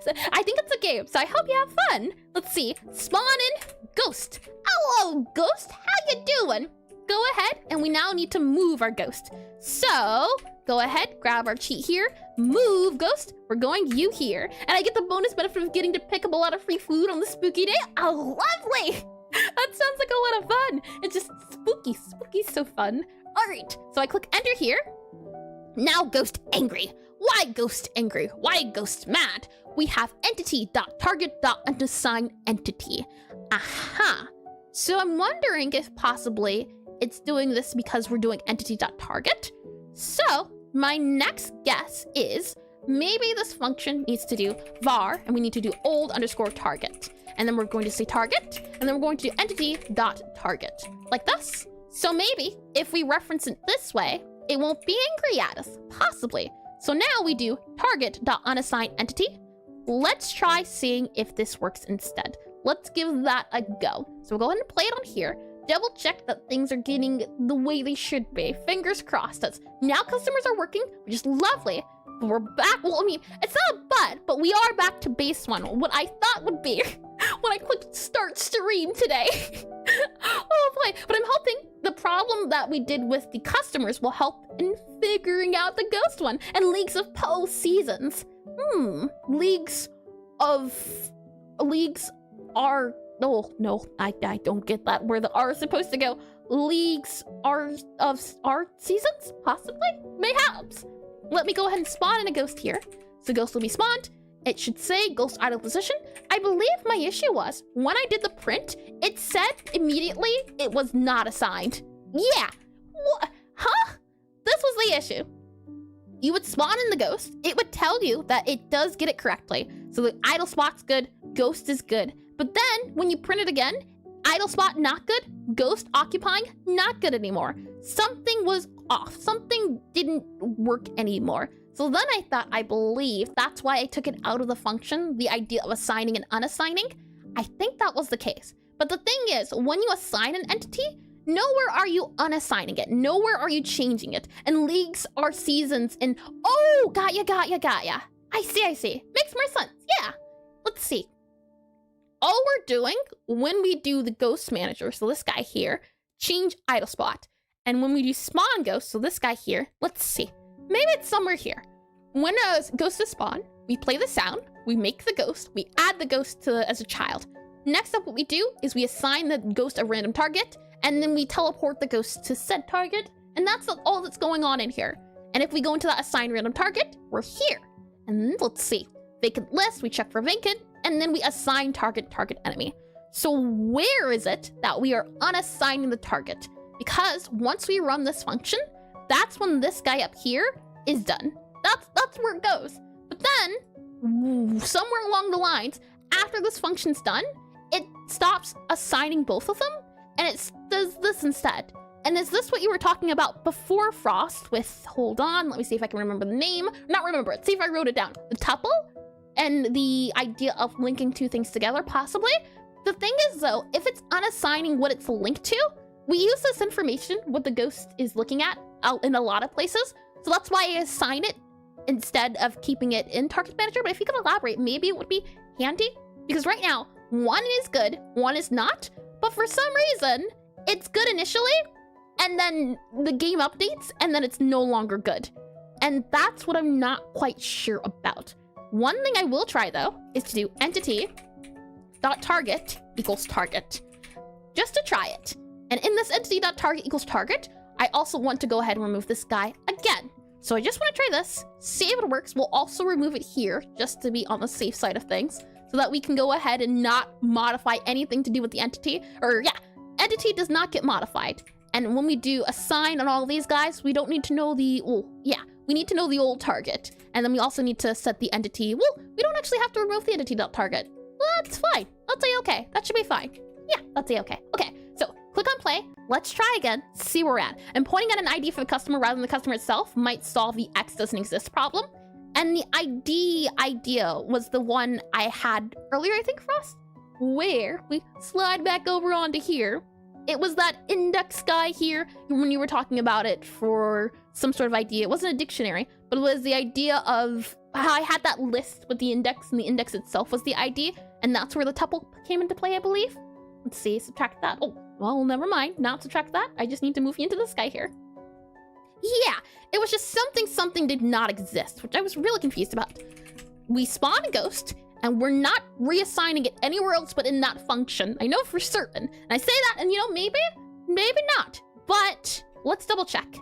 So I think it's a game, so I hope you have fun. Let's see. Spawn in ghost. Hello, ghost. How you doing? Go ahead, and we now need to move our ghost. So go ahead, grab our cheat here. Move, ghost. We're going you here. And I get the bonus benefit of getting to pick up a lot of free food on the spooky day. Oh, lovely. That sounds like a lot of fun. It's just spooky. Spooky's so fun. All right, so I click enter here. Now ghost angry. Why ghost angry? Why ghost mad? We have entity.target.unassigned entity. Aha. So I'm wondering if possibly it's doing this because we're doing entity.target. So my next guess is maybe this function needs to do var, and we need to do old_target. And then we're going to say target, and then we're going to do entity.target, like this. So maybe if we reference it this way, it won't be angry at us, possibly. So now we do target.unassigned entity. Let's try seeing if this works instead. Let's give that a go. So we'll go ahead and play it on here. Double check that things are getting the way they should be. Fingers crossed. That's now customers are working, which is lovely. But we're back. Well, I mean, it's not a but we are back to base one. What I thought would be when I clicked start stream today. Oh boy. But I'm hoping the problem that we did with the customers will help in figuring out the ghost one and leagues of post seasons. Leagues are, oh no, I don't get that where the R is supposed to go. Leagues are of art seasons, possibly, mayhaps. Let me go ahead and spawn in a ghost here. So ghost will be spawned. It should say ghost idle position. I believe my issue was when I did the print, it said immediately it was not assigned. Yeah, what? Huh? This was the issue. You would spawn in the ghost. It would tell you that it does get it correctly. So the idle spot's good, ghost is good. But then when you print it again, idle spot not good, ghost occupying not good anymore. Something was off. Something didn't work anymore. So then I believe that's why I took it out of the function, the idea of assigning and unassigning. I think that was the case. But the thing is, when you assign an entity, nowhere are you unassigning it. Nowhere are you changing it. And leagues are seasons and oh, got ya. I see. Makes more sense. Yeah. Let's see. All we're doing when we do the ghost manager, so this guy here, change idle spot. And when we do spawn ghost, so this guy here, let's see. Maybe it's somewhere here. When a ghost is spawned, we play the sound, we make the ghost, we add the ghost as a child. Next up, what we do is we assign the ghost a random target, and then we teleport the ghost to said target, and that's all that's going on in here. And if we go into that assign random target, we're here. And then let's see. Vacant list, we check for vacant, and then we assign target enemy. So where is it that we are unassigning the target? Because once we run this function, that's when this guy up here is done. That's where it goes. But then, somewhere along the lines, after this function's done, it stops assigning both of them, and it does this instead. And is this what you were talking about before Frost with, hold on, let me see if I can remember the name. Not remember it, see if I wrote it down. The tuple and the idea of linking two things together, possibly. The thing is though, if it's unassigning what it's linked to, we use this information, what the ghost is looking at, out in a lot of places. So that's why I assign it instead of keeping it in Target Manager. But if you could elaborate, maybe it would be handy. Because right now, one is good, one is not. But for some reason, it's good initially, and then the game updates, and then it's no longer good. And that's what I'm not quite sure about. One thing I will try, though, is to do entity.target equals target. Just to try it. And in this entity.target equals target, I also want to go ahead and remove this guy again. So I just want to try this, see if it works. We'll also remove it here, just to be on the safe side of things, so that we can go ahead and not modify anything to do with the entity. Or yeah, entity does not get modified. And when we do assign on all these guys, we don't need to know the, we need to know the old target. And then we also need to set the entity. Well, we don't actually have to remove the entity.target. Well, that's fine. Let's say okay. That should be fine. Yeah, let's say okay. Okay, so click on play. Let's try again, see where we're at. And pointing at an ID for the customer rather than the customer itself might solve the X doesn't exist problem. And the idea was the one I had earlier, I think, Frost, where we slide back over onto here. It was that index guy here when you were talking about it for some sort of idea. It wasn't a dictionary, but it was the idea of how I had that list with the index, and the index itself was the ID, and that's where the tuple came into play, I believe. Let's see, subtract that. Oh, well, never mind. Not subtract that. I just need to move you into this guy here. Yeah, it was just something did not exist, which I was really confused about. We spawn a ghost, and we're not reassigning it anywhere else but in that function. I know for certain. And I say that, and you know, maybe not. But let's double check.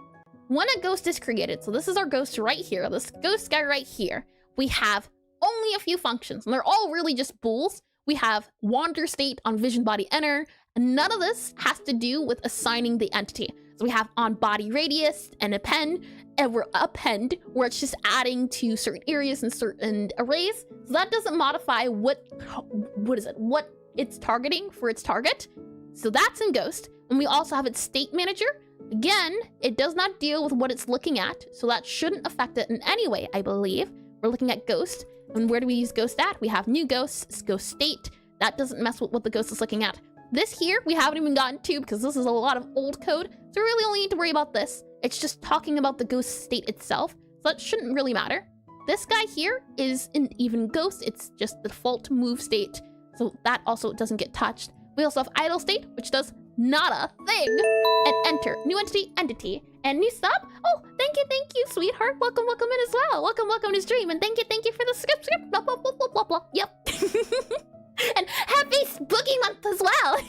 When a ghost is created, so this is our ghost right here, this ghost guy right here, we have only a few functions, and they're all really just bools. We have wander state on vision body enter, and none of this has to do with assigning the entity. So we have on body radius and append, and we're append, where it's just adding to certain areas and certain arrays. So that doesn't modify what it's targeting for its target. So that's in Ghost. And we also have its state manager. Again, it does not deal with what it's looking at, so that shouldn't affect it in any way, I believe. We're looking at Ghost. And where do we use Ghost at? We have new ghosts, Ghost state. That doesn't mess with what the ghost is looking at. This here, we haven't even gotten to because this is a lot of old code. So we really only need to worry about this. It's just talking about the ghost state itself. So that shouldn't really matter. This guy here is an even ghost. It's just the default move state. So that also doesn't get touched. We also have idle state, which does not a thing. And enter, new entity, and new sub. Oh, thank you, sweetheart. Welcome in as well. Welcome to stream, and thank you for the script, blah, blah, blah, blah, blah, blah. Yep. And happy spooky month as well.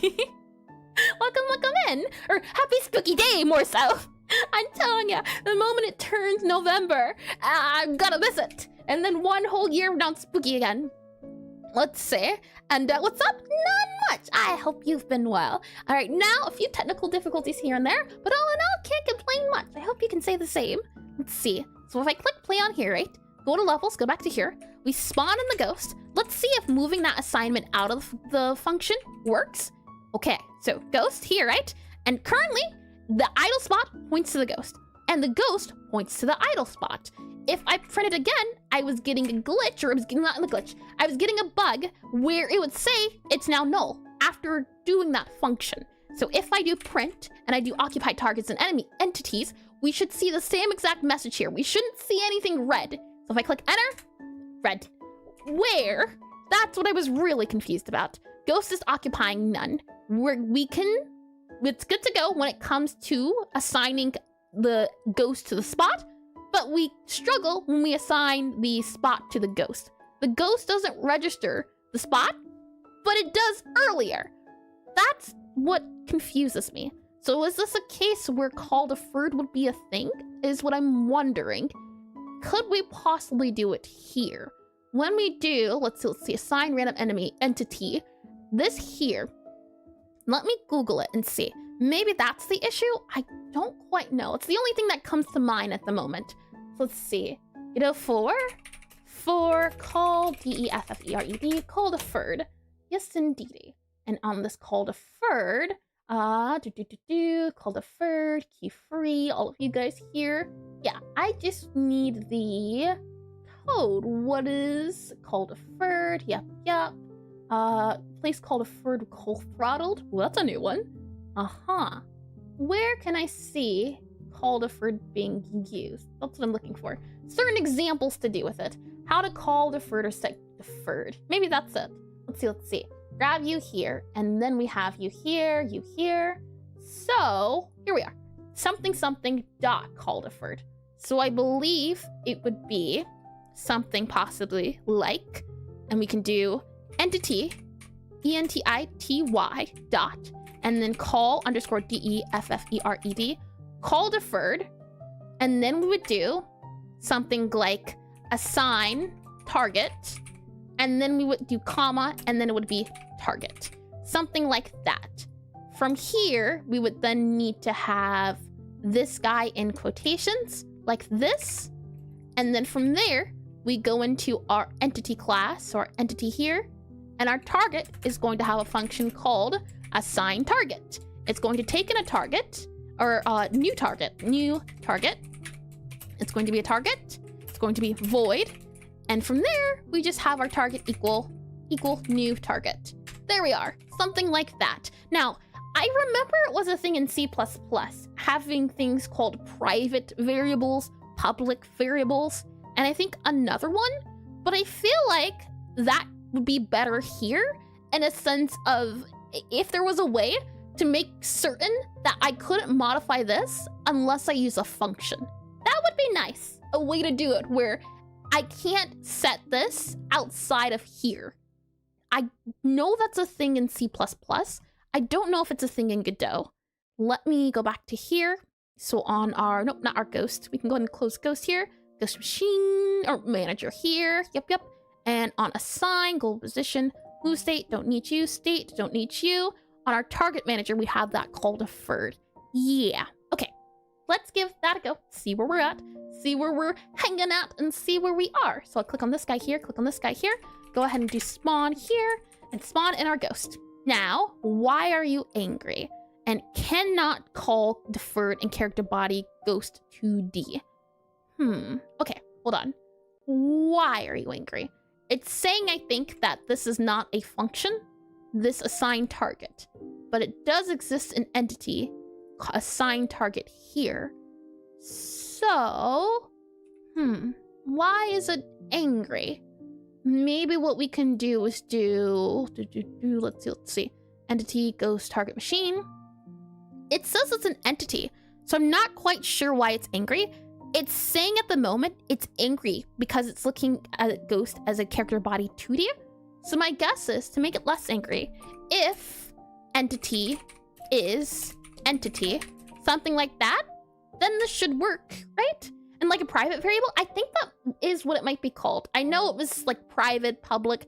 welcome in. Or happy spooky day, more so. I'm telling you, the moment it turns November, I'm gonna miss it. And then one whole year down spooky again. Let's see. And what's up? Not much. I hope you've been well. All right, now a few technical difficulties here and there, but all in all, can't complain much. I hope you can say the same. Let's see. So if I click play on here, right? Go to levels, go back to here. We spawn in the ghost. Let's see if moving that assignment out of the function works. Okay, so ghost here, right? And currently, the idle spot points to the ghost, and the ghost points to the idle spot. If I print it again, I was getting a glitch, or not a glitch. I was getting a bug where it would say it's now null after doing that function. So if I do print and I do occupied targets and enemy entities, we should see the same exact message here. We shouldn't see anything red. So if I click enter, red. Where? That's what I was really confused about. Ghost is occupying none. It's good to go when it comes to assigning the ghost to the spot, but we struggle when we assign the spot to the ghost. The ghost doesn't register the spot, but it does earlier. That's what confuses me. So is this a case where call deferred would be a thing? Is what I'm wondering. Could we possibly do it here? When we do, let's see, assign random enemy entity. This here, let me Google it and see. Maybe that's the issue? I don't quite know. It's the only thing that comes to mind at the moment. Let's see. For call D-E-F-F-E-R-E-D, call deferred. Yes, indeed. And on this call deferred, call deferred, key free, all of you guys here. Yeah, I just need the code. What is call deferred? Yep. Place call deferred, call throttled. Well, that's a new one. Where can I see call deferred being used? That's what I'm looking for. Certain examples to do with it. How to call deferred or set deferred. Maybe that's it. Let's see. Grab you here, and then we have you here, you here. So here we are. Something dot call deferred. So I believe it would be something possibly like, and we can do entity, E-N-T-I-T-Y dot, and then call underscore D-E-F-F-E-R-E-D, call deferred, and then we would do something like assign target, and then we would do comma, and then it would be target. Something like that. From here, we would then need to have this guy in quotations, like this, and then from there, we go into our entity class, or entity here, and our target is going to have a function called assign target. It's going to take in a target, or new target. It's going to be a target. It's it's going to be void. And from there, we just have our target equal new target. There we are, something like that. Now, I remember it was a thing in C++, having things called private variables, public variables, and I think another one, but I feel like that would be better here in a sense of if there was a way to make certain that I couldn't modify this unless I use a function. That would be nice, a way to do it where I can't set this outside of here. I know that's a thing in C++. I don't know if it's a thing in Godot. Let me go back to here. So on our, nope, not our ghost. We can go ahead and close ghost here. Ghost machine, or manager here. Yep. And on assign, goal position, move state, don't need you. State, don't need you. On our target manager, we have that call deferred. Yeah, okay. Let's give that a go. See where we're at. See where we're hanging out and see where we are. So I'll click on this guy here, click on this guy here. Go ahead and do spawn here and spawn in our ghost. Now, why are you angry? And cannot call deferred and character body ghost 2D. Okay, hold on. Why are you angry? It's saying, I think, that this is not a function, this assigned target, but it does exist an entity, assigned target here. So, why is it angry? Maybe what we can do is let's see. Entity ghost target machine. It says it's an entity, so I'm not quite sure why it's angry. It's saying at the moment it's angry because it's looking at ghost as a character body 2D. So my guess is to make it less angry, if entity is entity, something like that, then this should work, right? And like a private variable, I think that is what it might be called. I know it was like private, public.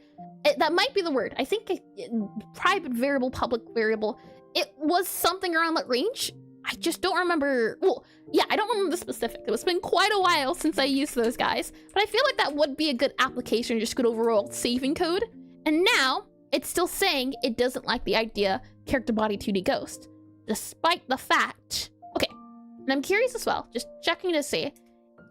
That might be the word. I think private variable, public variable. It was something around that range. I just don't remember. Well, yeah, I don't remember the specific. It's been quite a while since I used those guys. But I feel like that would be a good application, just good overall saving code. And now it's still saying it doesn't like the idea character body 2D ghost, despite the fact. Okay, and I'm curious as well, just checking to see.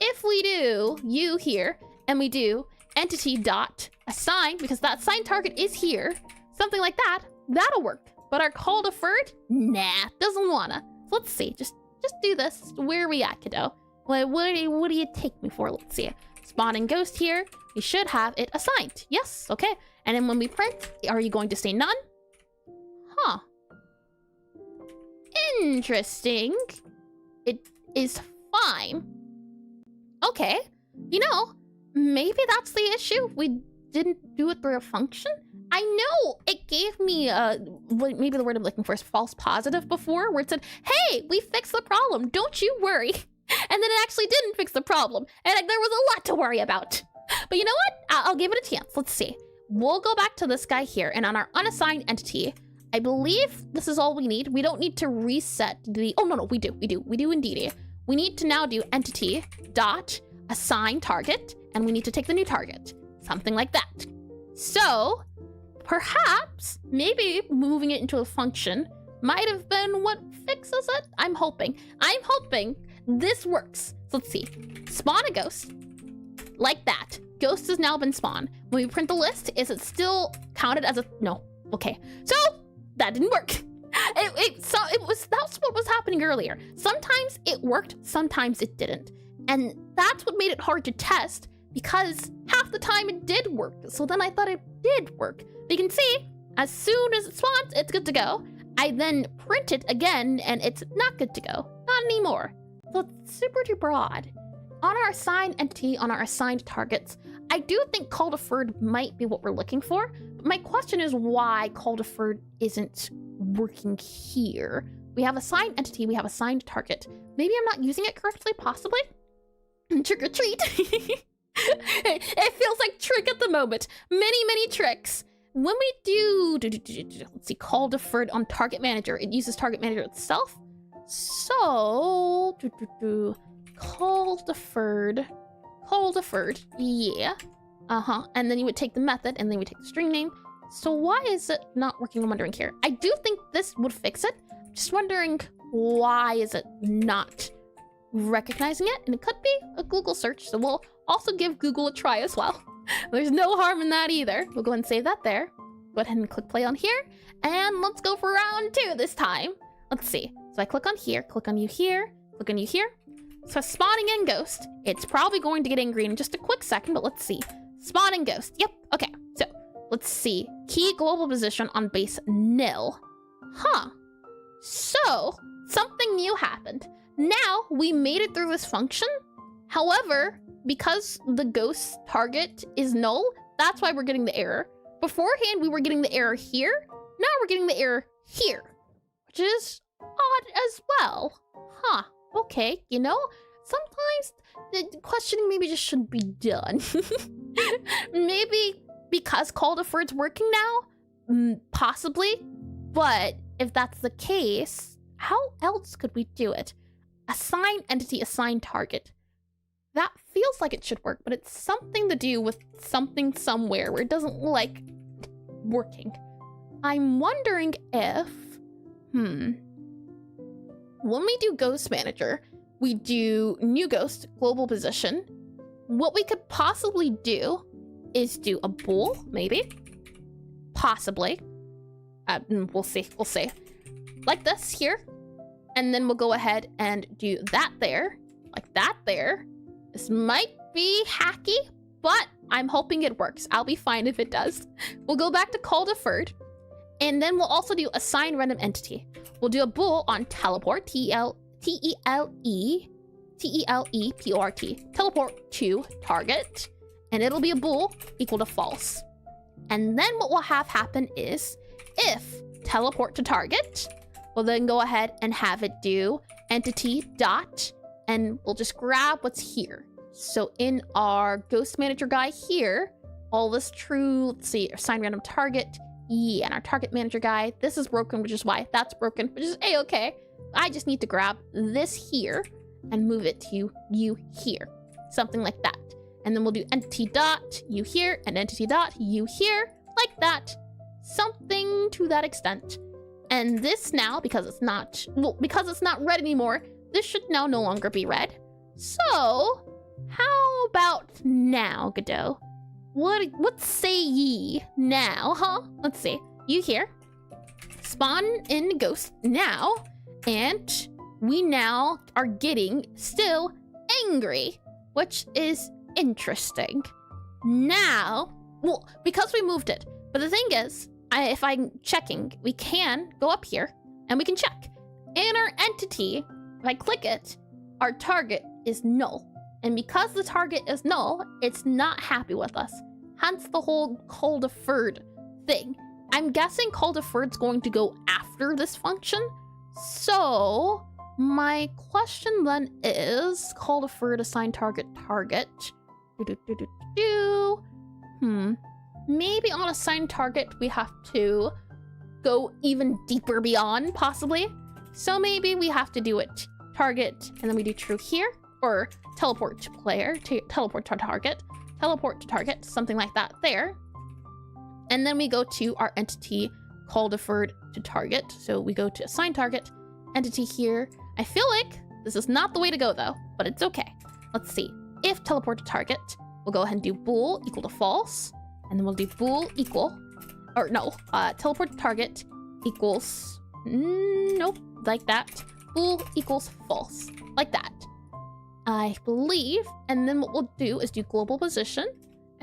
If we do you here, and we do entity dot assign, because that assigned target is here, something like that, that'll work. But our call deferred, nah, doesn't wanna. So let's see, just do this. Where are we at, Godot? What do you take me for? Let's see. Spawning ghost here, we should have it assigned. Yes, okay. And then when we print, are you going to say none? Huh. Interesting. It is fine. Okay, you know, maybe that's the issue. We didn't do it through a function. I know it gave me maybe the word I'm looking for is false positive before, where it said, hey, we fixed the problem, don't you worry. And then it actually didn't fix the problem, and there was a lot to worry about. But you know what? I'll give it a chance. Let's see. We'll go back to this guy here, and on our unassigned entity, I believe this is all we need. We don't need to reset the, oh no, we do indeed. We need to now do entity dot assign target, and we need to take the new target, something like that. So perhaps maybe moving it into a function might have been what fixes it. I'm hoping this works. So let's see, spawn a ghost like that. Ghost has now been spawned. When we print the list, is it still counted as a, no, okay. So that didn't work. That's what was happening earlier. Sometimes it worked, sometimes it didn't. And that's what made it hard to test, because half the time it did work. So then I thought it did work. But you can see, as soon as it spawns, it's good to go. I then print it again, and it's not good to go. Not anymore. So it's super duper odd. On our assigned entity, on our assigned targets, I do think call deferred might be what we're looking for. But my question is why call deferred isn't working here. We have assigned entity, we have assigned target. Maybe I'm not using it correctly, possibly? Trick or treat. It feels like trick at the moment. Many tricks. When we do, let's see, call deferred on target manager, it uses target manager itself. So, call deferred, yeah. And then you would take the method, and then you would take the string name. So why is it not working? I'm wondering here. I do think this would fix it. Just wondering why is it not recognizing it? And it could be a Google search. So we'll Also give Google a try as well. There's no harm in that either. We'll go ahead and save that there. Go ahead and click play on here. And let's go for round 2 this time. Let's see. So I click on here, click on you here, click on you here. So spawning in ghost. It's probably going to get angry in just a quick second, but let's see. Spawning ghost. Yep. Okay. So let's see. Key global position on base nil. Huh. So something new happened. Now we made it through this function. However, because the ghost target is null, that's why we're getting the error. Beforehand, we were getting the error here. Now we're getting the error here, which is odd as well. Huh. Okay, you know, sometimes the questioning maybe just shouldn't be done. Maybe because call deferred's working now? Possibly. But if that's the case, how else could we do it? Assign entity, assign target. That feels like it should work, but it's something to do with something somewhere where it doesn't look like working. I'm wondering if, when we do Ghost Manager, we do new ghost, global position. What we could possibly do is do a bool, maybe, possibly. We'll see, like this here. And then we'll go ahead and do that there, like that there. This might be hacky, but I'm hoping it works. I'll be fine if it does. We'll go back to call deferred, and then we'll also do assign random entity. We'll do a bool on teleport, T-E-L-E-P-O-R-T, teleport to target, and it'll be a bool equal to false. And then what we'll have happen is, if teleport to target, we'll then go ahead and have it do entity dot, and we'll just grab what's here. So in our Ghost Manager guy here, all this true, let's see, assign random target, yeah, and our target manager guy, this is broken, which is why that's broken, which is a-okay. I just need to grab this here and move it to you here, something like that. And then we'll do entity dot you here and entity dot you here, like that, something to that extent. And this now, because it's not red anymore, this should now no longer be red. So, how about now, Godot? What say ye now, huh? Let's see. You here. Spawn in ghost now, and we now are getting still angry, which is interesting. Now, well, because we moved it. But the thing is, if I'm checking, we can go up here and we can check. In our entity, if I click it, our target is null. And because the target is null, it's not happy with us. Hence the whole call deferred thing. I'm guessing call deferred's going to go after this function. So my question then is call deferred assign target. Maybe on assign target we have to go even deeper beyond, possibly. So maybe we have to do it target and then we do true here, or teleport to player, teleport to target, something like that there. And then we go to our entity call deferred to target. So we go to assign target, entity here. I feel like this is not the way to go though, but it's okay. Let's see. If teleport to target, we'll go ahead and do bool equal to false. And then we'll do bool equal, or no, teleport to target equals, nope, like that. Bool equals false, like that. I believe, and then what we'll do is do global position,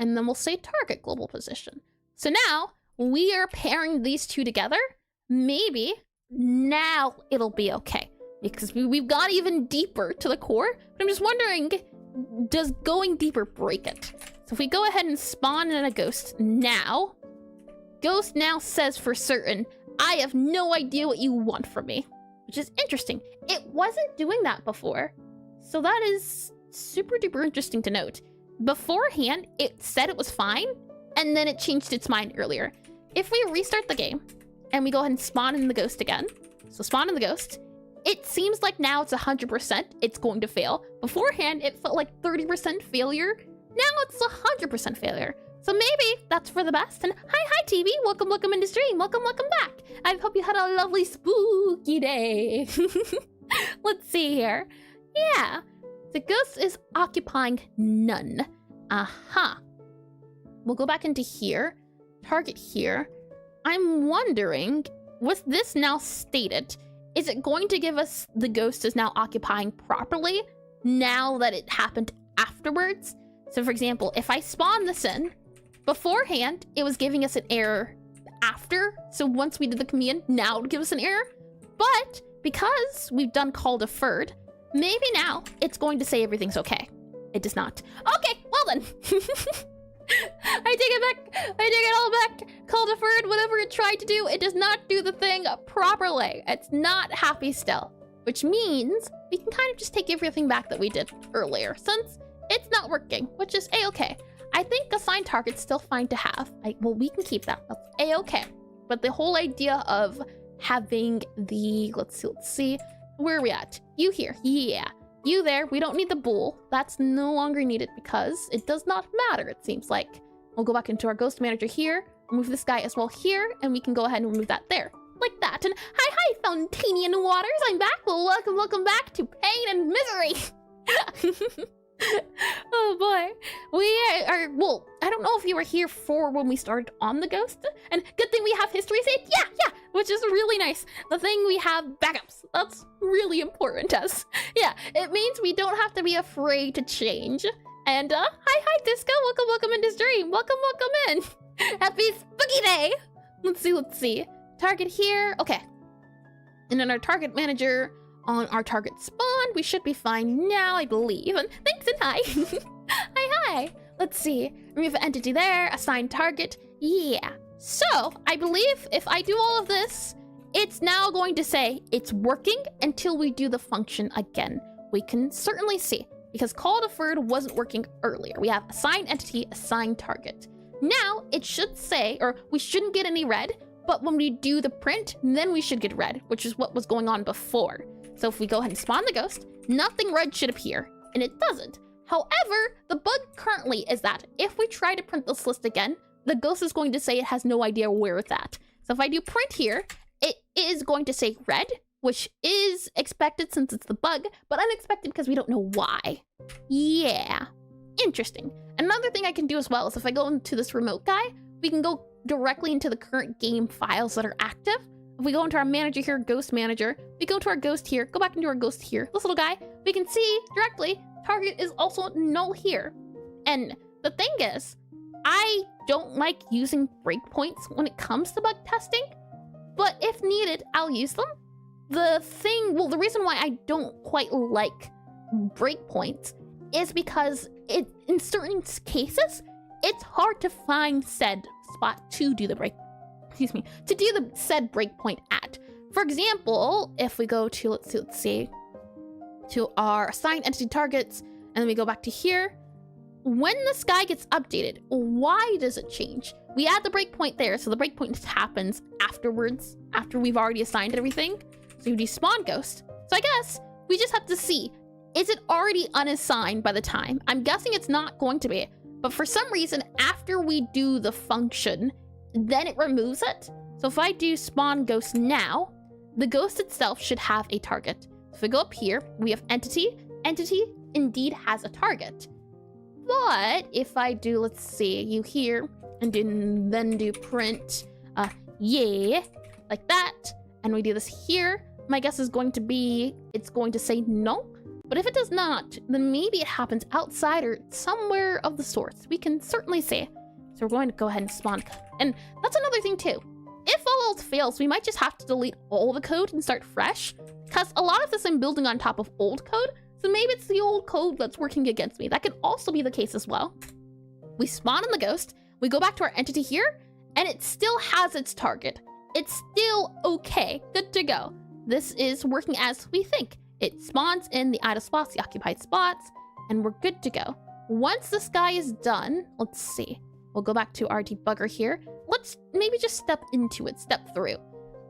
and then we'll say target global position. So now we are pairing these two together. Maybe now it'll be okay because we've gone even deeper to the core, but I'm just wondering, does going deeper break it? So if we go ahead and spawn in a ghost now, ghost now says for certain, I have no idea what you want from me, which is interesting. It wasn't doing that before. So that is super duper interesting to note. Beforehand, it said it was fine, and then it changed its mind earlier. If we restart the game, and we go ahead and spawn in the ghost again, so spawn in the ghost, it seems like now it's 100% it's going to fail. Beforehand, it felt like 30% failure. Now it's 100% failure. So maybe that's for the best. And hi TV, welcome into stream, welcome back. I hope you had a lovely spooky day. Let's see here. Yeah, The ghost is occupying none. Aha. We'll go back into here. Target here. I'm wondering, with this now stated, is it going to give us the ghost is now occupying properly now that it happened afterwards? So for example, if I spawn this in, beforehand, it was giving us an error after. So once we did the command, now it would give us an error. But because we've done call deferred, maybe now it's going to say everything's okay. It does not. Okay, well then. I take it back. I take it all back. Call deferred, whatever it tried to do, it does not do the thing properly. It's not happy still, which means we can kind of just take everything back that we did earlier since it's not working, which is a-okay. I think assigned target's still fine to have. Well, we can keep that. That's a-okay. But the whole idea of having the, let's see, where are we at? You here, yeah. You there, we don't need the bool. That's no longer needed because it does not matter, it seems like. We'll go back into our ghost manager here, remove this guy as well here, and we can go ahead and remove that there. Like that. And hi, Fontanian Waters, I'm back. Well, welcome back to pain and misery. Oh boy. We are, well, I don't know if you were here for when we started on the ghost. And good thing we have history saved. Yeah, which is really nice. The thing we have backups. That's really important to us. Yeah, it means we don't have to be afraid to change. And hi, Disco. Welcome into stream. Welcome in. Happy spooky day. Let's see. Target here. Okay. And then our target manager on our target spawn, we should be fine now, I believe. And thanks and hi. Hi. Let's see. Remove an entity there, assign target. Yeah. So, I believe if I do all of this, it's now going to say it's working until we do the function again. We can certainly see, because call deferred wasn't working earlier. We have assign entity, assign target. Now, it should say, or we shouldn't get any red, but when we do the print, then we should get red, which is what was going on before. So if we go ahead and spawn the ghost, nothing red should appear, and it doesn't. However, the bug currently is that if we try to print this list again, the ghost is going to say it has no idea where it's at. So if I do print here, it is going to say red, which is expected since it's the bug, but unexpected because we don't know why. Yeah, interesting. Another thing I can do as well is if I go into this remote guy, we can go directly into the current game files that are active. If we go into our manager here, ghost manager, we go to our ghost here, go back into our ghost here, this little guy, we can see directly target is also null here. And the thing is, I don't like using breakpoints when it comes to bug testing, but if needed, I'll use them. The reason why I don't quite like breakpoints is because in certain cases, it's hard to find said spot to do the said breakpoint at. For example, if we go to, let's see, to our assigned entity targets, and then we go back to here, when this guy gets updated, why does it change? We add the breakpoint there, so the breakpoint happens afterwards, after we've already assigned everything. So you despawn ghost. So I guess we just have to see, is it already unassigned by the time? I'm guessing it's not going to be, but for some reason, after we do the function, then it removes it. So if I do spawn ghost now, the ghost itself should have a target. So if we go up here, we have entity. Entity indeed has a target. But if I do, let's see, you here, and then do print, yeah, like that, and we do this here, my guess is going to be, it's going to say no. But if it does not, then maybe it happens outside or somewhere of the source. We can certainly see. So we're going to go ahead and spawn. And that's another thing too. If all else fails, we might just have to delete all the code and start fresh, because a lot of this I'm building on top of old code. So maybe it's the old code that's working against me. That could also be the case as well. We spawn in the ghost, we go back to our entity here, and it still has its target. It's still okay, good to go. This is working as we think. It spawns in the idle spots, the occupied spots, and we're good to go. Once this guy is done, let's see. We'll go back to our debugger here. Let's maybe just step into it, step through.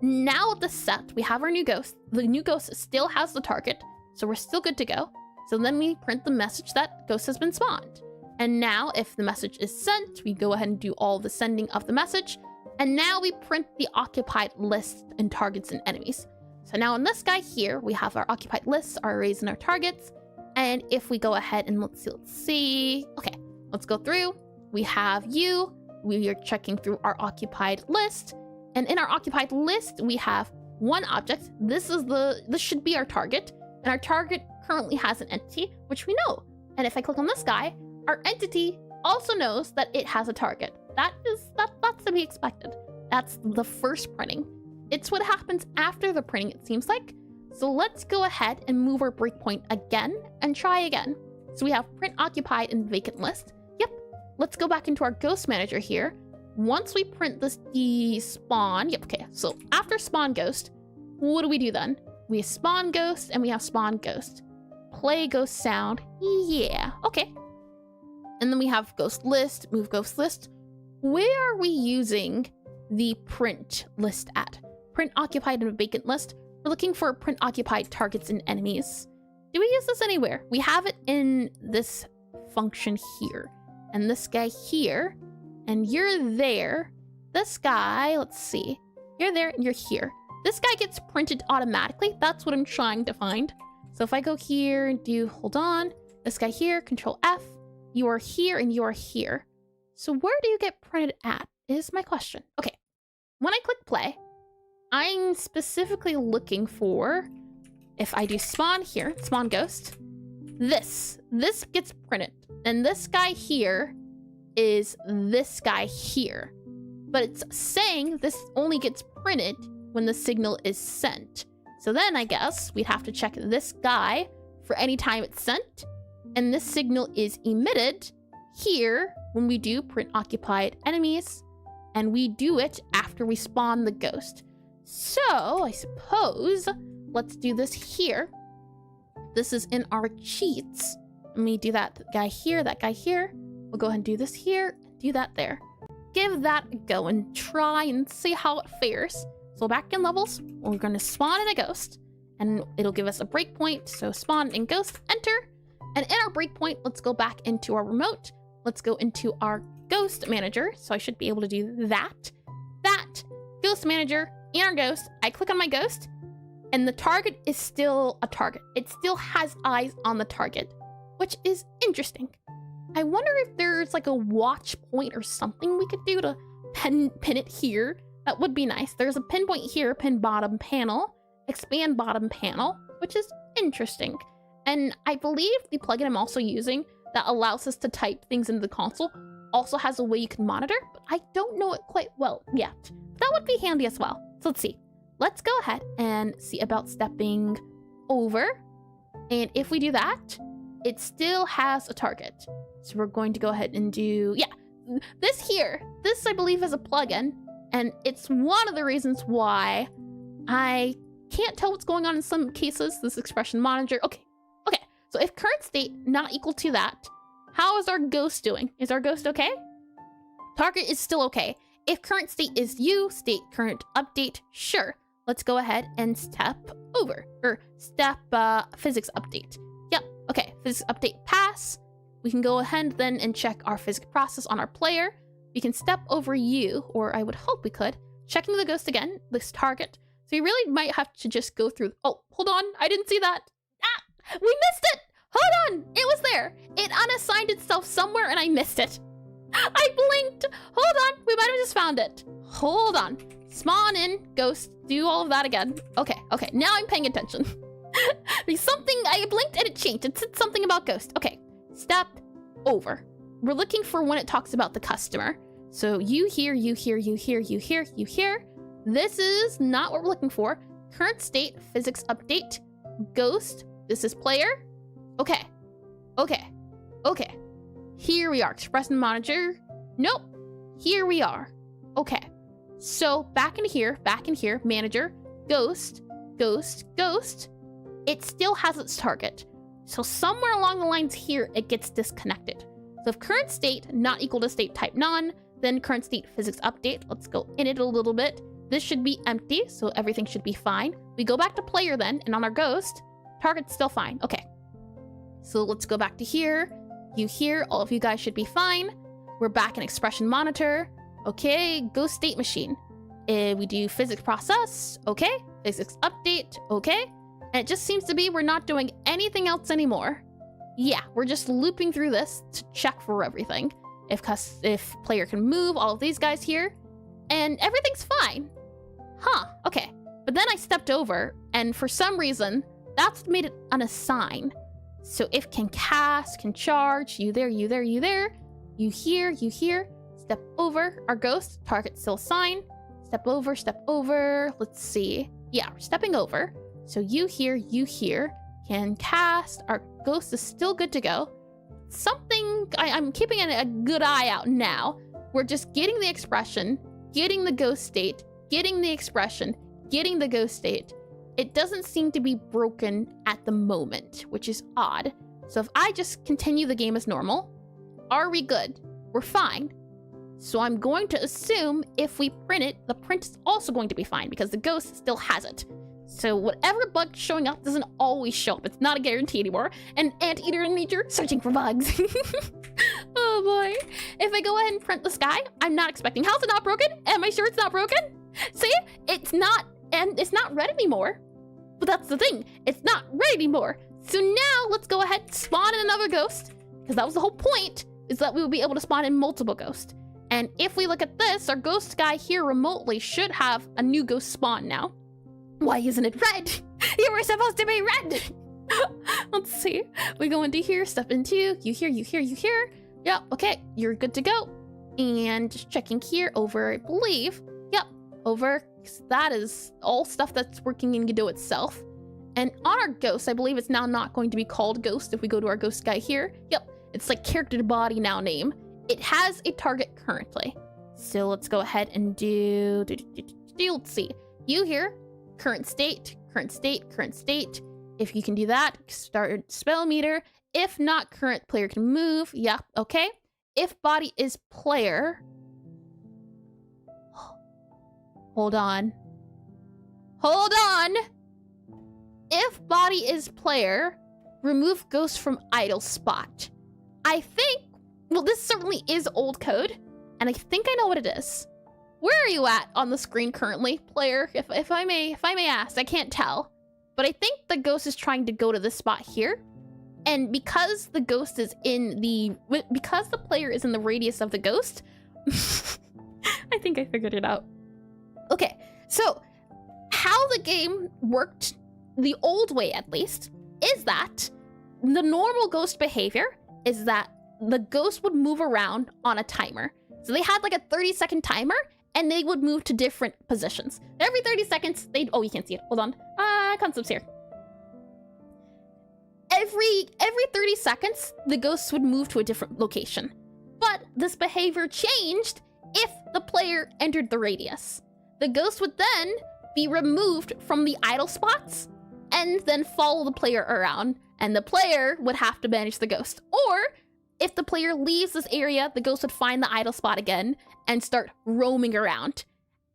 Now with the set, we have our new ghost. The new ghost still has the target, so we're still good to go. So then we print the message that ghost has been spawned. And now if the message is sent, we go ahead and do all the sending of the message. And now we print the occupied list and targets and enemies. So now in this guy here, we have our occupied lists, our arrays, and our targets. And if we go ahead and let's see. Okay, let's go through. We have you. We are checking through our occupied list. And in our occupied list, we have one object. This should be our target. And our target currently has an entity, which we know. And if I click on this guy, our entity also knows that it has a target. That's to be expected. That's the first printing. It's what happens after the printing, it seems like. So let's go ahead and move our breakpoint again and try again. So we have print occupied and vacant list. Yep. Let's go back into our ghost manager here. Once we print this despawn, yep, okay. So after spawn ghost, what do we do then? We have spawn ghost and we have spawn ghost. Play ghost sound. Yeah, okay. And then we have ghost list, move ghost list. Where are we using the print list at? Print occupied and vacant list. We're looking for print occupied targets and enemies. Do we use this anywhere? We have it in this function here. And this guy here. And you're there. This guy, let's see. You're there and you're here. This guy gets printed automatically. That's what I'm trying to find. So if I go here and do, hold on. This guy here, Control F. You are here and you are here. So where do you get printed at is my question. Okay. When I click play, I'm specifically looking for, if I do spawn here, spawn ghost, this gets printed. And this guy here is this guy here. But it's saying this only gets printed when the signal is sent. So then I guess we'd have to check this guy for any time it's sent. And this signal is emitted here when we do print occupied enemies. And we do it after we spawn the ghost. So I suppose let's do this here. This is in our cheats. Let me do that guy here, that guy here. We'll go ahead and do this here, do that there. Give that a go and try and see how it fares. So back in levels, we're going to spawn in a ghost and it'll give us a breakpoint. So spawn in ghost, enter. And in our breakpoint, let's go back into our remote. Let's go into our ghost manager. So I should be able to do that. Ghost manager, in our ghost, I click on my ghost and the target is still a target. It still has eyes on the target, which is interesting. I wonder if there's like a watch point or something we could do to pin it here. That would be nice. There's a pinpoint here, pin bottom panel, expand bottom panel, which is interesting. And I believe the plugin I'm also using that allows us to type things into the console also has a way you can monitor, but I don't know it quite well yet. That would be handy as well. So let's see. Let's go ahead and see about stepping over. And if we do that, it still has a target. So we're going to go ahead and do, yeah, this here. This I believe is a plugin. And it's one of the reasons why I can't tell what's going on in some cases. This expression monitor. Okay. So if current state not equal to that, how is our ghost doing? Is our ghost okay? Target is still okay. If current state is you, state current update, sure. Let's go ahead and step over, or step physics update. Yep, okay, physics update pass. We can go ahead then and check our physics process on our player. We can step over you, or I would hope we could. Checking the ghost again, this target. So you really might have to just go through, oh, hold on, I didn't see that. Ah, we missed it! Hold on, it was there. It unassigned itself somewhere and I missed it. I blinked. Hold on, we might have just found it. Hold on. Spawn in, ghost, do all of that again. Okay, now I'm paying attention. There's something, I blinked and it changed. It said something about ghost. Okay, step over. We're looking for when it talks about the customer. So you here, you here, you here, you here, you here. This is not what we're looking for. Current state, physics update, ghost, this is player. Okay. Here we are, expression manager. Nope, here we are. Okay, so back in here, manager, ghost. It still has its target. So somewhere along the lines here, it gets disconnected. So if current state not equal to state type none, then current state physics update. Let's go in it a little bit. This should be empty, so everything should be fine. We go back to player then, and on our ghost, target's still fine. Okay. So let's go back to here. You here, all of you guys should be fine. We're back in expression monitor. Okay, ghost state machine. We do physics process. Okay, physics update. Okay. And it just seems to be we're not doing anything else anymore. Yeah, we're just looping through this to check for everything. If player can move, all of these guys here, and everything's fine. Huh, okay. But then I stepped over, and for some reason, that's what made it unassign. So if can cast, can charge, you there, you there, you there, you here, step over, our ghost, target still assigned, step over, let's see. Yeah, we're stepping over. So you here, can cast, our ghost is still good to go. Something, I'm keeping a good eye out now. We're just getting the expression, getting the ghost state, getting the expression, getting the ghost state. It doesn't seem to be broken at the moment, which is odd. So if I just continue the game as normal, are we good? We're fine. So I'm going to assume if we print it, the print is also going to be fine because the ghost still has it. So whatever bug's showing up doesn't always show up. It's not a guarantee anymore. An anteater in nature searching for bugs. Oh boy. If I go ahead and print the sky, I'm not expecting. How's it not broken? Am I sure it's not broken? See? It's not red anymore. But that's the thing. It's not red anymore. So now let's go ahead and spawn in another ghost. Because that was the whole point, is that we will be able to spawn in multiple ghosts. And if we look at this, our ghost guy here remotely should have a new ghost spawn now. Why isn't it red? You were supposed to be red. Let's see. We go into here, step into, you here. Yep, okay, you're good to go. And just checking here over, I believe. Yep, over, 'cause that is all stuff that's working in Godot itself. And on our ghost, I believe it's now not going to be called ghost if we go to our ghost guy here. Yep, it's like character to body now name. It has a target currently. So let's go ahead and do, let's see. You here, current state. If you can do that, start spell meter. If not, current player can move. Yeah, okay. If body is player. Hold on. If body is player, remove ghost from idle spot. I think, well, this certainly is old code, and I think I know what it is. Where are you at on the screen currently, player? If I may ask, I can't tell. But I think the ghost is trying to go to this spot here. And because the ghost is because the player is in the radius of the ghost, I think I figured it out. Okay, so how the game worked, the old way at least, is that the normal ghost behavior is that the ghost would move around on a timer. So they had like a 30-second timer, and they would move to different positions. Every 30 seconds, oh, you can't see it. Hold on. Concepts here. Every 30 seconds, the ghosts would move to a different location. But this behavior changed if the player entered the radius. The ghost would then be removed from the idle spots and then follow the player around, and the player would have to manage the ghost. Or if the player leaves this area, the ghost would find the idle spot again and start roaming around.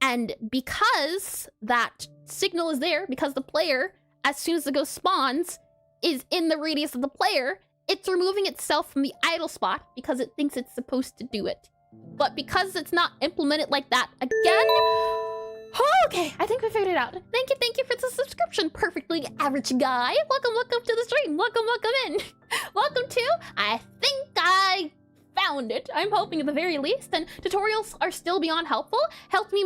And because that signal is there, because the player, as soon as the ghost spawns, is in the radius of the player, it's removing itself from the idle spot because it thinks it's supposed to do it. But because it's not implemented like that again... Okay, I think we figured it out. Thank you for the subscription, perfectly average guy. Welcome to the stream. Welcome in. Welcome to, I think I found it. I'm hoping at the very least. And tutorials are still beyond helpful. Helped me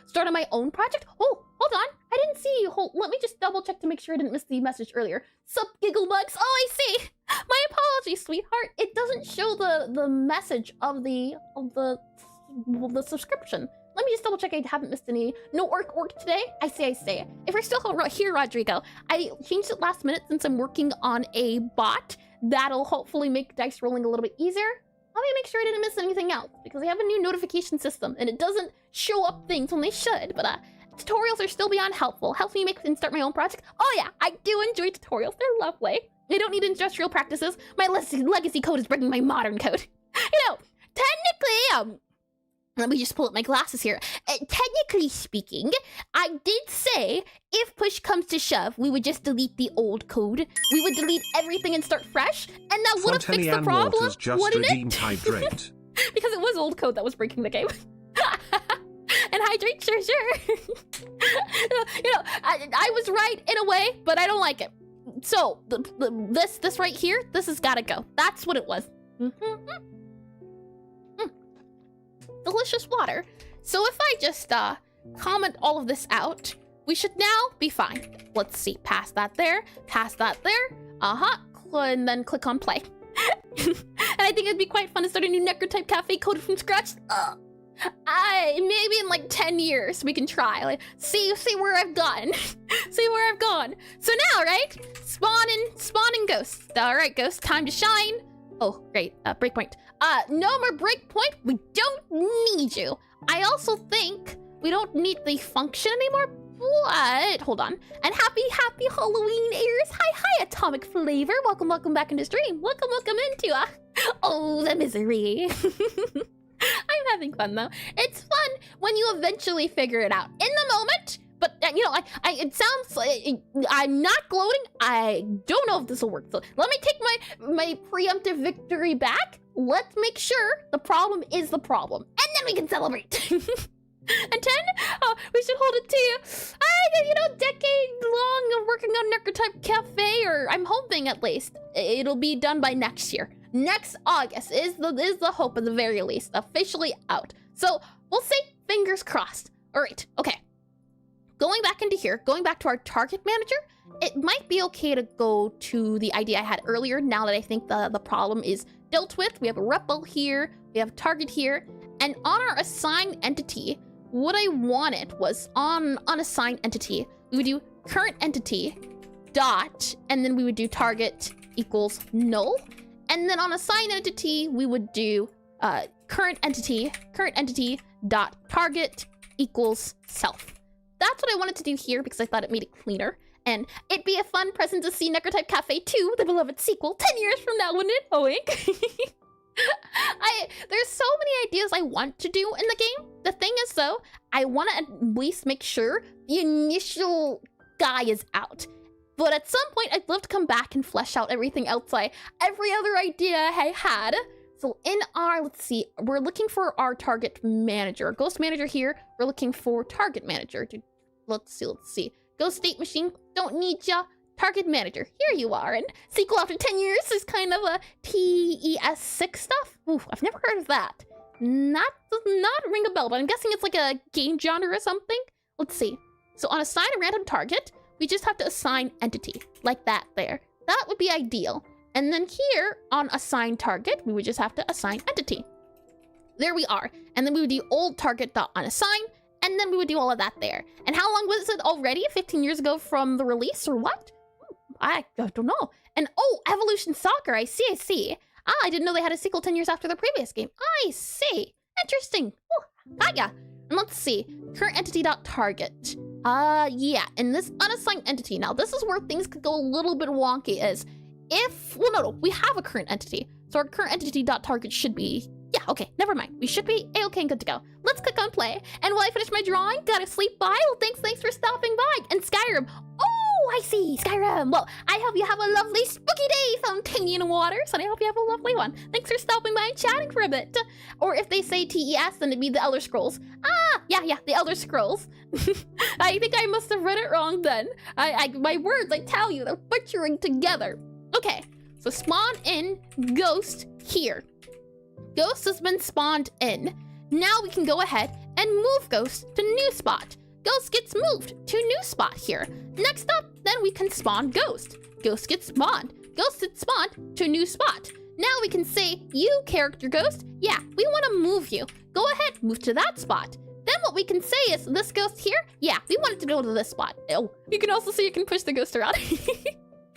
start on my own project. Oh, hold on. I didn't see. Let me just double check to make sure I didn't miss the message earlier. Sup, Gigglebugs? Oh, I see. My apologies, sweetheart. It doesn't show the message of the subscription. Let me just double check I haven't missed any. No orc today? I say. If you're still here, Rodrigo, I changed it last minute since I'm working on a bot that'll hopefully make dice rolling a little bit easier. Let me make sure I didn't miss anything else because I have a new notification system and it doesn't show up things when they should. But tutorials are still beyond helpful. Helps me make and start my own project. Oh yeah, I do enjoy tutorials. They're lovely. They don't need industrial practices. My legacy code is breaking my modern code. Technically, let me just pull up my glasses here. Technically speaking, I did say if push comes to shove, we would just delete the old code. We would delete everything and start fresh, and that would have fixed the problem, wouldn't it? Hydrate. Because it was old code that was breaking the game. And hydrate, sure. I was right in a way, but I don't like it. So this right here, this has got to go. That's what it was. Delicious water. So if I just comment all of this out, we should now be fine. Let's see, pass that there, and then click on play. And I think it'd be quite fun to start a new Necrotype Cafe coded from scratch. Maybe in like 10 years we can try. Like, see where I've gone. See where I've gone. So now, right? Spawning ghosts. All right, ghosts, time to shine. Oh, great. Breakpoint. No more breakpoint. We don't need you. I also think we don't need the function anymore. What? Hold on. And happy Halloween ears. Hi, Atomic Flavor. Welcome back into stream. Welcome into the misery. I'm having fun though. It's fun when you eventually figure it out. In the moment, but you know, it sounds like I'm not gloating. I don't know if this will work. So let me take my preemptive victory back. Let's make sure the problem is the problem, and then we can celebrate. And 10, we should hold it to, decade long of working on Necrotype Cafe, or I'm hoping at least it'll be done by next year. Next August is the hope at the very least, officially out. So we'll see, fingers crossed. All right, okay. Going back into here, going back to our target manager, it might be okay to go to the idea I had earlier now that I think the problem is dealt with. We have a REPL here, we have a target here, and on our assigned entity, what I wanted was on assigned entity, we would do current entity dot, and then we would do target equals null. And then on assigned entity, we would do current entity dot target equals self. That's what I wanted to do here because I thought it made it cleaner. And it'd be a fun present to see Necrotype Cafe 2, the beloved sequel, 10 years from now, wouldn't it? Oink. There's so many ideas I want to do in the game. The thing is though, I want to at least make sure the initial guy is out. But at some point, I'd love to come back and flesh out everything else every other idea I had. So in our, let's see, we're looking for our target manager. Ghost manager here, we're looking for target manager. Let's see. Ghost state machine, don't need ya. Target manager, here you are. And sequel after 10 years is kind of a TES6 stuff. Ooh, I've never heard of that. Does not ring a bell, but I'm guessing it's like a game genre or something. Let's see. So on assign a random target, we just have to assign entity, like that there. That would be ideal. And then here on assign target, we would just have to assign entity. There we are. And then we would do old target dot unassign, and then we would do all of that there. And how long was it already? 15 years ago from the release or what? I don't know. And oh, Evolution Soccer, I see. I didn't know they had a sequel 10 years after the previous game. I see. Interesting. Oh, got ya. And let's see. Current entity dot target. Yeah, and this unassigned entity. Now, this is where things could go a little bit wonky is no, we have a current entity. So our current entity dot target should be, yeah, okay, never mind. We should be A-okay and good to go. Let's click on play. And while I finish my drawing, gotta sleep by. Well, thanks for stopping by. And Skyrim. Oh, I see, Skyrim. Well, I hope you have a lovely spooky day, Fontanian Waters, and I hope you have a lovely one. Thanks for stopping by and chatting for a bit. Or if they say TES, then it'd be the Elder Scrolls. Yeah, the Elder Scrolls. I think I must have read it wrong then. My words, I tell you, they're butchering together. Okay, so spawn in Ghost here. Ghost has been spawned in. Now we can go ahead and move Ghost to new spot. Ghost gets moved to new spot here. Next up, then we can spawn Ghost. Ghost gets spawned. Ghost gets spawned to a new spot. Now we can say, you character Ghost, yeah, we want to move you. Go ahead, move to that spot. Then what we can say is, this Ghost here, yeah, we want it to go to this spot. Oh, you can also see you can push the Ghost around.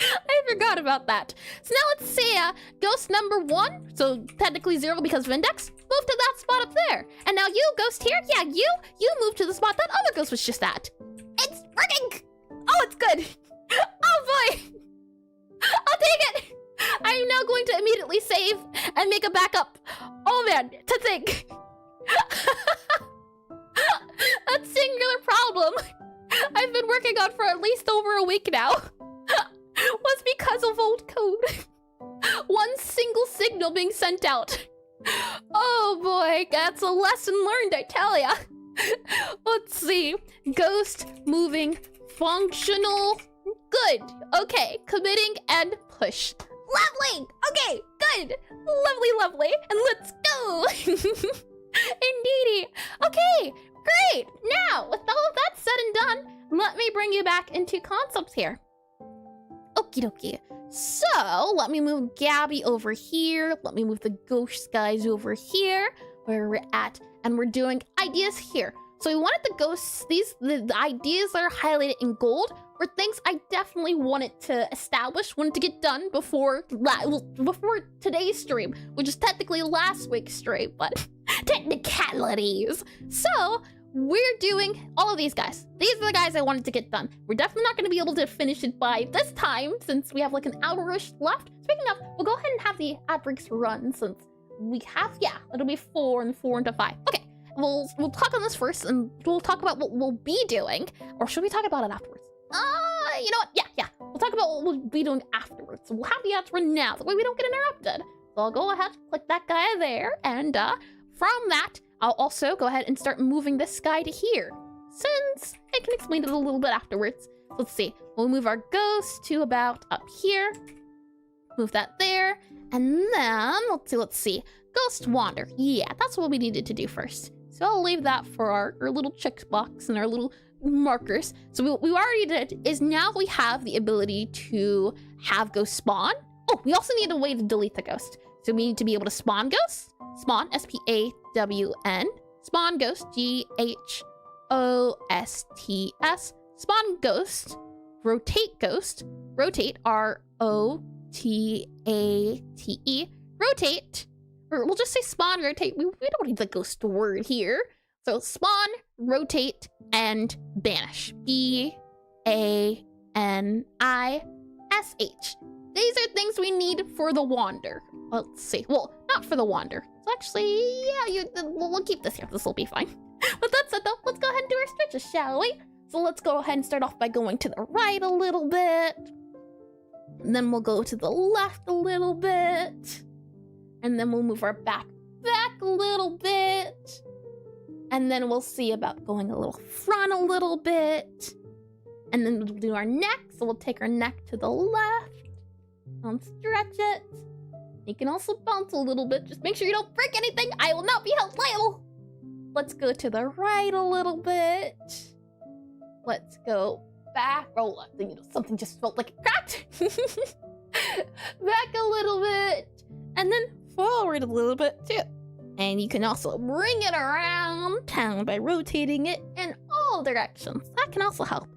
I forgot about that. So now let's say Ghost number 1, so technically 0 because of index, move to that spot up there. And now you, Ghost here, yeah, you move to the spot that other Ghost was just at. It's working! Oh, it's good. Oh boy. I'll take it. I'm now going to immediately save and make a backup. Oh man, to think. That singular problem I've been working on for at least over a week now was because of old code. One single signal being sent out. Oh boy, that's a lesson learned, I tell ya. Let's see. Ghost moving functional Good. Okay, committing and push. Lovely. Okay, good. Lovely, lovely. And let's go. Indeedy. Okay, great. Now, with all of that said and done, let me bring you back into concepts here. Okie dokie. So, let me move Gabby over here. Let me move the ghost guys over here, where we're at. And we're doing ideas here. So we wanted the ghosts, the ideas that are highlighted in gold were things I definitely wanted to establish, wanted to get done before today's stream, which is technically last week's stream, but technicalities. So we're doing all of these guys. These are the guys I wanted to get done. We're definitely not going to be able to finish it by this time, since we have like an hour-ish left. Speaking of, we'll go ahead and have the ad breaks run, since we have, yeah, it'll be 4 and 4 into 5. Okay. We'll talk on this first, and we'll talk about what we'll be doing. Or should we talk about it afterwards? You know what? Yeah. We'll talk about what we'll be doing afterwards. So we'll have the ads run now, that way we don't get interrupted. So I'll go ahead, click that guy there, and from that, I'll also go ahead and start moving this guy to here, since I can explain it a little bit afterwards. So let's see. We'll move our ghost to about up here. Move that there, and then let's see. Ghost wander. Yeah, that's what we needed to do first. So I'll leave that for our little checkbox and our little markers. So what we already did is now we have the ability to have ghosts spawn. Oh, we also need a way to delete the ghost. So we need to be able to spawn ghosts. Spawn, S-P-A-W-N. Spawn ghost, G-H-O-S-T-S. Spawn ghost. Rotate ghost. Rotate, R-O-T-A-T-E. Rotate. Or we'll just say spawn, rotate. We don't need the ghost word here. So spawn, rotate, and banish. B-A-N-I-S-H. These are things we need for the wander. Let's see. Well, not for the wander. So actually, yeah, we'll keep this here. This will be fine. With that said, though, let's go ahead and do our stretches, shall we? So let's go ahead and start off by going to the right a little bit. And then we'll go to the left a little bit. And then we'll move our back a little bit. And then we'll see about going a little front a little bit. And then we'll do our neck. So we'll take our neck to the left. And stretch it. You can also bounce a little bit. Just make sure you don't break anything. I will not be held liable. Let's go to the right a little bit. Let's go back. Oh, something just felt like it cracked. Back a little bit. And then forward a little bit too. And you can also bring it around town by rotating it in all directions. That can also help.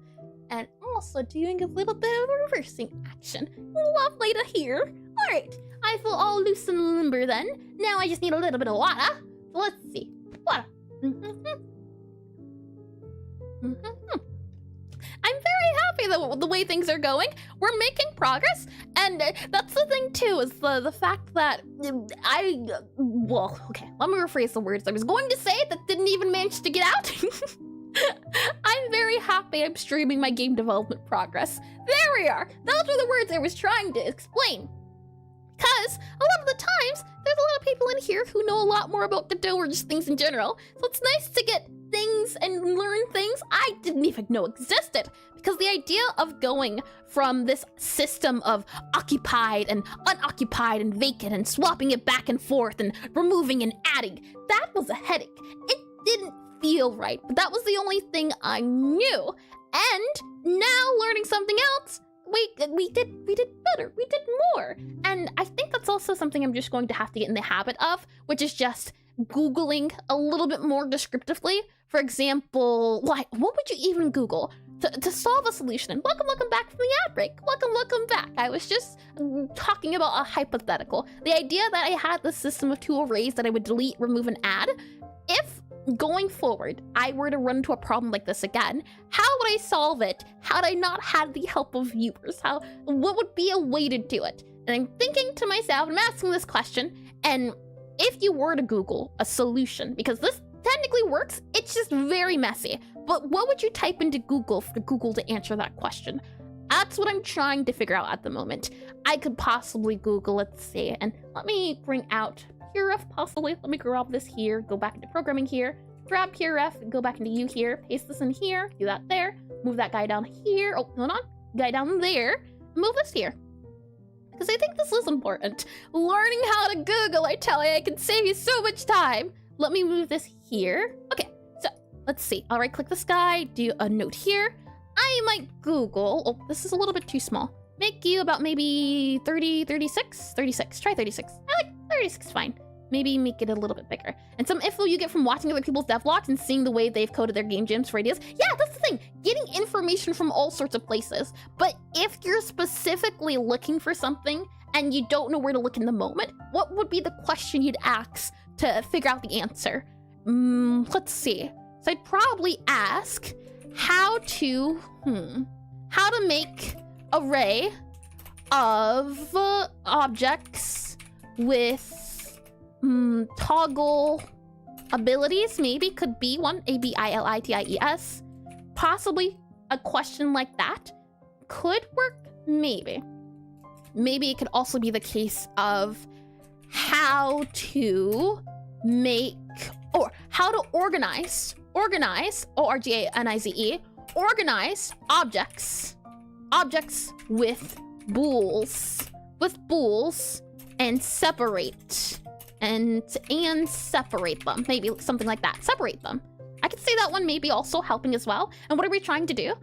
And also doing a little bit of a reversing action. Lovely to hear. Alright, I feel all loose and limber then. Now I just need a little bit of water. So let's see. Water. I'm very happy the way things are going. We're making progress, and that's the thing too, is the fact that well, okay, let me rephrase the words I was going to say that didn't even manage to get out. I'm very happy I'm streaming my game development progress. There we are. Those were the words I was trying to explain. Because a lot of the times, there's a lot of people in here who know a lot more about Godot or just things in general. So it's nice to get things and learn things I didn't even know existed. Because the idea of going from this system of occupied and unoccupied and vacant and swapping it back and forth and removing and adding, that was a headache. It didn't feel right, but that was the only thing I knew. And now learning something else, we did better, we did more. And I think that's also something I'm just going to have to get in the habit of, which is just Googling a little bit more descriptively. For example, like, what would you even Google to solve a solution? And welcome back from the ad break. Welcome back. I was just talking about a hypothetical. The idea that I had the system of 2 arrays that I would delete, remove, and add. If going forward, I were to run into a problem like this again, how would I solve it had I not had the help of viewers? What would be a way to do it? And I'm thinking to myself, I'm asking this question, and if you were to Google a solution, because this technically works, it's just very messy, but what would you type into Google for Google to answer that question? That's what I'm trying to figure out at the moment. I could possibly Google, let's see, and let me bring out PureRef possibly. Let me grab this here, go back into programming here, grab PureRef, go back into U here, paste this in here, do that there, move that guy down here. Oh, hold on. guy down there, move this here. Because I think this is important. Learning how to Google, I tell you, I can save you so much time. Let me move this here. Okay, so let's see. I'll right click this guy, do a note here. I might Google, oh, this is a little bit too small. Make you about maybe 30, 36? 36, try 36. I like 36, fine. Maybe make it a little bit bigger. And some info you get from watching other people's devlogs and seeing the way they've coded their game jams for ideas. Yeah, that's the thing. Getting information from all sorts of places. But if you're specifically looking for something and you don't know where to look in the moment, what would be the question you'd ask to figure out the answer? Let's see. So I'd probably ask how to make array of objects with toggle abilities. Maybe could be one. ABILITIES. Possibly a question like that could work. Maybe it could also be the case of how to make or how to organize ORGANIZE organize objects with bools and separate them. Maybe something like that. Separate them. I could say that one maybe also helping as well. And what are we trying to do?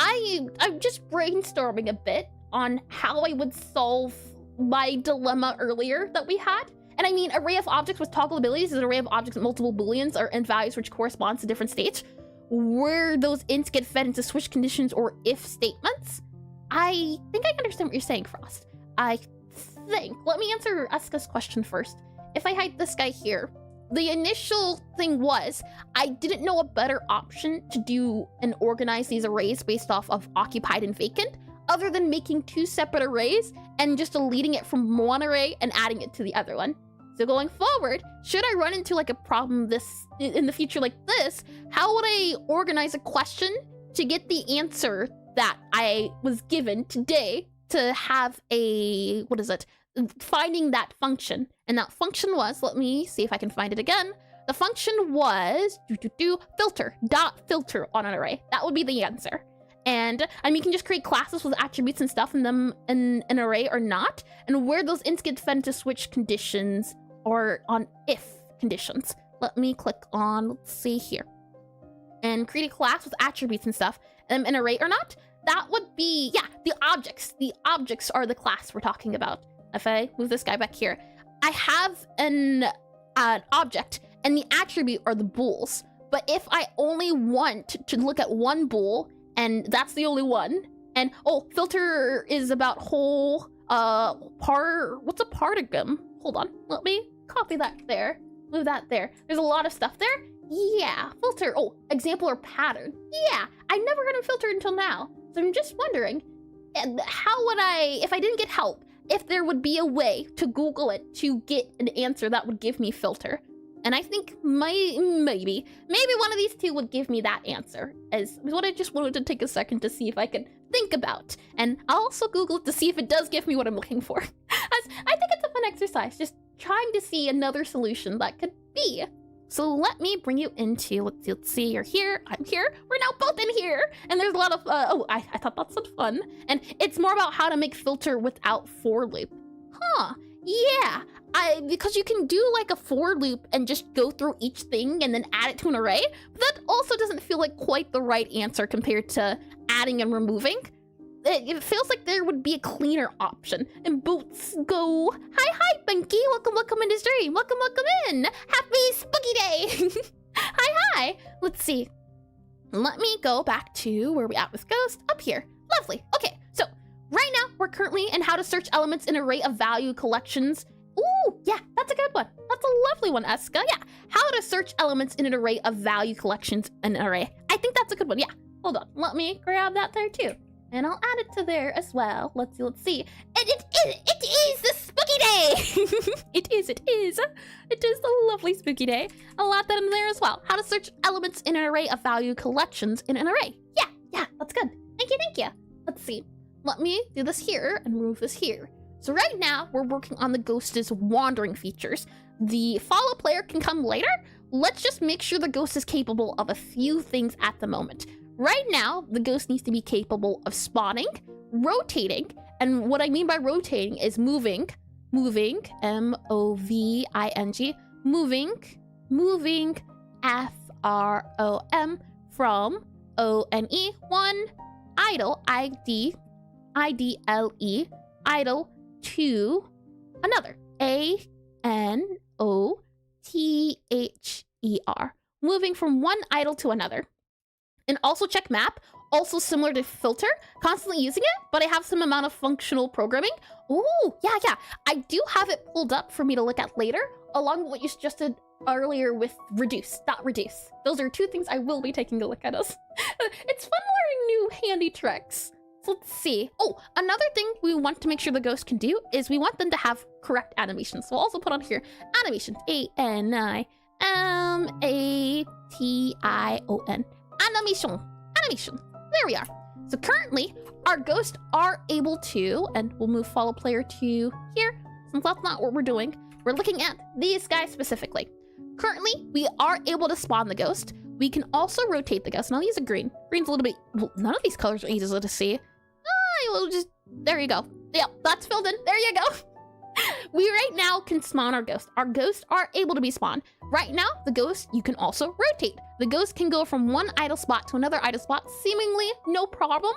I'm just brainstorming a bit on how I would solve my dilemma earlier that we had. And I mean, array of objects with toggle abilities is an array of objects with multiple booleans and values which corresponds to different states, where those ints get fed into switch conditions or if statements. I think I understand what you're saying, Frost. I think. Let me answer Eska's question first. If I hide this guy here, the initial thing was I didn't know a better option to do and organize these arrays based off of occupied and vacant, other than making two separate arrays and just deleting it from one array and adding it to the other one. So going forward, should I run into like a problem in the future like this, how would I organize a question to get the answer that I was given today to have a, finding that function. And that function was, let me see if I can find it again. The function was filter on an array. That would be the answer. And I mean, you can just create classes with attributes and stuff in them in an array or not, and where those ints get fed into switch conditions or on if conditions. Let me click on, let's see here, and create a class with attributes and stuff, an array or not. That would be, yeah, the objects. The objects are the class we're talking about. If I move this guy back here, I have an object and the attribute are the bools. But if I only want to look at one bool and that's the only one, and oh, filter is about whole what's a partigum? Hold on, let me copy that there, move that there. There's a lot of stuff there. Yeah, filter, oh, example or pattern. Yeah, I never heard of filter until now. So I'm just wondering, how would I, if I didn't get help, if there would be a way to Google it to get an answer that would give me filter. And I think maybe one of these two would give me that answer, as what I just wanted to take a second to see if I could think about. And I'll also Google it to see if it does give me what I'm looking for. As I think it's a fun exercise, just trying to see another solution that could be. So let me bring you into, let's see, you're here, I'm here, we're now both in here. And there's a lot of, I thought that sounded fun. And it's more about how to make filter without for loop. Huh, yeah. Because you can do like a for loop and just go through each thing and then add it to an array, but that also doesn't feel like quite the right answer compared to adding and removing. It feels like there would be a cleaner option. And Boots go, hi, Bunky, welcome into stream, welcome in, happy spooky day. Hi. Let's see. Let me go back to where we at with Ghost, up here. Lovely. Okay, so right now we're currently in how to search elements in array of value collections. Ooh, yeah, that's a good one. That's a lovely one, Eska. Yeah, how to search elements in an array of value collections in an array. I think that's a good one. Yeah, hold on. Let me grab that there too. And I'll add it to there as well. Let's see. And it is the spooky day. It is the lovely spooky day. I'll add that in there as well. How to search elements in an array of value collections in an array. Yeah, that's good. Thank you. Let's see. Let me do this here and move this here. So right now we're working on the Ghost's wandering features. The follow player can come later. Let's just make sure the Ghost is capable of a few things at the moment. Right now, the Ghost needs to be capable of spawning, rotating. And what I mean by rotating is moving, M-O-V-I-N-G, moving, F-R-O-M, from O-N-E, one, idle, I-D-L-E, idle, to another, A-N-O-T-H-E-R, moving from one idle to another. And also check map, also similar to filter, constantly using it, but I have some amount of functional programming. Ooh, yeah. I do have it pulled up for me to look at later, along with what you suggested earlier with reduce, dot reduce. Those are two things I will be taking a look at us. It's fun learning new handy tricks. So let's see. Oh, another thing we want to make sure the ghost can do is we want them to have correct animations. So I'll also put on here animation, A-N-I-M-A-T-I-O-N. Animation. There we are. So currently, our ghosts are able to, and we'll move follow player to here, since that's not what we're doing. We're looking at these guys specifically. Currently, we are able to spawn the ghost. We can also rotate the ghost. And I'll use a green. Green's a little bit, well, none of these colors are easy to see. We'll just, there you go. Yeah, that's filled in. There you go. We right now can spawn our ghost. Our ghosts are able to be spawned. Right now, the ghost, you can also rotate. The ghost can go from one idle spot to another idle spot, seemingly no problem.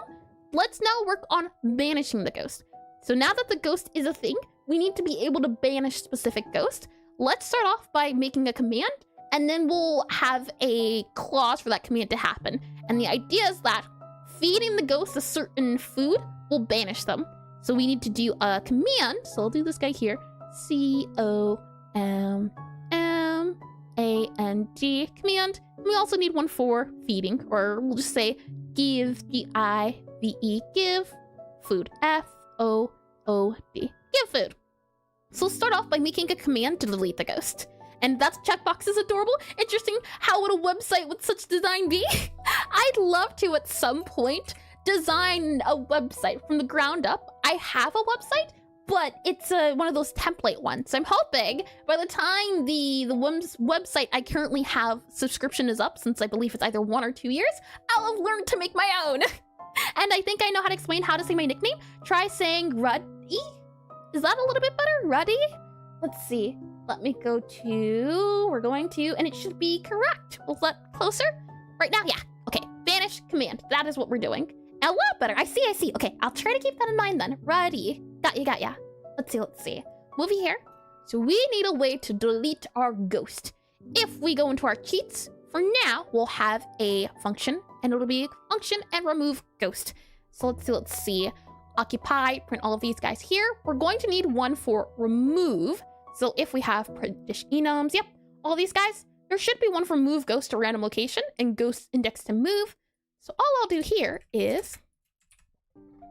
Let's now work on banishing the ghost. So now that the ghost is a thing, we need to be able to banish specific ghosts. Let's start off by making a command, and then we'll have a clause for that command to happen. And the idea is that feeding the ghost a certain food will banish them. So we need to do a command. So I'll do this guy here. C-O-M-M-A-N-D command. And we also need one for feeding, or we'll just say give, G-I-V-E, give food, F-O-O-D, give food. So let's start off by making a command to delete the ghost. And that checkbox is adorable. Interesting. How would a website with such design be? I'd love to at some point design a website from the ground up. I have a website, but it's one of those template ones. So I'm hoping by the time the website I currently have subscription is up, since I believe it's either 1 or 2 years, I'll have learned to make my own. And I think I know how to explain how to say my nickname. Try saying Ruddy. Is that a little bit better? Ruddy? Let's see. Let me go to, we're going to, and it should be correct. Was that closer? Right now, yeah. Okay, banish command. That is what we're doing. A lot better. I see. Okay, I'll try to keep that in mind then. Ruddy. Got ya. Let's see. Movie here. So we need a way to delete our ghost. If we go into our cheats, for now, we'll have a function, and it'll be function and remove ghost. So let's see. Occupy, print all of these guys here. We're going to need one for remove. So if we have dish enums, yep, all these guys, there should be one for move ghost to random location and ghost index to move. So all I'll do here is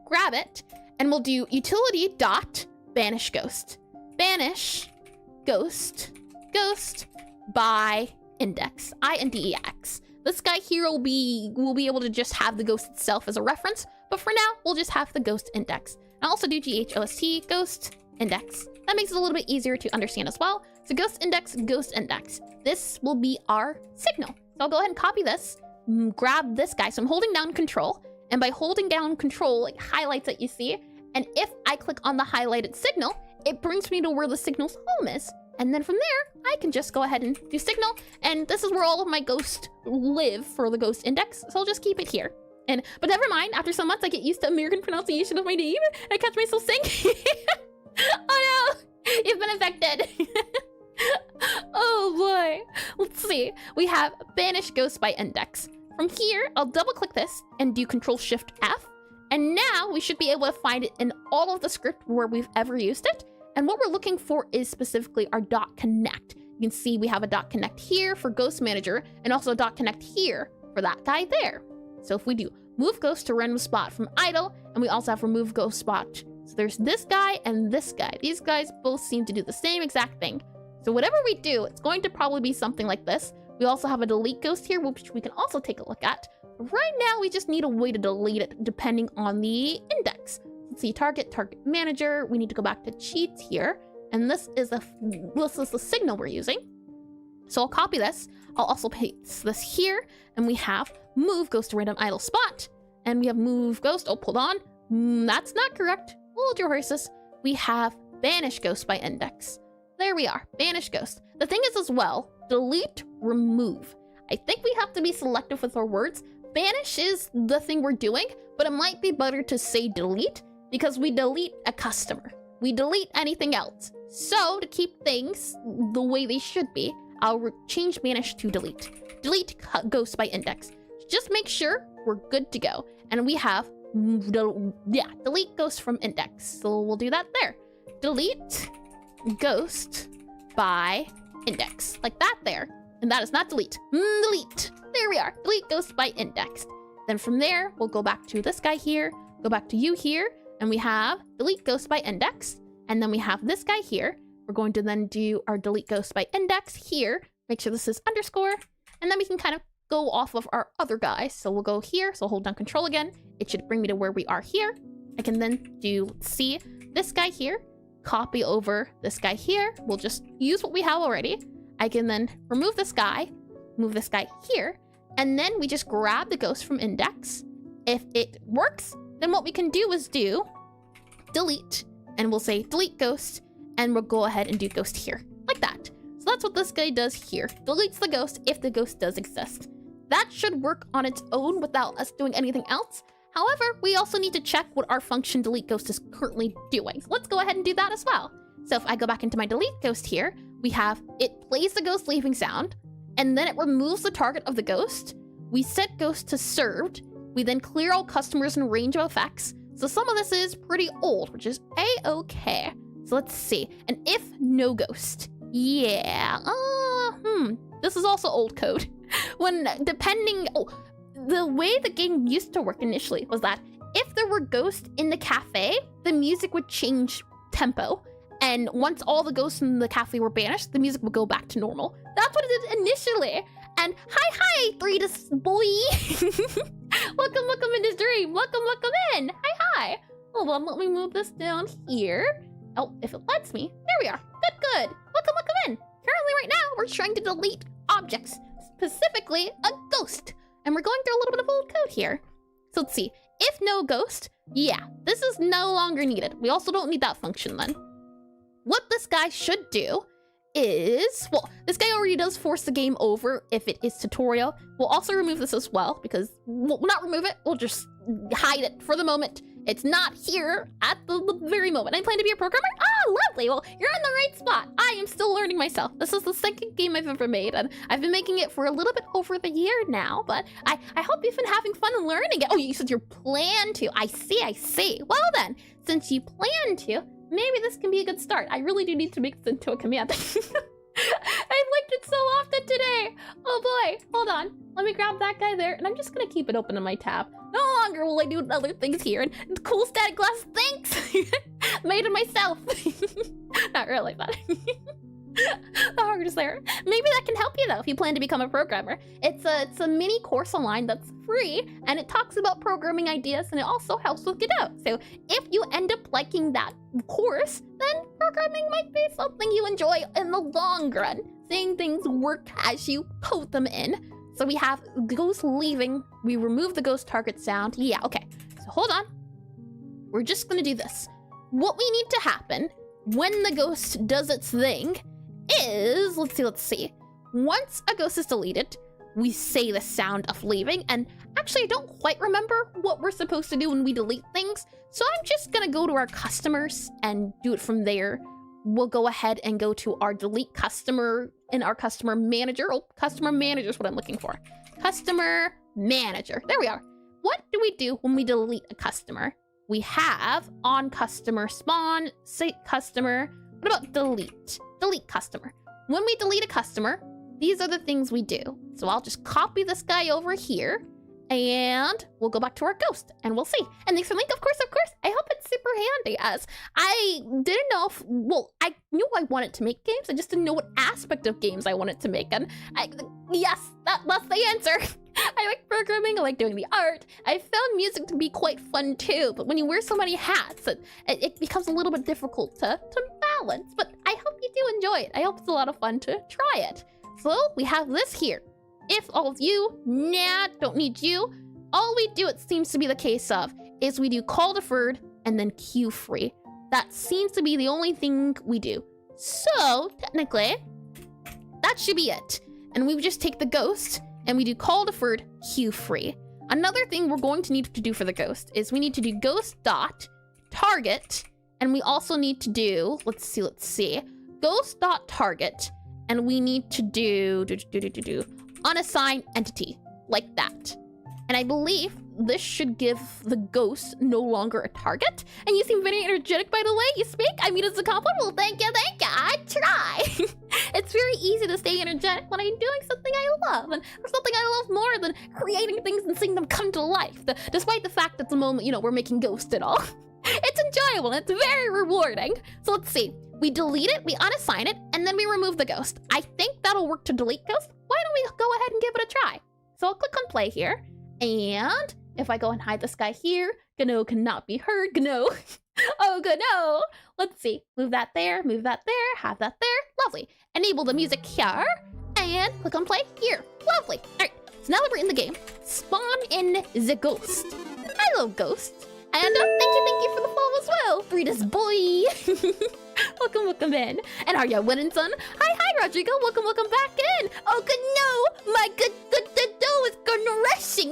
grab it, and we'll do utility dot banish ghost. Banish ghost by index, I-N-D-E-X. This guy here will be able to just have the ghost itself as a reference, but for now, we'll just have the ghost index. I'll also do ghost ghost index. That makes it a little bit easier to understand as well. So ghost index. This will be our signal. So I'll go ahead and copy this, grab this guy. So I'm holding down control, and by holding down control, it highlights that you see. And if I click on the highlighted signal, it brings me to where the signal's home is. And then from there, I can just go ahead and do signal. And this is where all of my ghosts live for the ghost index. So I'll just keep it here. But never mind, after some months, I get used to American pronunciation of my name. I catch myself saying, oh no, you've been affected. Oh boy. Let's see. We have banish ghost by index. From here, I'll double click this and do Control-Shift-F. And now we should be able to find it in all of the script where we've ever used it. And what we're looking for is specifically our .connect. You can see we have a .connect here for Ghost Manager, and also a .connect here for that guy there. So if we do move ghost to random spot from idle, and we also have remove ghost spot. So there's this guy and this guy. These guys both seem to do the same exact thing. So whatever we do, it's going to probably be something like this. We also have a delete ghost here, which we can also take a look at. Right now, we just need a way to delete it depending on the index. Let's see, target manager. We need to go back to cheats here. And this is the signal we're using. So I'll copy this. I'll also paste this here. And we have move ghost to random idle spot. And we have move ghost, oh, hold on. That's not correct. Hold your horses. We have banish ghost by index. There we are, banish ghost. The thing is as well, delete, remove. I think we have to be selective with our words. Banish is the thing we're doing, but it might be better to say delete because we delete a customer. We delete anything else. So to keep things the way they should be, I'll change banish to delete. Delete ghost by index. Just make sure we're good to go. And we have, delete ghost from index. So we'll do that there. Delete ghost by index. Like that there. And that is not delete. Delete. There we are. Delete ghost by index. Then from there, we'll go back to this guy here, go back to you here, and we have delete ghost by index. And then we have this guy here. We're going to then do our delete ghost by index here. Make sure this is underscore. And then we can kind of go off of our other guys. So we'll go here. So hold down control again. It should bring me to where we are here. I can then do, let's see, this guy here. Copy over this guy here. We'll just use what we have already. I can then remove this guy, move this guy here, and then we just grab the ghost from index. If it works, then what we can do is do delete, and we'll say delete ghost, and we'll go ahead and do ghost here, like that. So that's what this guy does here. Deletes the ghost if the ghost does exist. That should work on its own without us doing anything else. However, we also need to check what our function delete ghost is currently doing. So let's go ahead and do that as well. So if I go back into my delete ghost here, we have it plays the ghost leaving sound, and then it removes the target of the ghost. We set ghost to served. We then clear all customers and range of effects. So some of this is pretty old, which is a-okay. So let's see. And if no ghost, yeah, this is also old code. When depending, the way the game used to work initially was that if there were ghosts in the cafe, the music would change tempo. And once all the ghosts in the cafe were banished, the music would go back to normal. That's what it did initially. And hi, 3-2 boy. welcome in this dream. Welcome in. Hi. Hold on, let me move this down here. Oh, if it lets me. There we are. Good. Welcome in. Currently right now, we're trying to delete objects, specifically a ghost. And we're going through a little bit of old code here. So let's see. If no ghost, yeah, this is no longer needed. We also don't need that function then. What this guy should do is, well, this guy already does force the game over if it is tutorial. We'll also remove this as well because we'll not remove it. We'll just hide it for the moment. It's not here at the very moment. I plan to be a programmer. Oh, lovely. Well, you're in the right spot. I am still learning myself. This is the second game I've ever made, and I've been making it for a little bit over the year now, but I hope you've been having fun and learning it. Oh, you said you plan to. I see. Well then, since you plan to, maybe this can be a good start. I really do need to make this into a command. I've linked it so often today. Oh boy, hold on. Let me grab that guy there, and I'm just gonna keep it open in my tab. No longer will I do other things here. And cool static glass, thanks! Made it myself. Not really, but the heart is there. Maybe that can help you though if you plan to become a programmer. It's a mini course online that's free, and it talks about programming ideas, and it also helps with Godot. So if you end up liking that course, then programming might be something you enjoy in the long run. Seeing things work as you code them in. So we have ghost leaving. We remove the ghost target sound. Yeah, okay. So hold on. We're just gonna do this. What we need to happen when the ghost does its thing is, let's see. Once a ghost is deleted, we say the sound of leaving, and actually I don't quite remember what we're supposed to do when we delete things, so I'm just gonna go to our customers and do it from there. We'll go ahead and go to our delete customer in our customer manager. Oh, customer manager is what I'm looking for. Customer manager. There we are. What do we do when we delete a customer? We have on customer spawn, say customer. What about delete? Delete customer. When we delete a customer, these are the things we do. So I'll just copy this guy over here, and we'll go back to our ghost, and we'll see. And thanks for the link, of course. I hope it's super handy, as I didn't know if, well, I knew I wanted to make games, I just didn't know what aspect of games I wanted to make, and yes, that's the answer. I like programming, I like doing the art. I found music to be quite fun too, but when you wear so many hats, it becomes a little bit difficult to balance, but I hope you do enjoy it. I hope it's a lot of fun to try it. So we have this here. If all of you, don't need you. all we do, it seems to be the case of, is we do call deferred and then queue free. That seems to be the only thing we do. So technically, that should be it. And we would just take the ghost and we do call deferred, queue free. Another thing we're going to need to do for the ghost is we need to do ghost dot target, and we also need to do, let's see, ghost dot target, and we need to do unassigned entity, like that. And I believe this should give the ghost no longer a target. And you seem very energetic, by the way. You speak. I mean, it's a compliment. Well, thank you. I try. It's very easy to stay energetic when I'm doing something I love. And there's nothing I love more than creating things and seeing them come to life. Despite the fact that at the moment, we're making ghosts and all. It's enjoyable. It's very rewarding. So let's see. We delete it, we unassign it, and then we remove the ghost. I think that'll work to delete ghost. Why don't we go ahead and give it a try? So I'll click on play here. And if I go and hide this guy here, Godot cannot be heard. Godot. Oh, Godot. Let's see. Move that there, have that there. Lovely. Enable the music here. And click on play here. Lovely. All right. So now that we're in the game, spawn in the ghost. Hello, ghost. And thank you for the follow as well. Breedus boy. Welcome in. And are you winning, son? Hi, Rodrigo. Welcome back in. Oh, good, no. My good dough is gonna rushing.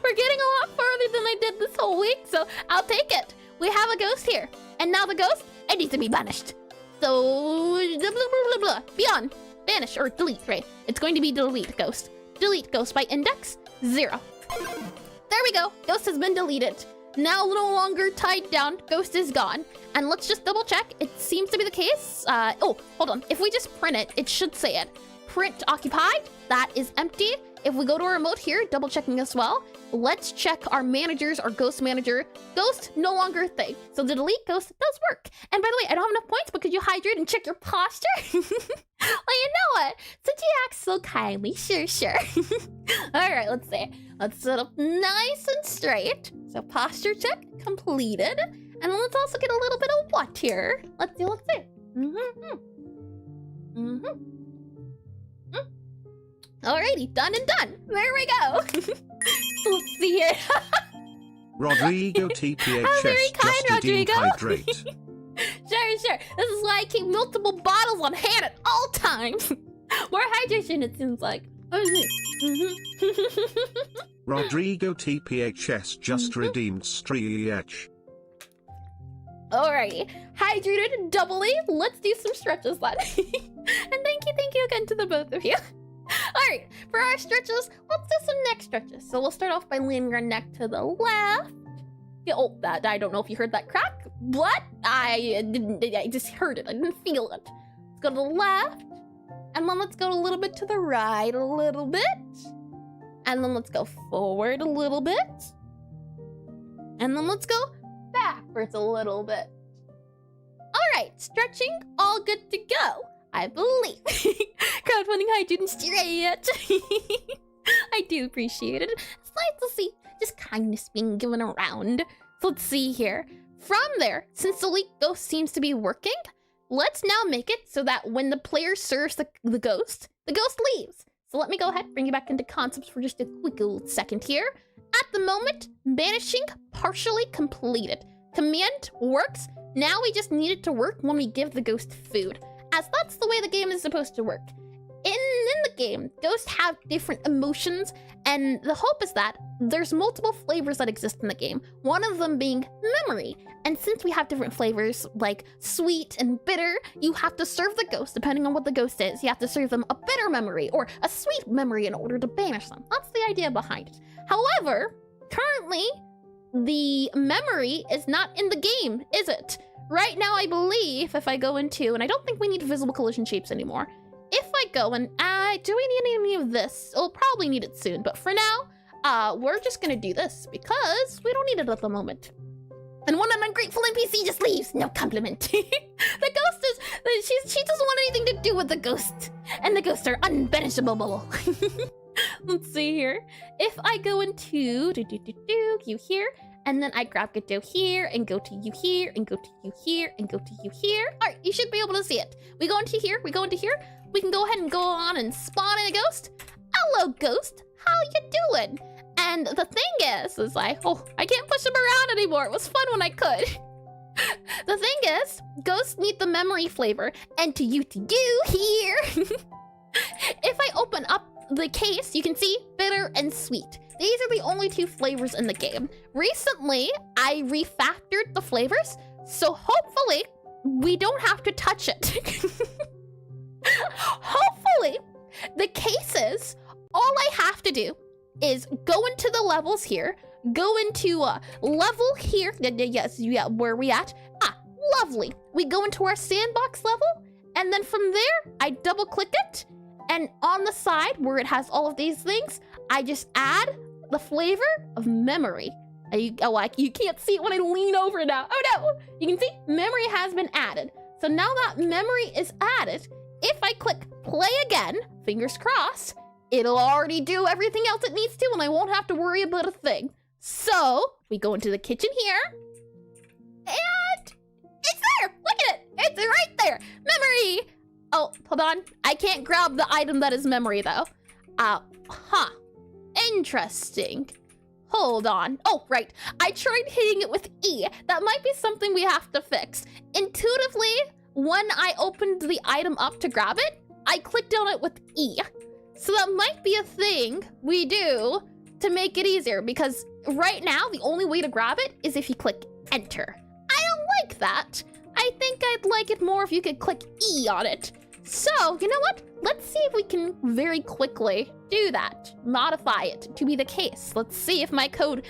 We're getting a lot further than I did this whole week, so I'll take it. We have a ghost here. And now the ghost, it needs to be banished. So, blah, blah, blah, blah. Beyond. Banish, or delete, right? It's going to be delete ghost. Delete ghost by index 0. There we go. Ghost has been deleted. Now no longer tied down. Ghost is gone. And let's just double check. It seems to be the case. Oh, hold on. If we just print it, it should say it. Print occupied. That is empty. If we go to our remote here, double checking as well. Let's check our managers, our ghost manager. Ghost, no longer a thing. So the delete ghost does work. And by the way, I don't have enough points, but could you hydrate and check your posture? Well, you know what? Since you act so kindly, sure. All right, let's see. Let's sit up nice and straight. So posture check completed. And let's also get a little bit of what here? Let's see. Alrighty, done and done. There we go. Let's see here. Rodrigo TPHS How very kind, just Rodrigo. Hydrate. Sure. This is why I keep multiple bottles on hand at all times. More hydration, it seems like. Rodrigo TPHS just redeemed Stretch. Alrighty, hydrated doubly. Let's do some stretches then. And thank you again to the both of you. Alright, for our stretches, let's do some neck stretches. So we'll start off by leaning our neck to the left. Yeah, oh, that I don't know if you heard that crack. What? I just heard it. I didn't feel it. Let's go to the left. And then let's go a little bit to the right a little bit. And then let's go forward a little bit. And then let's go backwards a little bit. Alright, stretching, all good to go. I believe. Crowdfunding hydrate and stretch. I do appreciate it. It's nice to see just kindness being given around. So let's see here. From there, since the leak ghost seems to be working, let's now make it so that when the player serves the ghost leaves. So let me go ahead and bring you back into concepts for just a quick little second here. At the moment, banishing partially completed. Command works. Now we just need it to work when we give the ghost food, as that's the way the game is supposed to work. In the game, ghosts have different emotions, and the hope is that there's multiple flavors that exist in the game, one of them being memory. And since we have different flavors, like sweet and bitter, you have to serve the ghost, depending on what the ghost is, you have to serve them a bitter memory or a sweet memory in order to banish them. That's the idea behind it. However, currently, the memory is not in the game, is it? Right now, I believe if I go into, and I don't think we need visible collision shapes anymore. If I go and, do we need any of this? We'll probably need it soon, but for now, we're just gonna do this because we don't need it at the moment. And when an ungrateful NPC just leaves, no compliment. The ghost is, she doesn't want anything to do with the ghost. And the ghosts are unbanishable. Let's see here. If I go into, you here, and then I grab Godot here, and go to you here, and go to you here, and go to you here. All right, you should be able to see it. We go into here, we can go ahead and go on and spawn in a ghost. Hello, ghost. how you doing? And the thing is like, oh, I can't push him around anymore. It was fun when I could. The thing is, ghosts need the memory flavor, and to you here. If I open up the case, you can see bitter and sweet. These are the only two flavors in the game. Recently, I refactored the flavors, so hopefully we don't have to touch it. Hopefully, the cases, all I have to do is go into the levels here, go into level here. Yes, yeah, where are we at? Ah, lovely. We go into our sandbox level, and then from there, I double click it, and on the side where it has all of these things, I just add the flavor of memory. You can't see it when I lean over now. Oh no! You can see memory has been added. So now that memory is added, if I click play again, fingers crossed, it'll already do everything else it needs to and I won't have to worry about a thing. So we go into the kitchen here, and it's there! Look at it! It's right there! Memory! Oh, hold on. I can't grab the item that is memory though. Huh. Interesting. Hold on. Oh, right. I tried hitting it with E. That might be something we have to fix. Intuitively, when I opened the item up to grab it, I clicked on it with E. So that might be a thing we do to make it easier, because right now, the only way to grab it is if you click enter. I don't like that. I think I'd like it more if you could click E on it. So, you know what? Let's see if we can very quickly do that. Modify it to be the case. Let's see if my code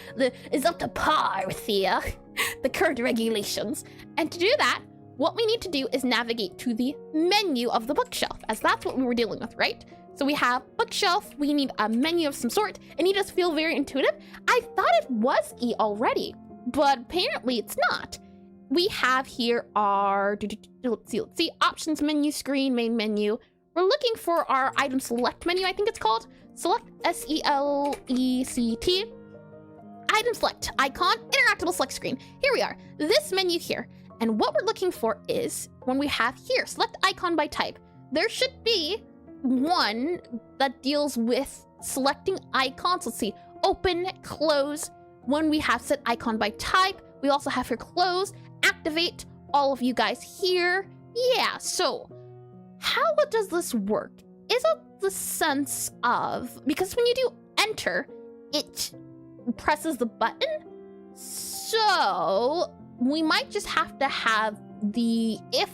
is up to par with the current regulations. And to do that, what we need to do is navigate to the menu of the bookshelf, as that's what we were dealing with, right? So we have bookshelf, we need a menu of some sort, and you just feel very intuitive. I thought it was E already, but apparently it's not. We have here our, let's see, options menu, screen, main menu. We're looking for our item select menu, I think it's called. Select, S-E-L-E-C-T. Item select, icon, interactable select screen. Here we are, this menu here. And what we're looking for is, when we have here, select icon by type, there should be one that deals with selecting icons. Let's see, open, close. When we have set icon by type, we also have here close, activate, all of you guys here. Yeah, so how does this work? Is it the sense of, because when you do enter, it presses the button? So we might just have to have the if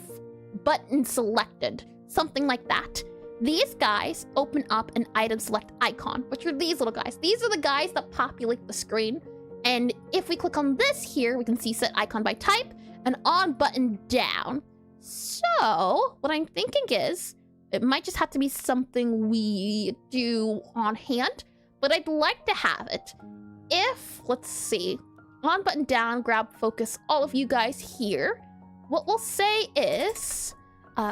button selected, something like that. These guys open up an item select icon, which are these little guys. These are the guys that populate the screen. And if we click on this here, we can see set icon by type and on button down. So what I'm thinking is, it might just have to be something we do on hand, but I'd like to have it. If, let's see, on button down, grab focus, all of you guys here, what we'll say is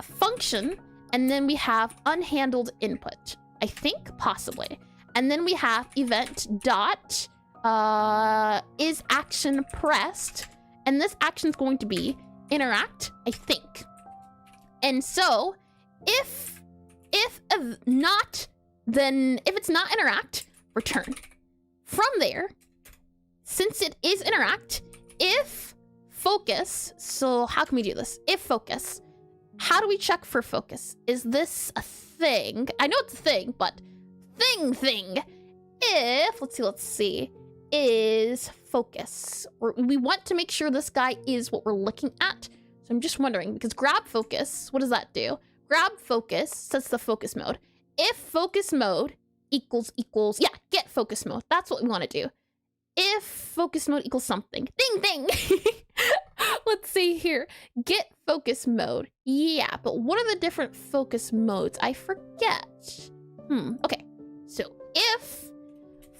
function, and then we have unhandled input, I think, possibly. And then we have event dot is action pressed, and this action is going to be interact, I think. And so if not, then if it's not interact, return. From there, since it is interact, if focus, so how can we do this? If focus, how do we check for focus? Is this a thing? I know it's a thing, but thing. If, let's see, is focus. We want to make sure this guy is what we're looking at. So I'm just wondering, because grab focus, what does that do? Grab focus sets the focus mode. If focus mode equals, yeah, get focus mode. That's what we want to do. If focus mode equals something. Ding. Let's see here. Get focus mode. Yeah, but what are the different focus modes? I forget. Okay. So if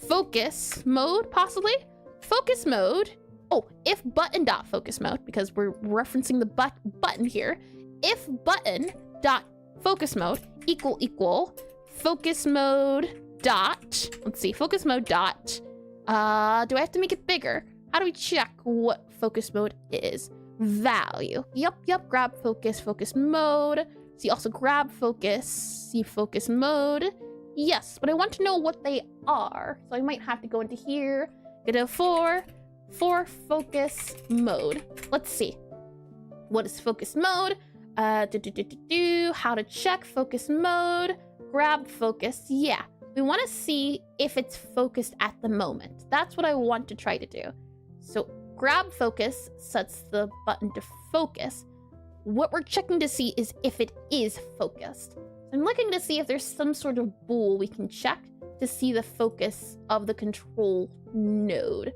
focus mode, possibly? Focus mode. Oh, if button dot focus mode, because we're referencing the button here. If button dot focus mode equal focus mode dot, let's see, focus mode dot, do I have to make it bigger? How do we check what focus mode is? Value. Yep, grab focus mode. See also grab focus, see focus mode. Yes, but I want to know what they are. So I might have to go into here, Godot 4 focus mode. Let's see. What is focus mode? How to check focus mode, grab focus. Yeah, we want to see if it's focused at the moment. That's what I want to try to do. So grab focus sets the button to focus. What we're checking to see is if it is focused. I'm looking to see if there's some sort of bool we can check to see the focus of the control node.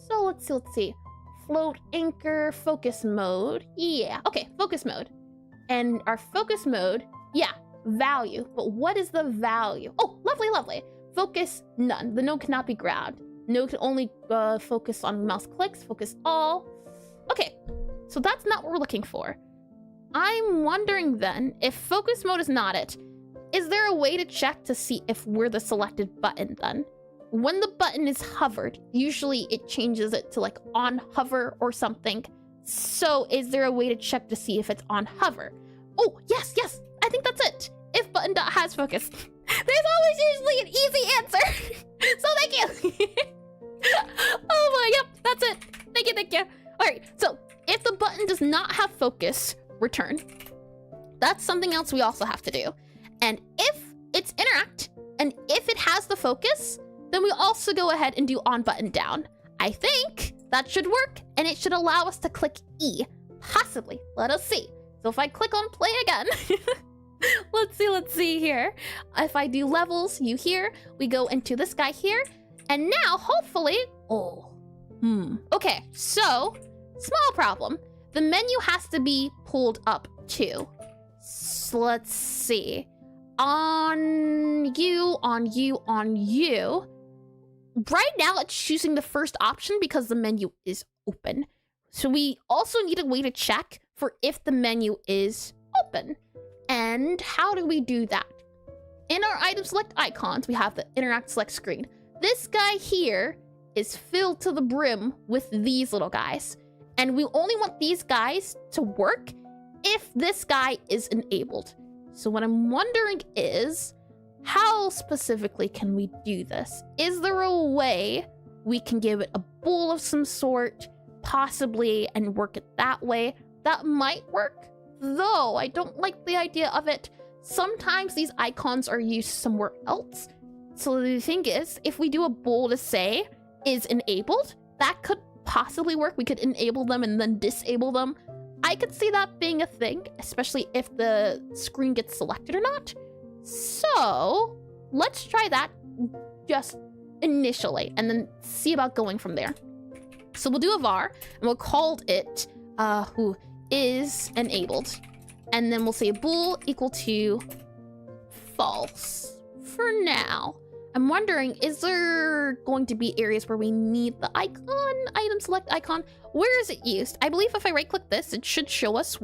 So let's see. Float anchor focus mode. Yeah, okay, focus mode. And our focus mode, yeah, value. But what is the value? Oh, lovely. Focus none. The node cannot be grabbed. Node can only focus on mouse clicks, focus all. Okay, so that's not what we're looking for. I'm wondering then, if focus mode is not it, is there a way to check to see if we're the selected button then? When the button is hovered, usually it changes it to like on hover or something. So is there a way to check to see if it's on hover? Oh, yes, I think that's it. If button dot has focus. There's always usually an easy answer. So thank you. Oh my, yep, that's it. Thank you. All right, so if the button does not have focus, return. That's something else we also have to do. And if it's interact, and if it has the focus, then we also go ahead and do on button down. I think that should work, and it should allow us to click E. Possibly. Let us see. So if I click on play again, let's see here. If I do levels, you here, we go into this guy here, and now hopefully, okay, so small problem. The menu has to be pulled up too. So let's see. On you. Right now it's choosing the first option because the menu is open. So we also need a way to check for if the menu is open. And how do we do that? In our item select icons, we have the interact select screen. This guy here is filled to the brim with these little guys. And we only want these guys to work if this guy is enabled. So what I'm wondering is, how specifically can we do this? Is there a way we can give it a bool of some sort, possibly, and work it that way? That might work, though I don't like the idea of it. Sometimes these icons are used somewhere else. So the thing is, if we do a bool to say is enabled, that could possibly work. We could enable them and then disable them. I could see that being a thing, especially if the screen gets selected or not. So let's try that just initially and then see about going from there. So we'll do a var and we'll call it who is enabled. And then we'll say bool equal to false for now. I'm wondering, is there going to be areas where we need the icon, item select icon? Where is it used? I believe if I right click this, it should show us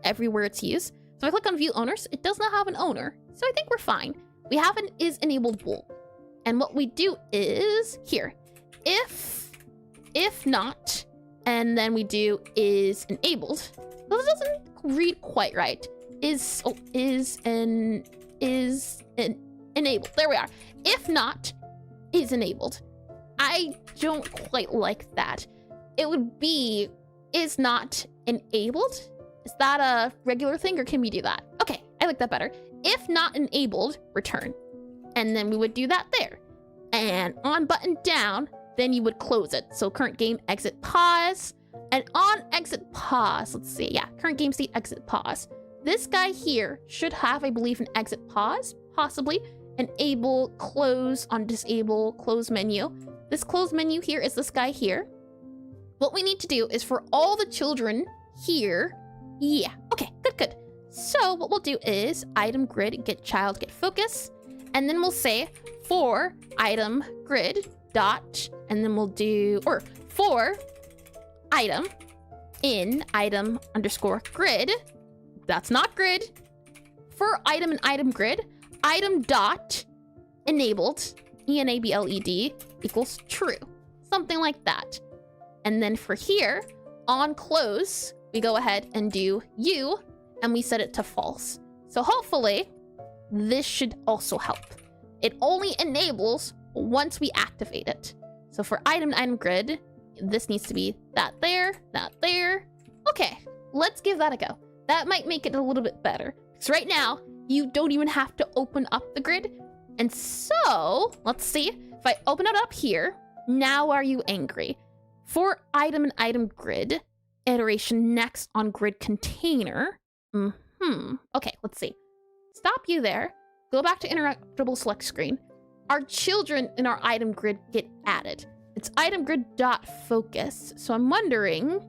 everywhere it's used. So if I click on view owners, it does not have an owner. So I think we're fine. We have an is enabled bool. And what we do is here, if not, and then we do is enabled. This doesn't read quite right. Is enabled. There we are. If not, is enabled. I don't quite like that. It would be is not enabled. Is that a regular thing or can we do that? Okay, I like that better. If not enabled, return. And then we would do that there. And on button down, then you would close it. So current game exit pause. And on exit pause, let's see. Yeah, current game state exit pause. This guy here should have, I believe, an exit pause, possibly. Enable, close on disable, close menu. This close menu here is this guy here. What we need to do is for all the children here. Yeah, okay, good. So what we'll do is item grid, get child, get focus. And then we'll say for item grid dot, and then we'll do, or for item in item underscore grid. That's not grid. For item and item grid, item dot enabled, enabled equals true. Something like that. And then for here, on close, we go ahead and do you, and we set it to false. So hopefully, this should also help. it only enables once we activate it. So for item to item grid, this needs to be that there, that there. Okay, let's give that a go. That might make it a little bit better. Because right now, you don't even have to open up the grid. And so, let's see. If I open it up here, now are you angry? For item and item grid, iteration next on grid container. Okay, let's see. Stop you there. Go back to interactable select screen. Our children in our item grid get added. It's item grid dot focus. So I'm wondering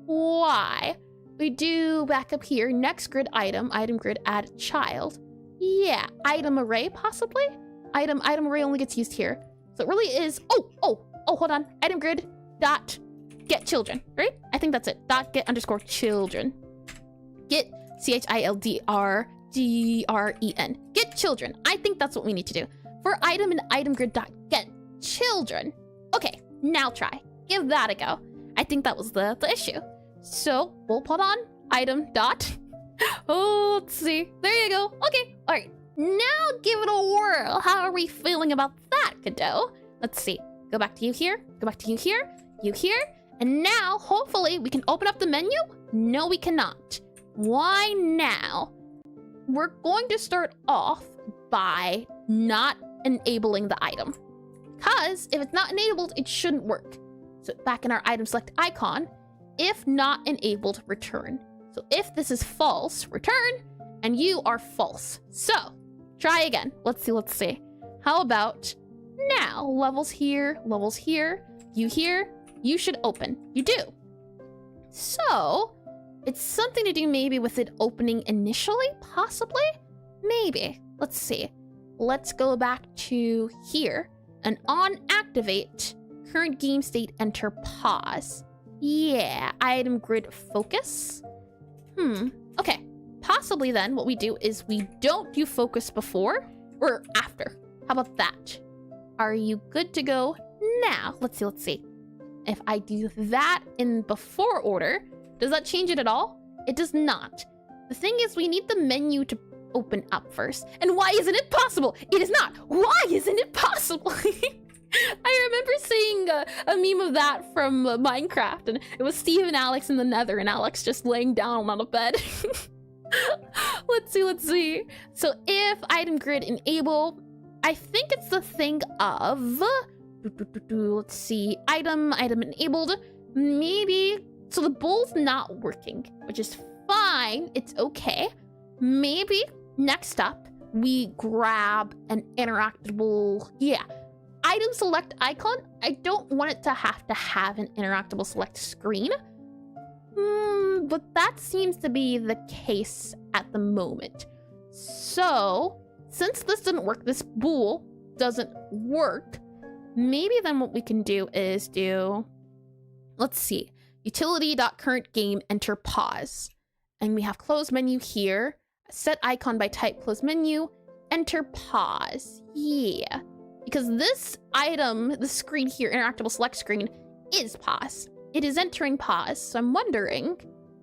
why. We do back up here, next grid item grid add child. Yeah, item array possibly? Item array only gets used here. So it really is, oh, hold on. Item grid dot get children, right? I think that's it. Dot get underscore children. Get CHILDRGREN. Get children. I think that's what we need to do. For item and item grid dot get children. Okay, now try. Give that a go. I think that was the issue. So we'll put on item dot. Oh, let's see. There you go. Okay, all right. Now give it a whirl. How are we feeling about that, Godot? Let's see. Go back to you here. Go back to you here. You here. And now, hopefully, we can open up the menu. No, we cannot. Why now? We're going to start off by not enabling the item. Because if it's not enabled, it shouldn't work. So back in our item select icon, if not enabled, return. So if this is false, return, and you are false. So try again. Let's see. How about now? Levels here, you here, you should open. You do. So it's something to do maybe with it opening initially, possibly? Maybe. Let's see. Let's go back to here and on activate current game state, enter pause. Yeah, item grid focus. Okay. Possibly then what we do is we don't do focus before or after. How about that? Are you good to go now? Let's see. If I do that in before order, does that change it at all? It does not. The thing is we need the menu to open up first. And why isn't it possible? It is not. Why isn't it possible? I remember seeing a meme of that from Minecraft, and it was Steve and Alex in the Nether, and Alex just laying down on a bed. Let's see. So if item grid enable, I think it's the thing of, let's see, item enabled, maybe, so the bowl's not working, which is fine, it's okay. Maybe next up, we grab an interactable, item select icon. I don't want it to have an interactable select screen. But that seems to be the case at the moment. So, since this didn't work, this bool doesn't work, maybe then what we can do is let's see, utility.currentGame, enter pause. And we have close menu here, set icon by type, close menu, enter pause. Yeah. Because this item, the screen here, interactable select screen, is pause. It is entering pause. So I'm wondering,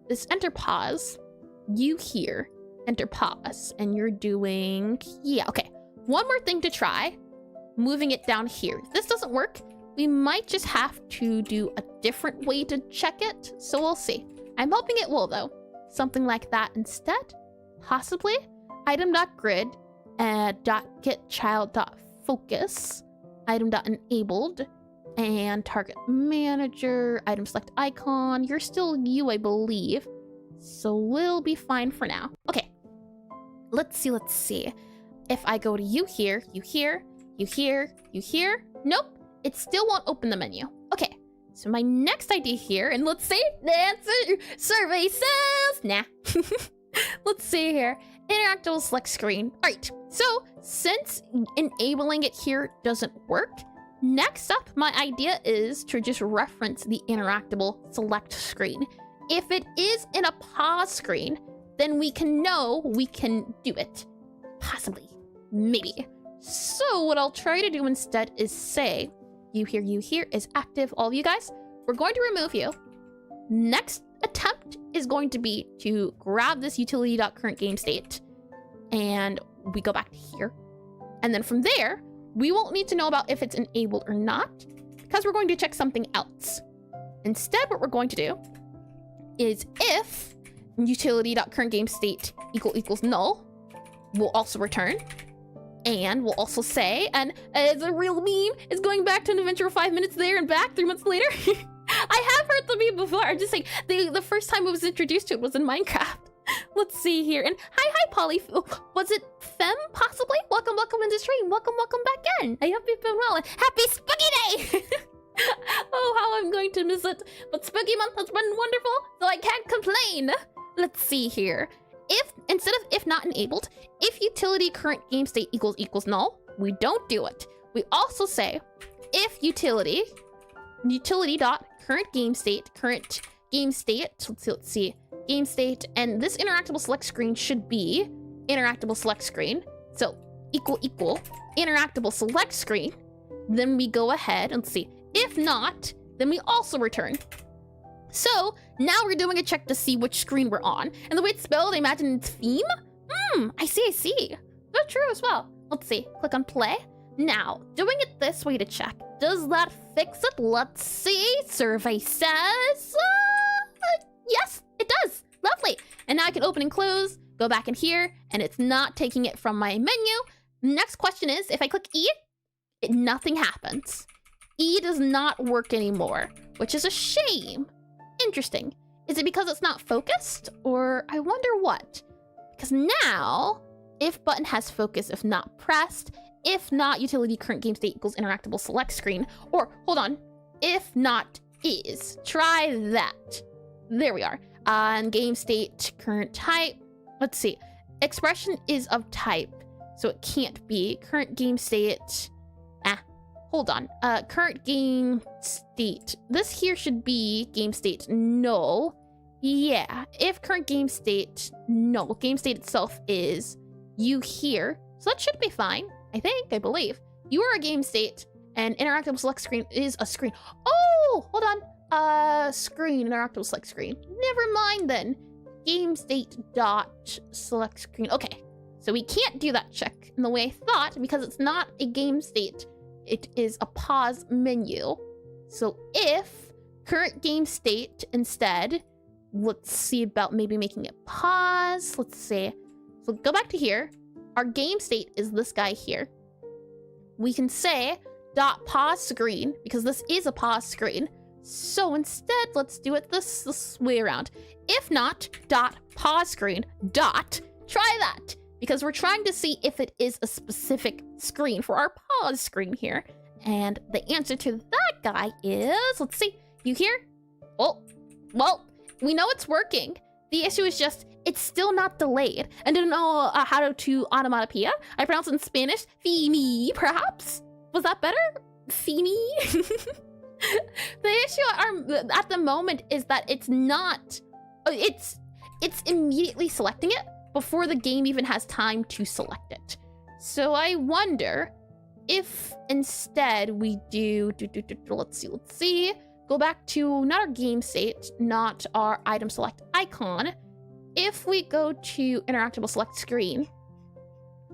this enter pause, you here, enter pause, and you're doing, okay. One more thing to try, moving it down here. If this doesn't work, we might just have to do a different way to check it. So we'll see. I'm hoping it will though. Something like that instead, possibly. Item.grid, .getChild.focus, item.enabled, and target manager, item select icon. You're still you, I believe. So we'll be fine for now. Okay. Let's see. If I go to you here, nope, it still won't open the menu. Okay. So my next idea here, and let's see, the answer survey says, nah. Let's see here. Interactable select screen. All right. So since enabling it here doesn't work, next up, my idea is to just reference the interactable select screen. If it is in a pause screen, then we can know we can do it. Possibly. Maybe. So what I'll try to do instead is say, you here is active, all of you guys. We're going to remove you. Next attempt is going to be to grab this utility.currentGameState, and we go back to here. And then from there, we won't need to know about if it's enabled or not, because we're going to check something else. Instead, what we're going to do is if utility.currentGameState equals null, we'll also return. And we'll also say, and as a real meme, is going back to an adventure of 5 minutes there and back 3 months later. I have heard the meme before. I'm just saying, the first time I was introduced to it was in Minecraft. Let's see here. And hi, Polly. Was it Fem, possibly? Welcome into stream. Welcome back in. I hope you've been well. And happy Spooky Day! Oh, how I'm going to miss it. But Spooky Month has been wonderful, so I can't complain. Let's see here. If, instead of if not enabled, if utility current game state equals null, we don't do it. We also say if utility dot current game state, let's see, game state, and this interactable select screen should be interactable select screen. So equal interactable select screen. Then we go ahead and see. If not, then we also return. So now we're doing a check to see which screen we're on. And the way it's spelled, I imagine it's theme? I see. That's true as well. Let's see, click on play. Now, doing it this way to check, does that fix it? Let's see, survey says, yes, it does, lovely. And now I can open and close, go back in here, and it's not taking it from my menu. Next question is, if I click E, nothing happens. E does not work anymore, which is a shame. Interesting. Is it because it's not focused? Or I wonder what? Because now, if button has focus, if not pressed, if not utility current game state equals interactable select screen, or hold on, if not is, try that. There we are. And game state current type, let's see. Expression is of type, so it can't be current game state. Hold on, current game state. This here should be game state null. Yeah, if current game state null, game state itself is you here. So that should be fine, I believe. You are a game state, and interactable select screen is a screen. Oh, hold on, screen, interactable select screen. Never mind then. Game state dot select screen. Okay, so we can't do that check in the way I thought because it's not a game state. It is a pause menu. So if current game state instead, let's see about maybe making it pause. Let's see. So go back to here. Our game state is this guy here. We can say dot pause screen because this is a pause screen. So instead, let's do it this way around. If not, dot pause screen dot, try that. Because we're trying to see if it is a specific screen for our pause screen here. And the answer to that guy is, let's see, you here? Oh, well, we know it's working. The issue is just, it's still not delayed. I don't know how to onomatopoeia. I pronounce it in Spanish, fimi, perhaps? Was that better? Fimi? The issue at the moment is that it's not, it's immediately selecting it before the game even has time to select it. So I wonder if instead we do, let's see, go back to not our game state, not our item select icon. If we go to interactable select screen,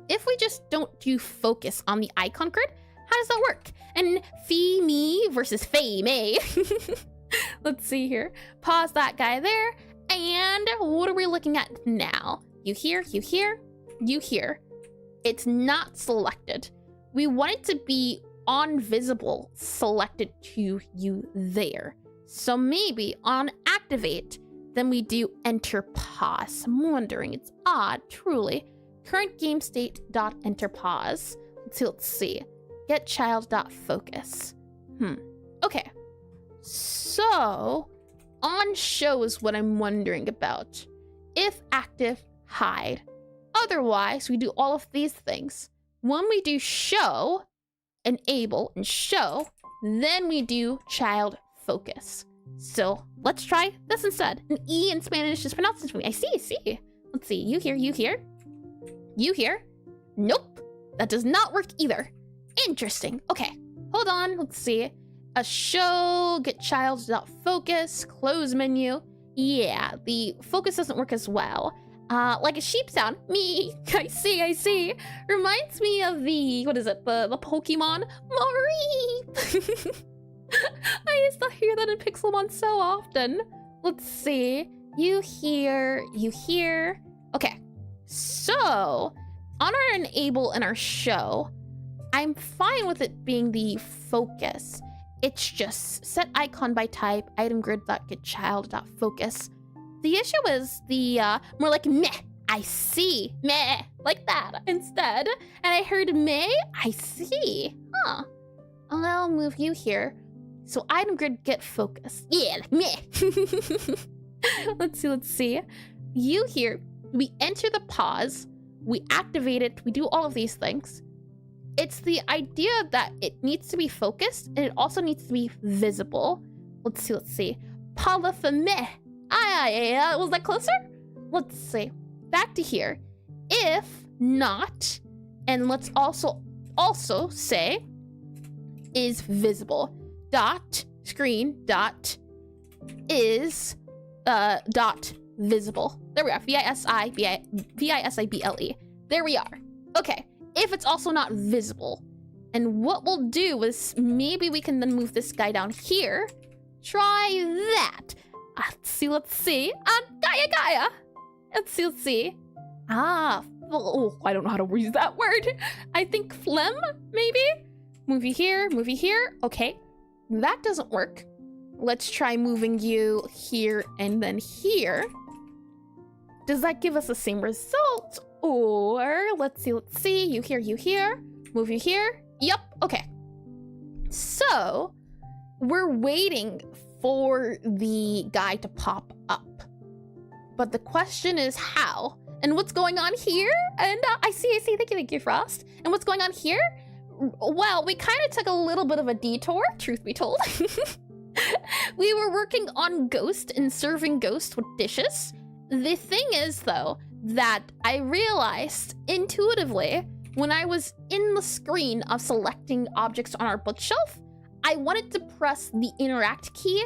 if we just don't do focus on the icon grid, how does that work? And fee me versus fey me. Let's see here. Pause that guy there. And what are we looking at now? You here. It's not selected. We want it to be on visible, selected to you there. So maybe on activate, then we do enter pause. I'm wondering, it's odd, truly. Current game state dot enter pause. Let's see. Get child dot focus. Okay. So on show is what I'm wondering about. If active, hide. Otherwise, we do all of these things. When we do show, enable, and show, then we do child focus. So let's try this instead. An E in Spanish is pronounced this way. I see. Let's see. You here. Nope. That does not work either. Interesting. Okay. Hold on. Let's see. A show, get child dot focus, close menu. Yeah, the focus doesn't work as well. Like a sheep sound. Me. I see. Reminds me of the, what is it? The Pokemon Mareep. I used to hear that in Pixelmon so often. Let's see. You hear. Okay. So, on our enable in our show, I'm fine with it being the focus. It's just set icon by type, item grid.getChild.focus. The issue is the more like meh, I see, meh, like that instead. And I heard meh, I see, huh. I'll move you here. So item grid get focus. Yeah, meh. Let's see. You here, we enter the pause, we activate it, we do all of these things. It's the idea that it needs to be focused and it also needs to be visible. Let's see. Polypheme. Was that closer? Let's see. Back to here. If not, and let's also say is visible. Dot screen dot is dot visible. There we are. V-I-S-I-B-L-E. There we are. Okay. If it's also not visible. And what we'll do is maybe we can then move this guy down here. Try that. Let's see. Gaia. Let's see. Oh, I don't know how to use that word. I think phlegm, maybe? Move you here. Okay. That doesn't work. Let's try moving you here and then here. Does that give us the same result? Or, let's see. You here. Move you here. Yep, okay. So, we're waiting for the guy to pop up. But the question is how? And what's going on here? And I see, thank you, Frost. And what's going on here? Well, we kind of took a little bit of a detour, truth be told. We were working on Ghost and serving Ghost with dishes. The thing is, though, that I realized intuitively when I was in the screen of selecting objects on our bookshelf, I wanted to press the interact key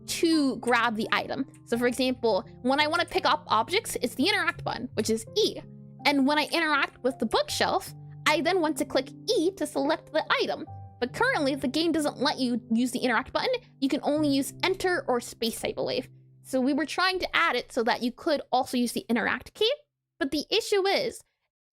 to grab the item. So for example, when I want to pick up objects, it's the interact button, which is E. And when I interact with the bookshelf, I then want to click E to select the item. But currently, the game doesn't let you use the interact button. You can only use enter or space, I believe. So we were trying to add it so that you could also use the interact key. But the issue is,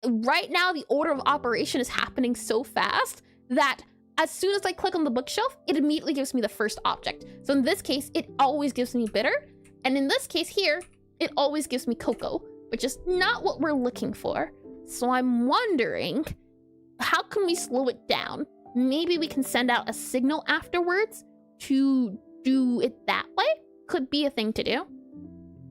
right now the order of operation is happening so fast that as soon as I click on the bookshelf, it immediately gives me the first object. So in this case, it always gives me bitter. And in this case here, it always gives me cocoa, which is not what we're looking for. So I'm wondering, how can we slow it down? Maybe we can send out a signal afterwards to do it that way? Could be a thing to do.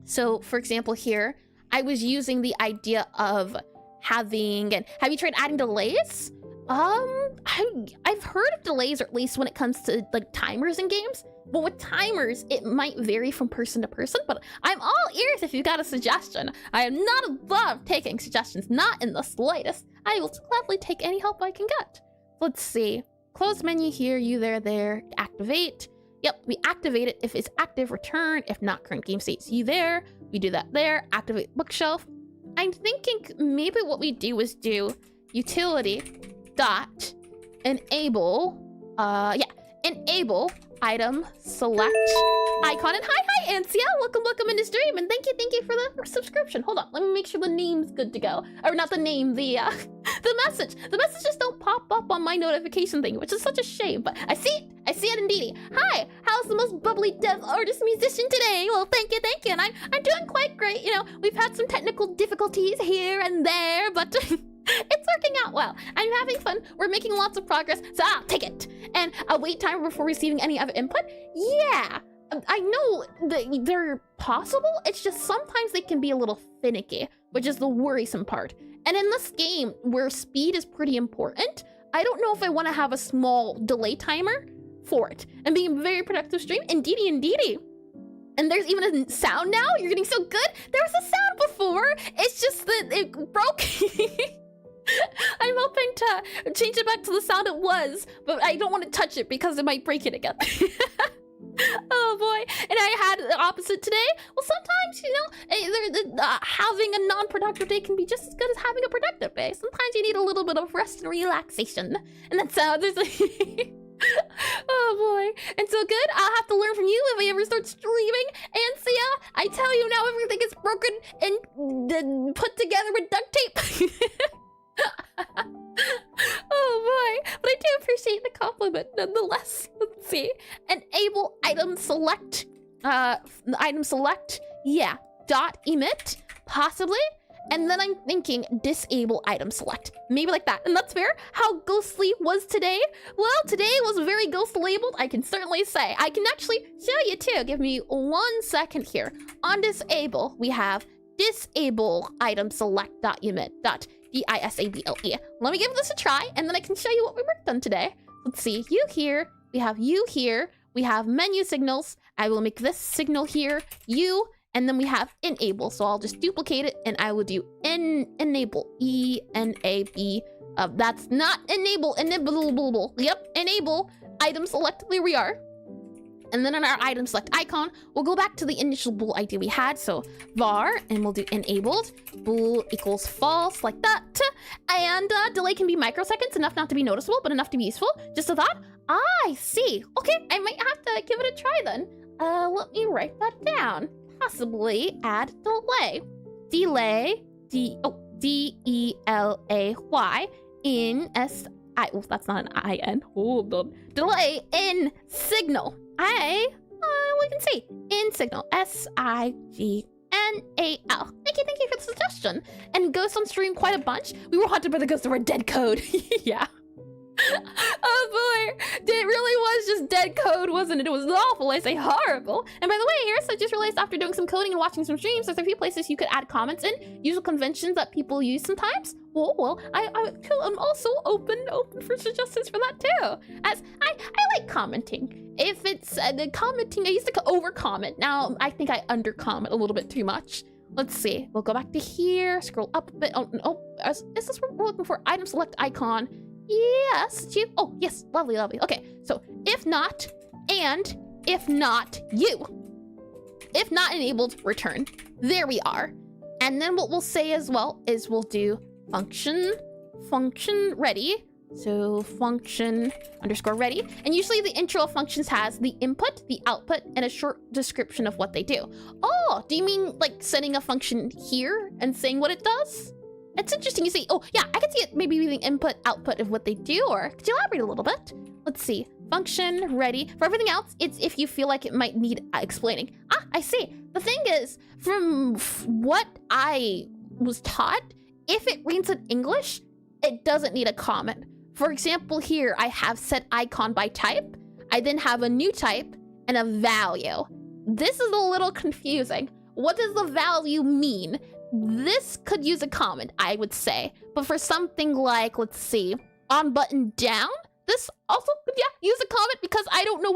So for example here, I was using the idea of having, and have you tried adding delays? I've heard of delays, or at least when it comes to like timers in games. But with timers, it might vary from person to person, but I'm all ears if you've got a suggestion. I am not above taking suggestions, not in the slightest. I will gladly take any help I can get. Let's see. Close menu here, you there, activate. Yep, we activate it. If it's active, return. If not, current game state, you there. We do that there, activate bookshelf. I'm thinking maybe what we do is do utility dot enable, enable item select icon. And hi Ansia, welcome into stream, and thank you for the subscription. Hold on, let me make sure the name's good to go. Or not the name, the message. The messages don't pop up on my notification thing, which is such a shame, but I see it indeed. Hi, how's the most bubbly dev artist musician today? Well, thank you, and I'm doing quite great. You know, we've had some technical difficulties here and there, but it's working out well. I'm having fun. We're making lots of progress, so I'll take it. And a wait time before receiving any other input? Yeah, I know that they're possible. It's just sometimes they can be a little finicky, which is the worrisome part. And in this game, where speed is pretty important, I don't know if I want to have a small delay timer for it. And being a very productive stream, indeedy. And there's even a sound now? You're getting so good? There was a sound before. It's just that it broke. I'm hoping to change it back to the sound it was, but I don't want to touch it because it might break it again. Oh boy. And I had the opposite today. Well, sometimes, you know, having a non-productive day can be just as good as having a productive day. Sometimes you need a little bit of rest and relaxation. And that's how there's a... Oh boy. And so good, I'll have to learn from you if I ever start streaming. And so yeah, I tell you now, everything is broken and put together with duct tape. Oh boy, but I do appreciate the compliment nonetheless. Let's see. Enable item select. Item select. Yeah. Dot emit. Possibly. And then I'm thinking disable item select. Maybe like that. And that's fair. How ghostly was today? Well, today was very ghost labeled, I can certainly say. I can actually show you too. Give me 1 second here. On disable, we have disable item select dot emit dot disable. Let me give this a try, and then I can show you what we worked on today. Let's see. You here. We have you here. We have menu signals. I will make this signal here. You. And then we have enable, so I'll just duplicate it, and I will do enable, E-N-A-B. That's not enable, enable. Yep, enable, item select, there we are. And then in our item select icon, we'll go back to the initial bool ID we had, so var, and we'll do enabled, bool equals false, like that. And delay can be microseconds, enough not to be noticeable, but enough to be useful. Just a thought. I see. Okay, I might have to give it a try then. Let me write that down. Possibly add delay. Delay, D-E-L-A-Y in S-I, oh, that's not an I-N, hold on. Delay in signal. We can see, in signal, S-I-G-N-A-L. Thank you for the suggestion. And ghosts on stream quite a bunch. We were haunted by the ghost of our dead code. Yeah. Oh boy, it really was just dead code, wasn't it? It was awful, I say horrible. And by the way, Iris, I just realized after doing some coding and watching some streams, there's a few places you could add comments in, usual conventions that people use sometimes. Oh, well, I'm also open for suggestions for that too. As I like commenting. If it's the commenting, I used to over comment. Now I think I under comment a little bit too much. Let's see, we'll go back to here, scroll up a bit. Oh, is this what we're looking for? Item select icon. Yes, Chief. Oh, yes, lovely. Okay, so if not, and if not, you. If not enabled, return. There we are. And then what we'll say as well is we'll do function ready. So function underscore ready. And usually the intro of functions has the input, the output, and a short description of what they do. Oh, do you mean like setting a function here and saying what it does? It's interesting you see. Oh, yeah, I can see it maybe using input, output of what they do, or could you elaborate a little bit? Let's see. Function ready. For everything else, it's if you feel like it might need explaining. Ah, I see. The thing is, from what I was taught, if it reads in English, it doesn't need a comment. For example, here I have set icon by type. I then have a new type and a value. This is a little confusing. What does the value mean? This could use a comment, I would say. But for something like, let's see, on button down, this also could, yeah, use a comment because I don't know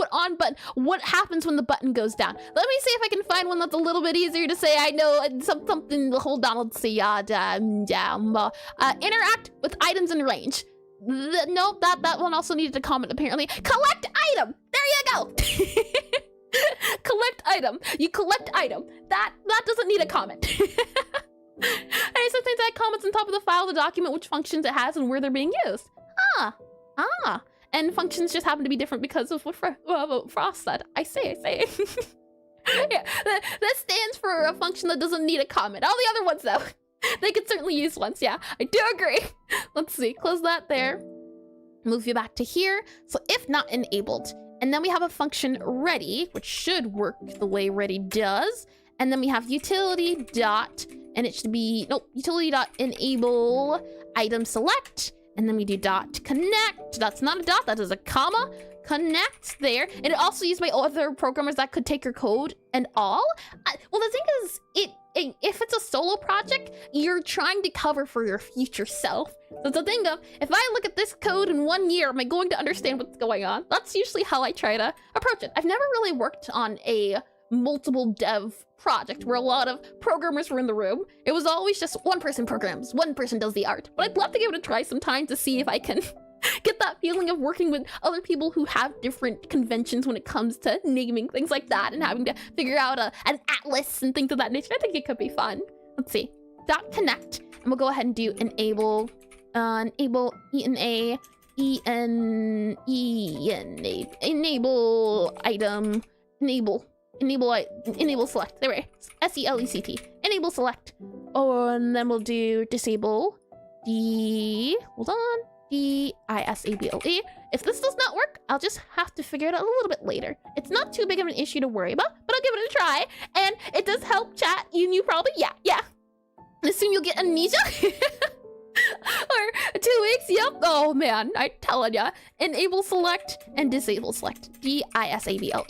what happens when the button goes down. Let me see if I can find one that's a little bit easier to say. I know something, hold on, let's see, interact with items in range. Nope, that one also needed a comment apparently. Collect item, there you go. Collect item. You collect item. That doesn't need a comment. And sometimes I comments on top of the file, the document, which functions it has and where they're being used. And functions just happen to be different because of what Frost said. I say. Yeah, that stands for a function that doesn't need a comment. All the other ones though, they could certainly use ones. Yeah, I do agree. Let's see, close that there. Move you back to here. So if not enabled, and then we have a function ready, which should work the way ready does. And then we have utility dot, and it should be, nope, utility dot enable item select. And then we do dot connect. That's not a dot, that is a comma. Connect there. And it also used by other programmers that could take your code and all. Well, the thing is, if it's a solo project, you're trying to cover for your future self. So the thing of, if I look at this code in 1 year, am I going to understand what's going on? That's usually how I try to approach it. I've never really worked on a multiple dev project where a lot of programmers were in the room. It was always just one person programs, one person does the art. But I'd love to give it a try sometime to see if I can get that feeling of working with other people who have different conventions when it comes to naming things like that and having to figure out an atlas and things of that nature. I think it could be fun. Let's see. .connect, and we'll go ahead and do enable enable item, enable select. There we go. SELECT. Enable select. Oh, and then we'll do disable disable. If this does not work, I'll just have to figure it out a little bit later. It's not too big of an issue to worry about, but I'll give it a try. And it does help chat. You probably, yeah. Assume you'll get amnesia. Or 2 weeks, yep. Oh man, I telling ya. Enable select and disable select. disable.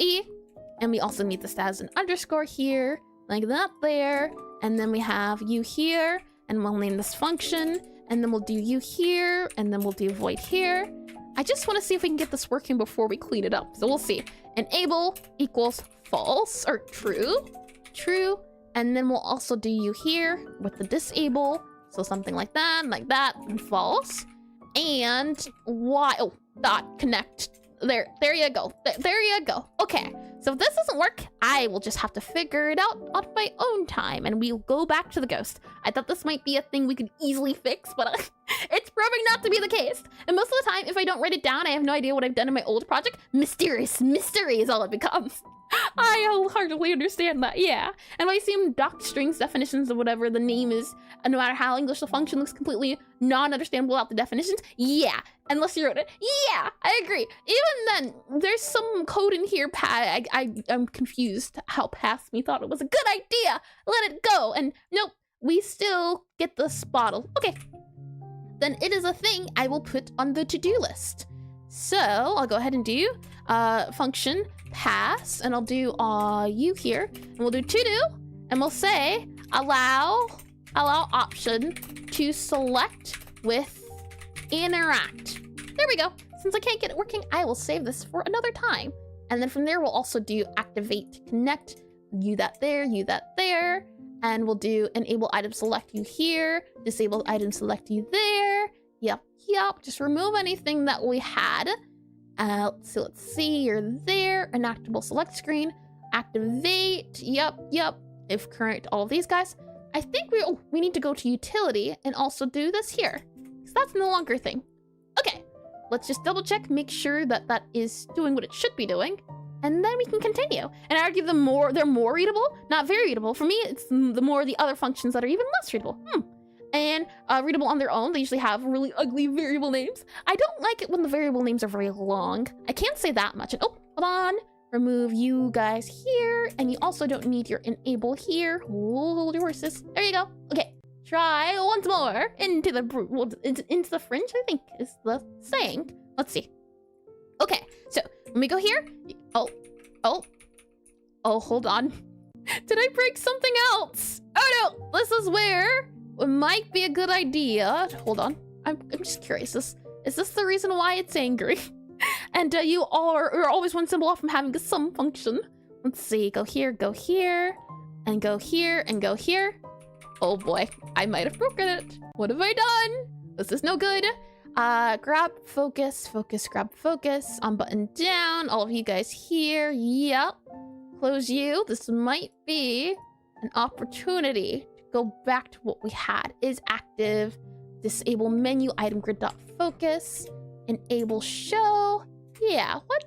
And we also need this as an underscore here, like that there. And then we have you here, and we'll name this function. And then we'll do you here, and then we'll do void here. I just want to see if we can get this working before we clean it up. So we'll see. Enable equals false or true. And then we'll also do you here with the disable. So something like that, and false. And dot connect. There you go. There you go. Okay, so if this doesn't work, I will just have to figure it out on my own time, and we'll go back to the ghost. I thought this might be a thing we could easily fix, but it's proving not to be the case. And most of the time, if I don't write it down, I have no idea what I've done in my old project. Mysterious mystery is all it becomes. I wholeheartedly understand that, yeah. And I assume doc strings definitions of whatever the name is, and no matter how English the function looks completely non-understandable without the definitions, yeah. Unless you wrote it, yeah, I agree. Even then, there's some code in here, I'm confused how past me thought it was a good idea. Let it go, and nope, we still get the spottle. Okay, then it is a thing I will put on the to-do list. So I'll go ahead and do function pass, and I'll do you here, and we'll do to do, and we'll say allow option to select with interact. There we go. Since I can't get it working, I will save this for another time. And then from there, we'll also do activate connect, you that there, and we'll do enable item select you here, disable item select you there. Yep. Just remove anything that we had. So let's see, you're there. Enactable select screen. Activate. Yep. If current, all of these guys. I think we need to go to utility and also do this here, because that's no longer a thing. Okay, let's just double check, make sure that that is doing what it should be doing, and then we can continue. And I argue they're more readable, not very readable. For me, it's the more the other functions that are even less readable. And readable on their own. They usually have really ugly variable names. I don't like it when the variable names are very long. I can't say that much. And oh, hold on. Remove you guys here. And you also don't need your enable here. Hold your horses. There you go. Okay. Try once more into the fringe, I think is the saying. Let's see. Okay, so let me go here. Oh, hold on. Did I break something else? Oh no, this is where it might be a good idea. Hold on, I'm just curious. Is this the reason why it's angry? And you're always one symbol off from having a sum function. Let's see, go here, and go here, and go here. Oh boy, I might have broken it. What have I done? This is no good. Grab focus, grab focus. On button down, all of you guys here. Yep. Close you. This might be an opportunity to go back to what we had. Is active. Disable menu item grid dot focus. Enable show. Yeah, what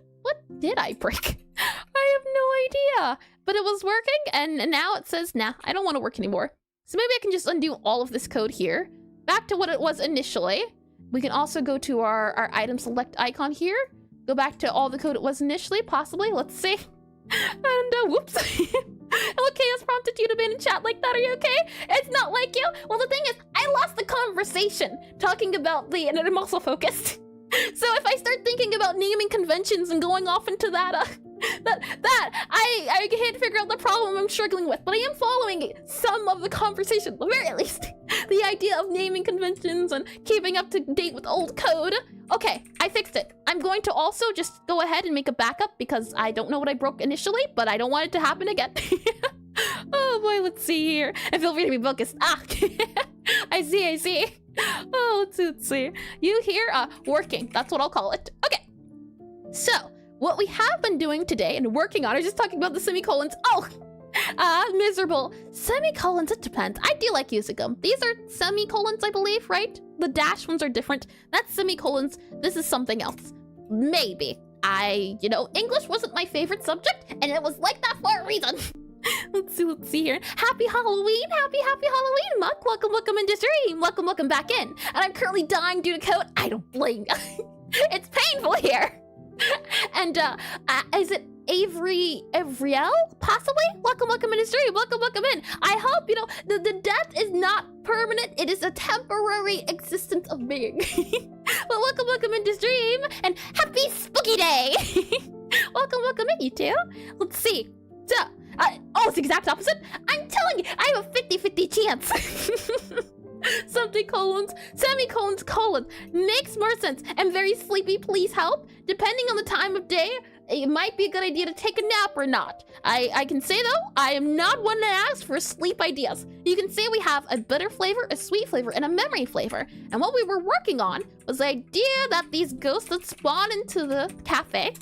did I break? I have no idea. But it was working, and now it says, nah, I don't want to work anymore. So maybe I can just undo all of this code here. Back to what it was initially. We can also go to our item select icon here. Go back to all the code it was initially, possibly. Let's see. And whoops. What chaos prompted you to be in chat like that? Are you okay? It's not like you. Well, the thing is, I lost the conversation talking about and I'm also focused. So if I start thinking about naming conventions and going off into that, I can't figure out the problem I'm struggling with, but I am following some of the conversation, at the very least. The idea of naming conventions and keeping up to date with old code. Okay, I fixed it. I'm going to also just go ahead and make a backup because I don't know what I broke initially, but I don't want it to happen again. Oh boy, let's see here. And feel free to be focused. Ah, I see. Oh, let's see. You here? Working. That's what I'll call it. Okay. So, what we have been doing today and working on is just talking about the semicolons. Oh, miserable. Semicolons, it depends. I do like using them. These are semicolons, I believe, right? The dash ones are different. That's semicolons. This is something else. Maybe. English wasn't my favorite subject, and it was like that for a reason. Let's see here. Happy Halloween, happy Halloween, Muck. Welcome into stream. Welcome back in. And I'm currently dying due to code. I don't blame you. It's painful here. And is it Avriel? Possibly? Welcome into stream. Welcome in. I hope, the death is not permanent. It is a temporary existence of being. But welcome into stream. And happy spooky day. welcome in, you two. Let's see. So, it's the exact opposite? I'm telling you, I have a 50-50 chance. Semicolons, colons. Makes more sense. I'm very sleepy, please help. Depending on the time of day, it might be a good idea to take a nap or not. I can say though, I am not one to ask for sleep ideas. You can say we have a bitter flavor, a sweet flavor, and a memory flavor. And what we were working on was the idea that these ghosts that spawn into the cafe,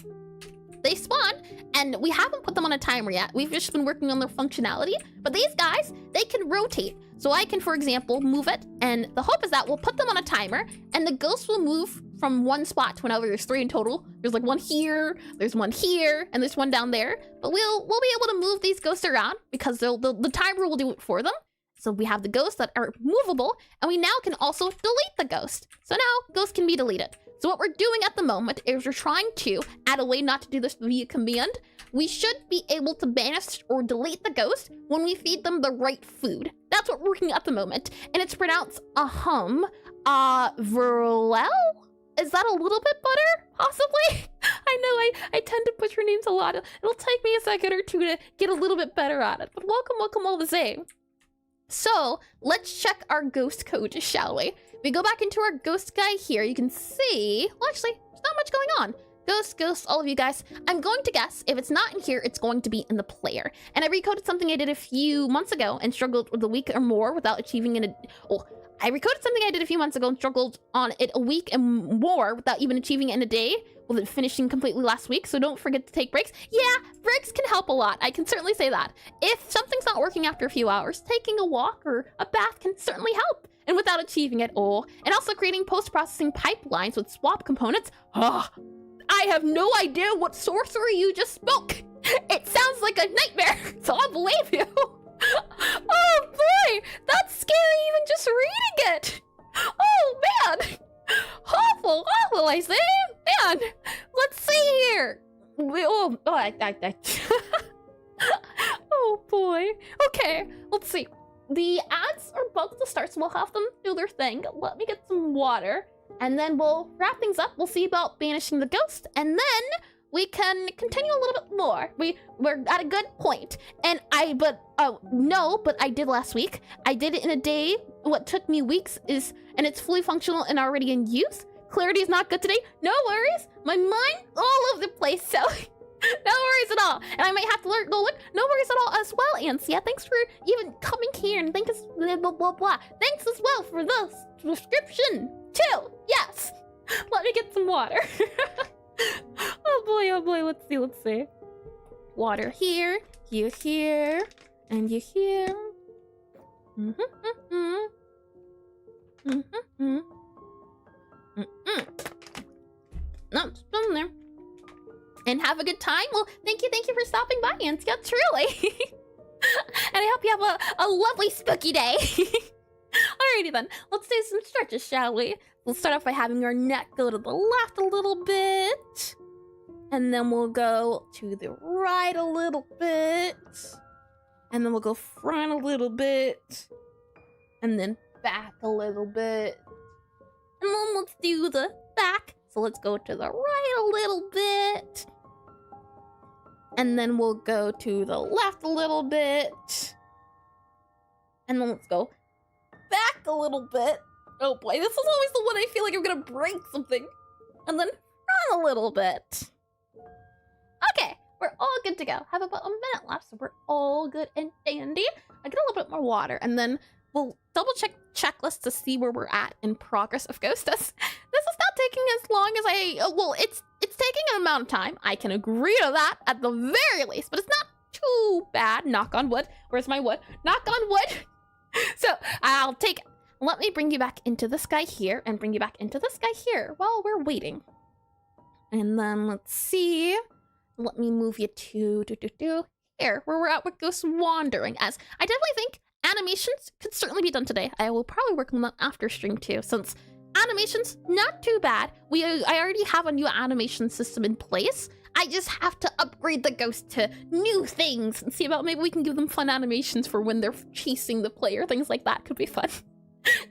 they spawn, and we haven't put them on a timer yet. We've just been working on their functionality. But these guys, they can rotate. So I can, for example, move it, and the hope is that we'll put them on a timer, and the ghosts will move from one spot to another. There's 3 in total. There's like one here, there's one here, and there's one down there. But we'll be able to move these ghosts around because the timer will do it for them. So we have the ghosts that are movable, and we now can also delete the ghost. So now ghosts can be deleted. So what we're doing at the moment is we're trying to add a way not to do this via command. We should be able to banish or delete the ghost when we feed them the right food. That's what we're working at the moment. And it's pronounced Verlel? Is that a little bit better? Possibly? I know I tend to butcher names a lot. It'll take me a second or two to get a little bit better at it. But welcome all the same. So let's check our ghost code, shall we? We go back into our ghost guy here. You can see, well, actually, there's not much going on. Ghosts, all of you guys. I'm going to guess if it's not in here, it's going to be in the player. And I recoded something I did a few months ago and struggled with a week or more without achieving it. I recoded something I did a few months ago and struggled on it a week and more without even achieving it in a day, with it finishing completely last week. So don't forget to take breaks. Yeah, breaks can help a lot. I can certainly say that. If something's not working after a few hours, taking a walk or a bath can certainly help. And without achieving it all. And also creating post-processing pipelines with swap components. I have no idea what sorcery you just spoke. It sounds like a nightmare, so I'll believe you. Oh boy, that's scary even just reading it. Oh man, awful, I say. Man, let's see here. Oh boy. Okay, let's see. The ads are about to start, so we'll have them do their thing. Let me get some water. And then we'll wrap things up. We'll see about banishing the ghost. And then we can continue a little bit more. We're at a good point. And but I did last week. I did it in a day. What took me weeks and it's fully functional and already in use. Clarity is not good today. No worries. My mind all over the place, so no worries at all. And I might have to go look. No worries at all as well, Ansia. Thanks for even coming here and thanks blah. Thanks as well for the subscription too. Yes. Let me get some water. Oh boy, let's see. Water here, you here, and you here. No, it's been there. And have a good time. Well, thank you for stopping by, Ansia, truly. And I hope you have a lovely spooky day. Alrighty then, let's do some stretches, shall we? We'll start off by having our neck go to the left a little bit. And then we'll go to the right a little bit. And then we'll go front a little bit. And then back a little bit. And then let's do the back. So let's go to the right a little bit. And then we'll go to the left a little bit. And then let's go back a little bit. Oh boy, this is always the one I feel like I'm gonna break something. And then run a little bit. Okay, we're all good to go. Have about a minute left, so we're all good and dandy. I get a little bit more water, and then we'll double check checklist to see where we're at in progress of Ghost. This is not taking as long as it's taking an amount of time. I can agree to that at the very least, but it's not too bad. Knock on wood. Where's my wood? Knock on wood. So I'll take it. Let me bring you back into this guy here and bring you back into this guy here while we're waiting. And then let's see. Let me move you to here, where we're at with Ghost Wandering. As I definitely think animations could certainly be done today. I will probably work on that after stream too, since animations, not too bad. I already have a new animation system in place. I just have to upgrade the ghost to new things and see about maybe we can give them fun animations for when they're chasing the player. Things like that could be fun.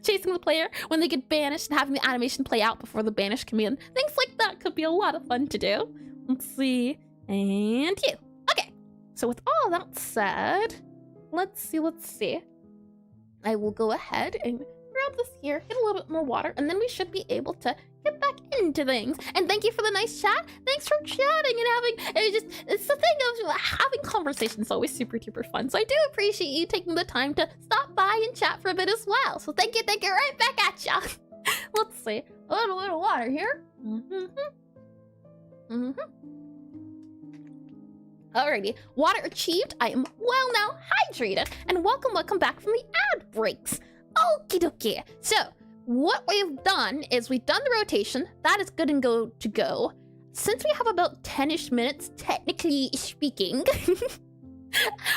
Chasing the player when they get banished and having the animation play out before the banish command. Things like that could be a lot of fun to do. Let's see. And you. Okay. So with all that said, let's see. I will go ahead and grab this here, get a little bit more water, and then we should be able to get back into things. And thank you for the nice chat. Thanks for chatting and having, it's the thing of having conversations always super duper fun. So I do appreciate you taking the time to stop by and chat for a bit as well. So thank you right back at ya. Let's see, a little bit of water here. Alrighty, water achieved. I am well now hydrated, and welcome back from the ad breaks. Okie dokie. So, what we've done is we've done the rotation. That is good and to go. Since we have about 10-ish minutes, technically speaking,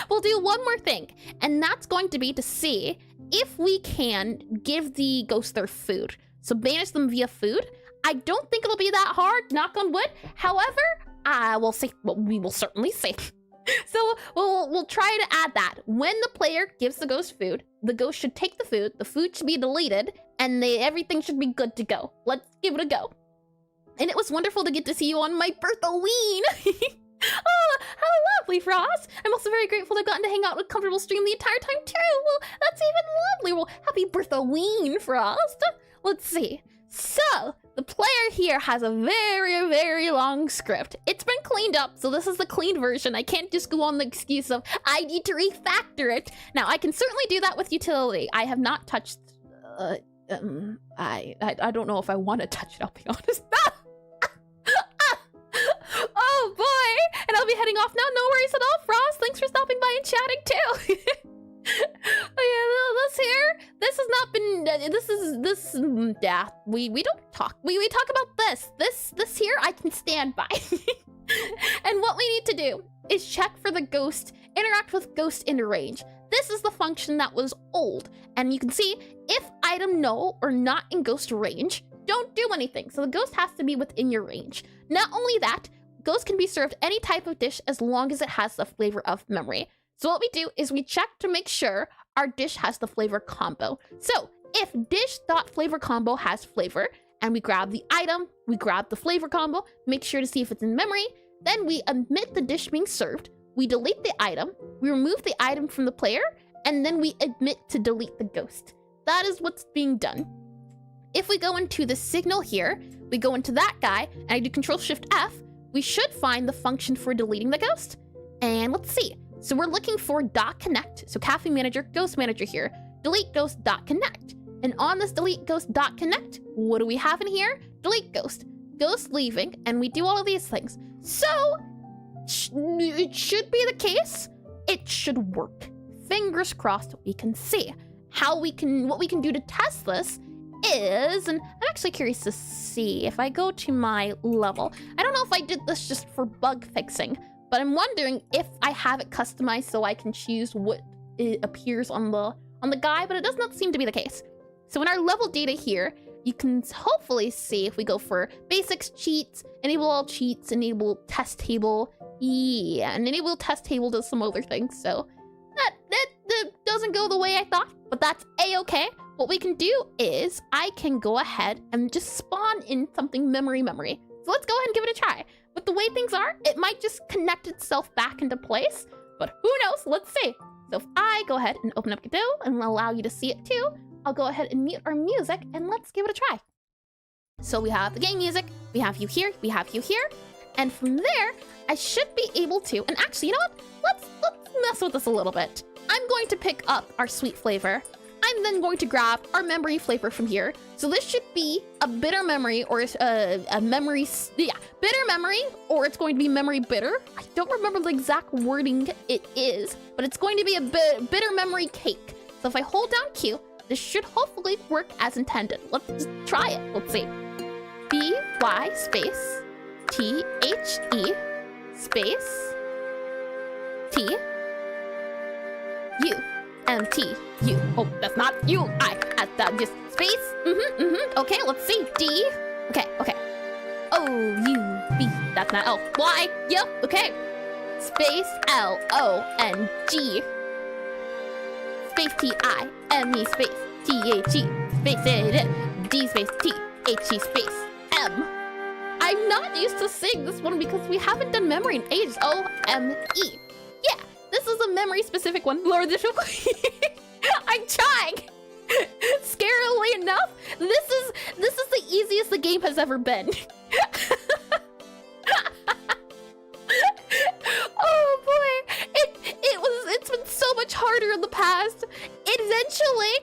we'll do one more thing, and that's going to be to see if we can give the ghosts their food. So banish them via food. I don't think it'll be that hard, knock on wood. However, we'll see. Well, we will certainly see. So we'll try to add that. When the player gives the ghost food, the ghost should take the food should be deleted, and everything should be good to go. Let's give it a go. And it was wonderful to get to see you on my birthoween. Oh, how lovely, Frost. I'm also very grateful to have gotten to hang out with a comfortable stream the entire time too. Well, that's even lovely. Well, happy birthoween, Frost. Let's see. So, the player here has a very long script. It's been cleaned up, so this is the clean version. I can't just go on the excuse of, I need to refactor it. Now, I can certainly do that with utility. I have not touched, I don't know if I want to touch it, I'll be honest. Oh boy! And I'll be heading off now. No worries at all, Frost. Thanks for stopping by and chatting too. This has not been, yeah, we don't talk. We talk about this here I can stand by. And what we need to do is check for the ghost, interact with ghost in range. This is the function that was old. And you can see if item no or not in ghost range, don't do anything. So the ghost has to be within your range. Not only that, ghost can be served any type of dish as long as it has the flavor of memory. So what we do is we check to make sure our dish has the flavor combo. So if dish.flavor combo has flavor, and we grab the item, we grab the flavor combo, make sure to see if it's in memory, then we omit the dish being served, we delete the item, we remove the item from the player, and then we omit to delete the ghost. That is what's being done. If we go into the signal here, we go into that guy, and I do Control-Shift-F, we should find the function for deleting the ghost. And let's see. So we're looking for .connect. So Cafe Manager, Ghost Manager here. Delete ghost .connect. And on this delete ghost .connect, what do we have in here? Delete ghost. Ghost leaving. And we do all of these things. So it should be the case. It should work. Fingers crossed we can see. What we can do to test this is, and I'm actually curious to see if I go to my level. I don't know if I did this just for bug fixing, but I'm wondering if I have it customized so I can choose what it appears on the guy, but it does not seem to be the case. So in our level data here, you can hopefully see if we go for basics, cheats, enable all cheats, enable test table, yeah, and enable test table does some other things, so that doesn't go the way I thought, but that's a-okay. What we can do is I can go ahead and just spawn in something memory. So let's go ahead and give it a try. But the way things are, it might just connect itself back into place, but who knows? Let's see. So if I go ahead and open up Godot and allow you to see it too, I'll go ahead and mute our music and let's give it a try. So we have the game music, we have you here, we have you here, and from there, I should be able to, and actually, you know what? Let's mess with this a little bit. I'm going to pick up our sweet flavor. I'm I'm then going to grab our memory flavor from here. So this should be a bitter memory or a memory, bitter memory, or it's going to be memory bitter. I don't remember the exact wording it is, but it's going to be a bitter memory cake. So if I hold down Q, this should hopefully work as intended. Let's just try it. Let's see. BY space THE space TUMTU. Oh, that's not UI. That's just space. Okay, let's see. D. Okay. OUB. That's not L. Y. Yep. Okay. Space LONG. Space TIME space THE space D space THE space M. I'm not used to saying this one because we haven't done memory in ages. OME. Yeah, this is a memory specific one. Lord, this I'm trying. Scarily enough, this is the easiest the game has ever been. Oh boy, it's been so much harder in the past. Eventually,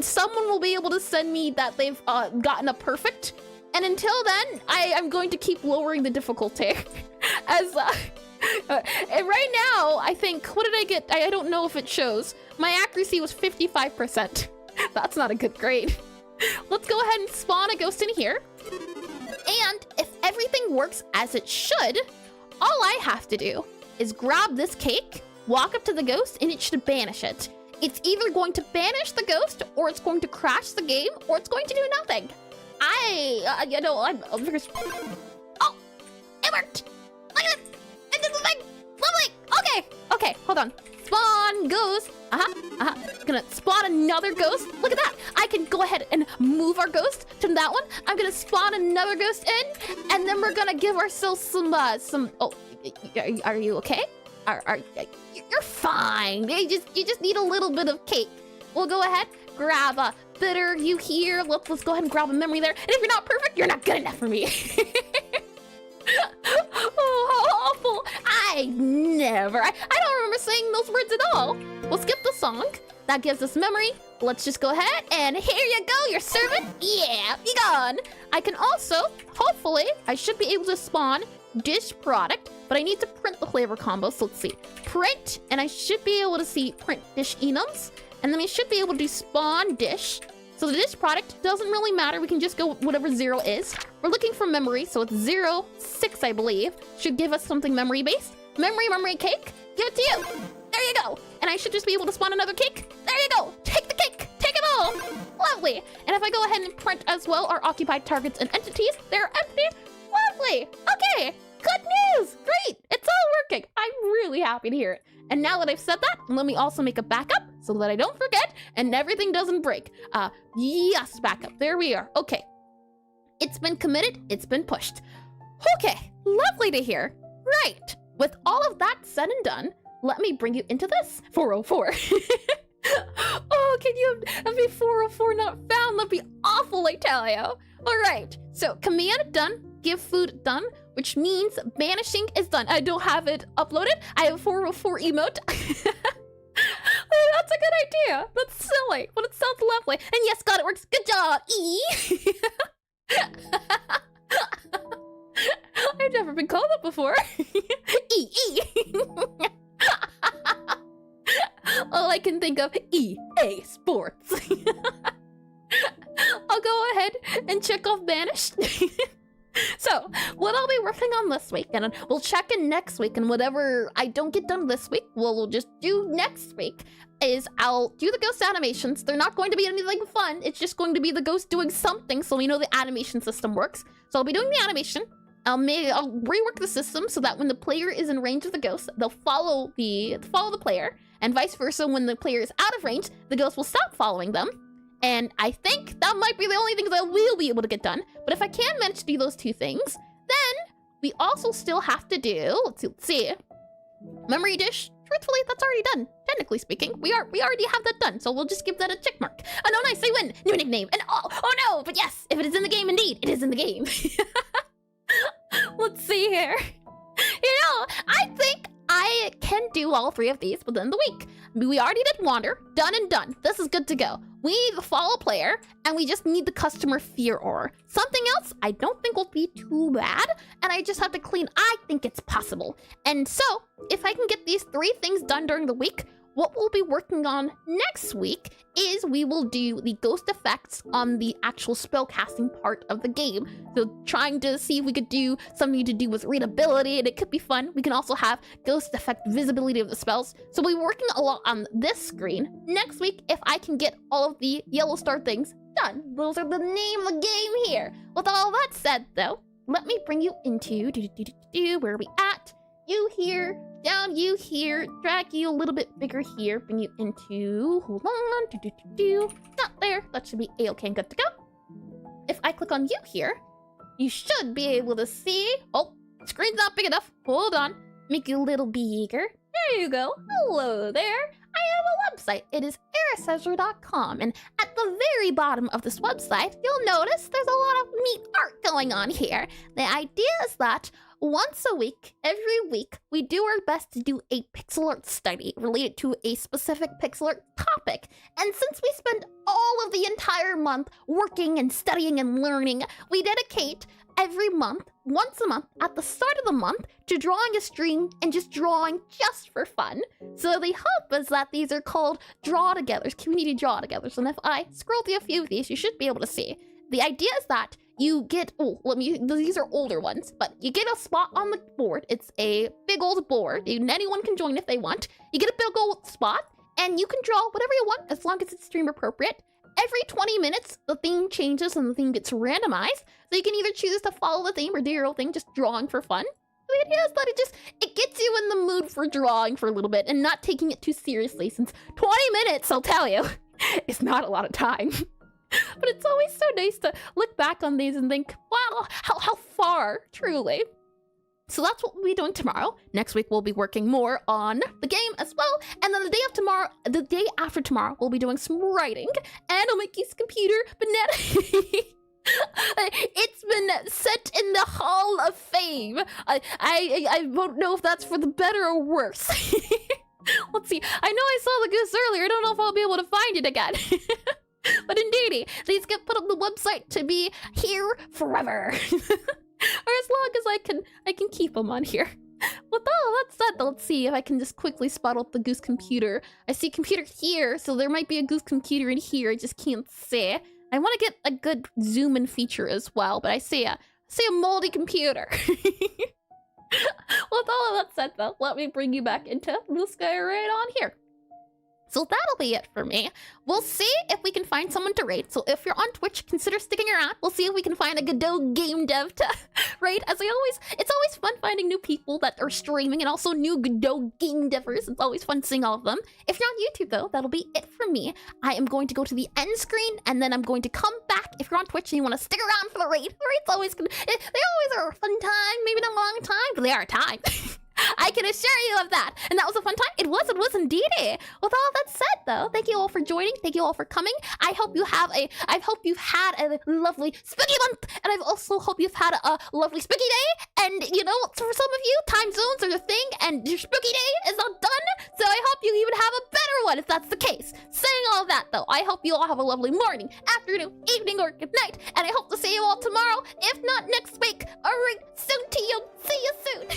someone will be able to send me that they've gotten a perfect. And until then, I'm going to keep lowering the difficulty. As and right now, I think, what did I get? I don't know if it shows. My accuracy was 55%. That's not a good grade. Let's go ahead and spawn a ghost in here. And if everything works as it should, all I have to do is grab this cake, walk up to the ghost, and it should banish it. It's either going to banish the ghost, or it's going to crash the game, or it's going to do nothing. I'm oh, it worked. Look at it. It did the thing. Lovely. Okay, hold on. Spawn ghost. Gonna spawn another ghost. Look at that. I can go ahead and move our ghost to that one. I'm gonna spawn another ghost in, and then we're gonna give ourselves some. Oh, are you okay? You're fine. You just need a little bit of cake. We'll go ahead, grab a bitter. You here? Let's go ahead and grab a memory there. And if you're not perfect, you're not good enough for me. Oh, how awful. I don't remember saying those words at all. We'll skip the song. That gives us memory. Let's just go ahead and here you go, your servant. Yeah, be gone. I can also, hopefully, I should be able to spawn dish product, but I need to print the flavor combo. So let's see. Print, and I should be able to see print dish enums. And then we should be able to do spawn dish. So the dish product doesn't really matter. We can just go whatever 0 is. We're looking for memory, so it's 0, 6, I believe. Should give us something memory-based. Memory cake. Give it to you. There you go. And I should just be able to spawn another cake. There you go. Take the cake. Take it all. Lovely. And if I go ahead and print as well our occupied targets and entities, they're empty. Lovely. Okay. Good news. Great. It's all working. I'm really happy to hear it. And now that I've said that, let me also make a backup so that I don't forget and everything doesn't break. Yes, backup. There we are. Okay. It's been committed. It's been pushed. Okay. Lovely to hear. Right. With all of that said and done, let me bring you into this 404. Oh, can you have me 404 not found? That'd be awful, I tell you. All right. So command done. Give food done, which means banishing is done. I don't have it uploaded. I have 404 emote. That's a good idea. That's silly, but it sounds lovely. And yes, God, it works. Good job, E. I've never been called that before. E. All I can think of, EA Sports. I'll go ahead and check off banished. So, what I'll be working on this week, and we'll check in next week, and whatever I don't get done this week, we'll just do next week, is I'll do the ghost animations. They're not going to be anything fun. It's just going to be the ghost doing something, so we know the animation system works. So I'll be doing the animation. I'll rework the system so that when the player is in range of the ghost, they'll follow the player, and vice versa. When the player is out of range, the ghost will stop following them. And I think that might be the only things I will be able to get done. But if I can manage to do those two things, then we also still have to do, let's see. Memory dish, truthfully, that's already done. Technically speaking, we already have that done. So we'll just give that a check mark. Oh no, nice, I win. New nickname. And oh no, but yes, if it is in the game, indeed, it is in the game. Let's see here. You know, I think I can do all 3 of these within the week. We already did Wander, done and done. This is good to go. We need the follow player, and we just need the customer fear aura. Something else I don't think will be too bad, and I just have to clean. I think it's possible. And so, if I can get these 3 things done during the week, what we'll be working on next week is we will do the ghost effects on the actual spellcasting part of the game. So trying to see if we could do something to do with readability, and it could be fun. We can also have ghost effect visibility of the spells. So we'll be working a lot on this screen. Next week, if I can get all of the yellow star things done. Those are the name of the game here. With all that said though, let me bring you into, where are we at? You here, down you here, drag you a little bit bigger here, bring you into, hold on, not there, that should be a-okay and good to go. If I click on you here, you should be able to see, oh, screen's not big enough, hold on, make you a little bigger, there you go, hello there. I have a website, it is ericesar.com, and at the very bottom of this website, you'll notice there's a lot of neat art going on here. The idea is that once a week, every week, we do our best to do a pixel art study related to a specific pixel art topic. And since we spend all of the entire month working and studying and learning, we dedicate every month, once a month, at the start of the month, to drawing a stream and just drawing just for fun. So the hope is that these are called draw-togethers, community draw-togethers. And if I scroll through a few of these, you should be able to see. The idea is that you get, these are older ones, but you get a spot on the board. It's a big old board. Anyone can join if they want. You get a big old spot, and you can draw whatever you want as long as it's stream appropriate. Every 20 minutes, the theme changes and the theme gets randomized. So you can either choose to follow the theme or do your own thing, just drawing for fun. The idea is that it gets you in the mood for drawing for a little bit and not taking it too seriously, since 20 minutes, I'll tell you, is not a lot of time. But it's always so nice to look back on these and think, wow, how far, truly. So that's what we'll be doing tomorrow. Next week, we'll be working more on the game as well. And then the day after tomorrow, we'll be doing some writing. And I'll make his computer banana. It's been set in the Hall of Fame. I don't know if that's for the better or worse. Let's see. I know I saw the goose earlier. I don't know if I'll be able to find it again. But indeedy, these get put on the website to be here forever. Or as long as I can keep them on here. With all that said, let's see if I can just quickly spot out the goose computer. I see computer here, so there might be a goose computer in here. I just can't see. I want to get a good zoom in feature as well, but I see a moldy computer. With all of that said, though, let me bring you back into the sky right on here. So that'll be it for me. We'll see if we can find someone to raid. So if you're on Twitch, consider sticking around. We'll see if we can find a Godot game dev to raid. It's always fun finding new people that are streaming and also new Godot game devers. It's always fun seeing all of them. If you're on YouTube though, that'll be it for me. I am going to go to the end screen and then I'm going to come back. If you're on Twitch and you want to stick around for the raid, they always are a fun time. Maybe not a long time, but they are a time. I can assure you of that. And that was a fun time. It was indeed. With all that said though, thank you all for joining. Thank you all for coming. I hope you've had a lovely spooky month. And I also hope you've had a lovely spooky day. And you know, for some of you, time zones are a thing and your spooky day is not done. So I hope you even have a better one if that's the case. Saying all that though, I hope you all have a lovely morning, afternoon, evening, or good night. And I hope to see you all tomorrow, if not next week. Alright, soon to you. See you soon.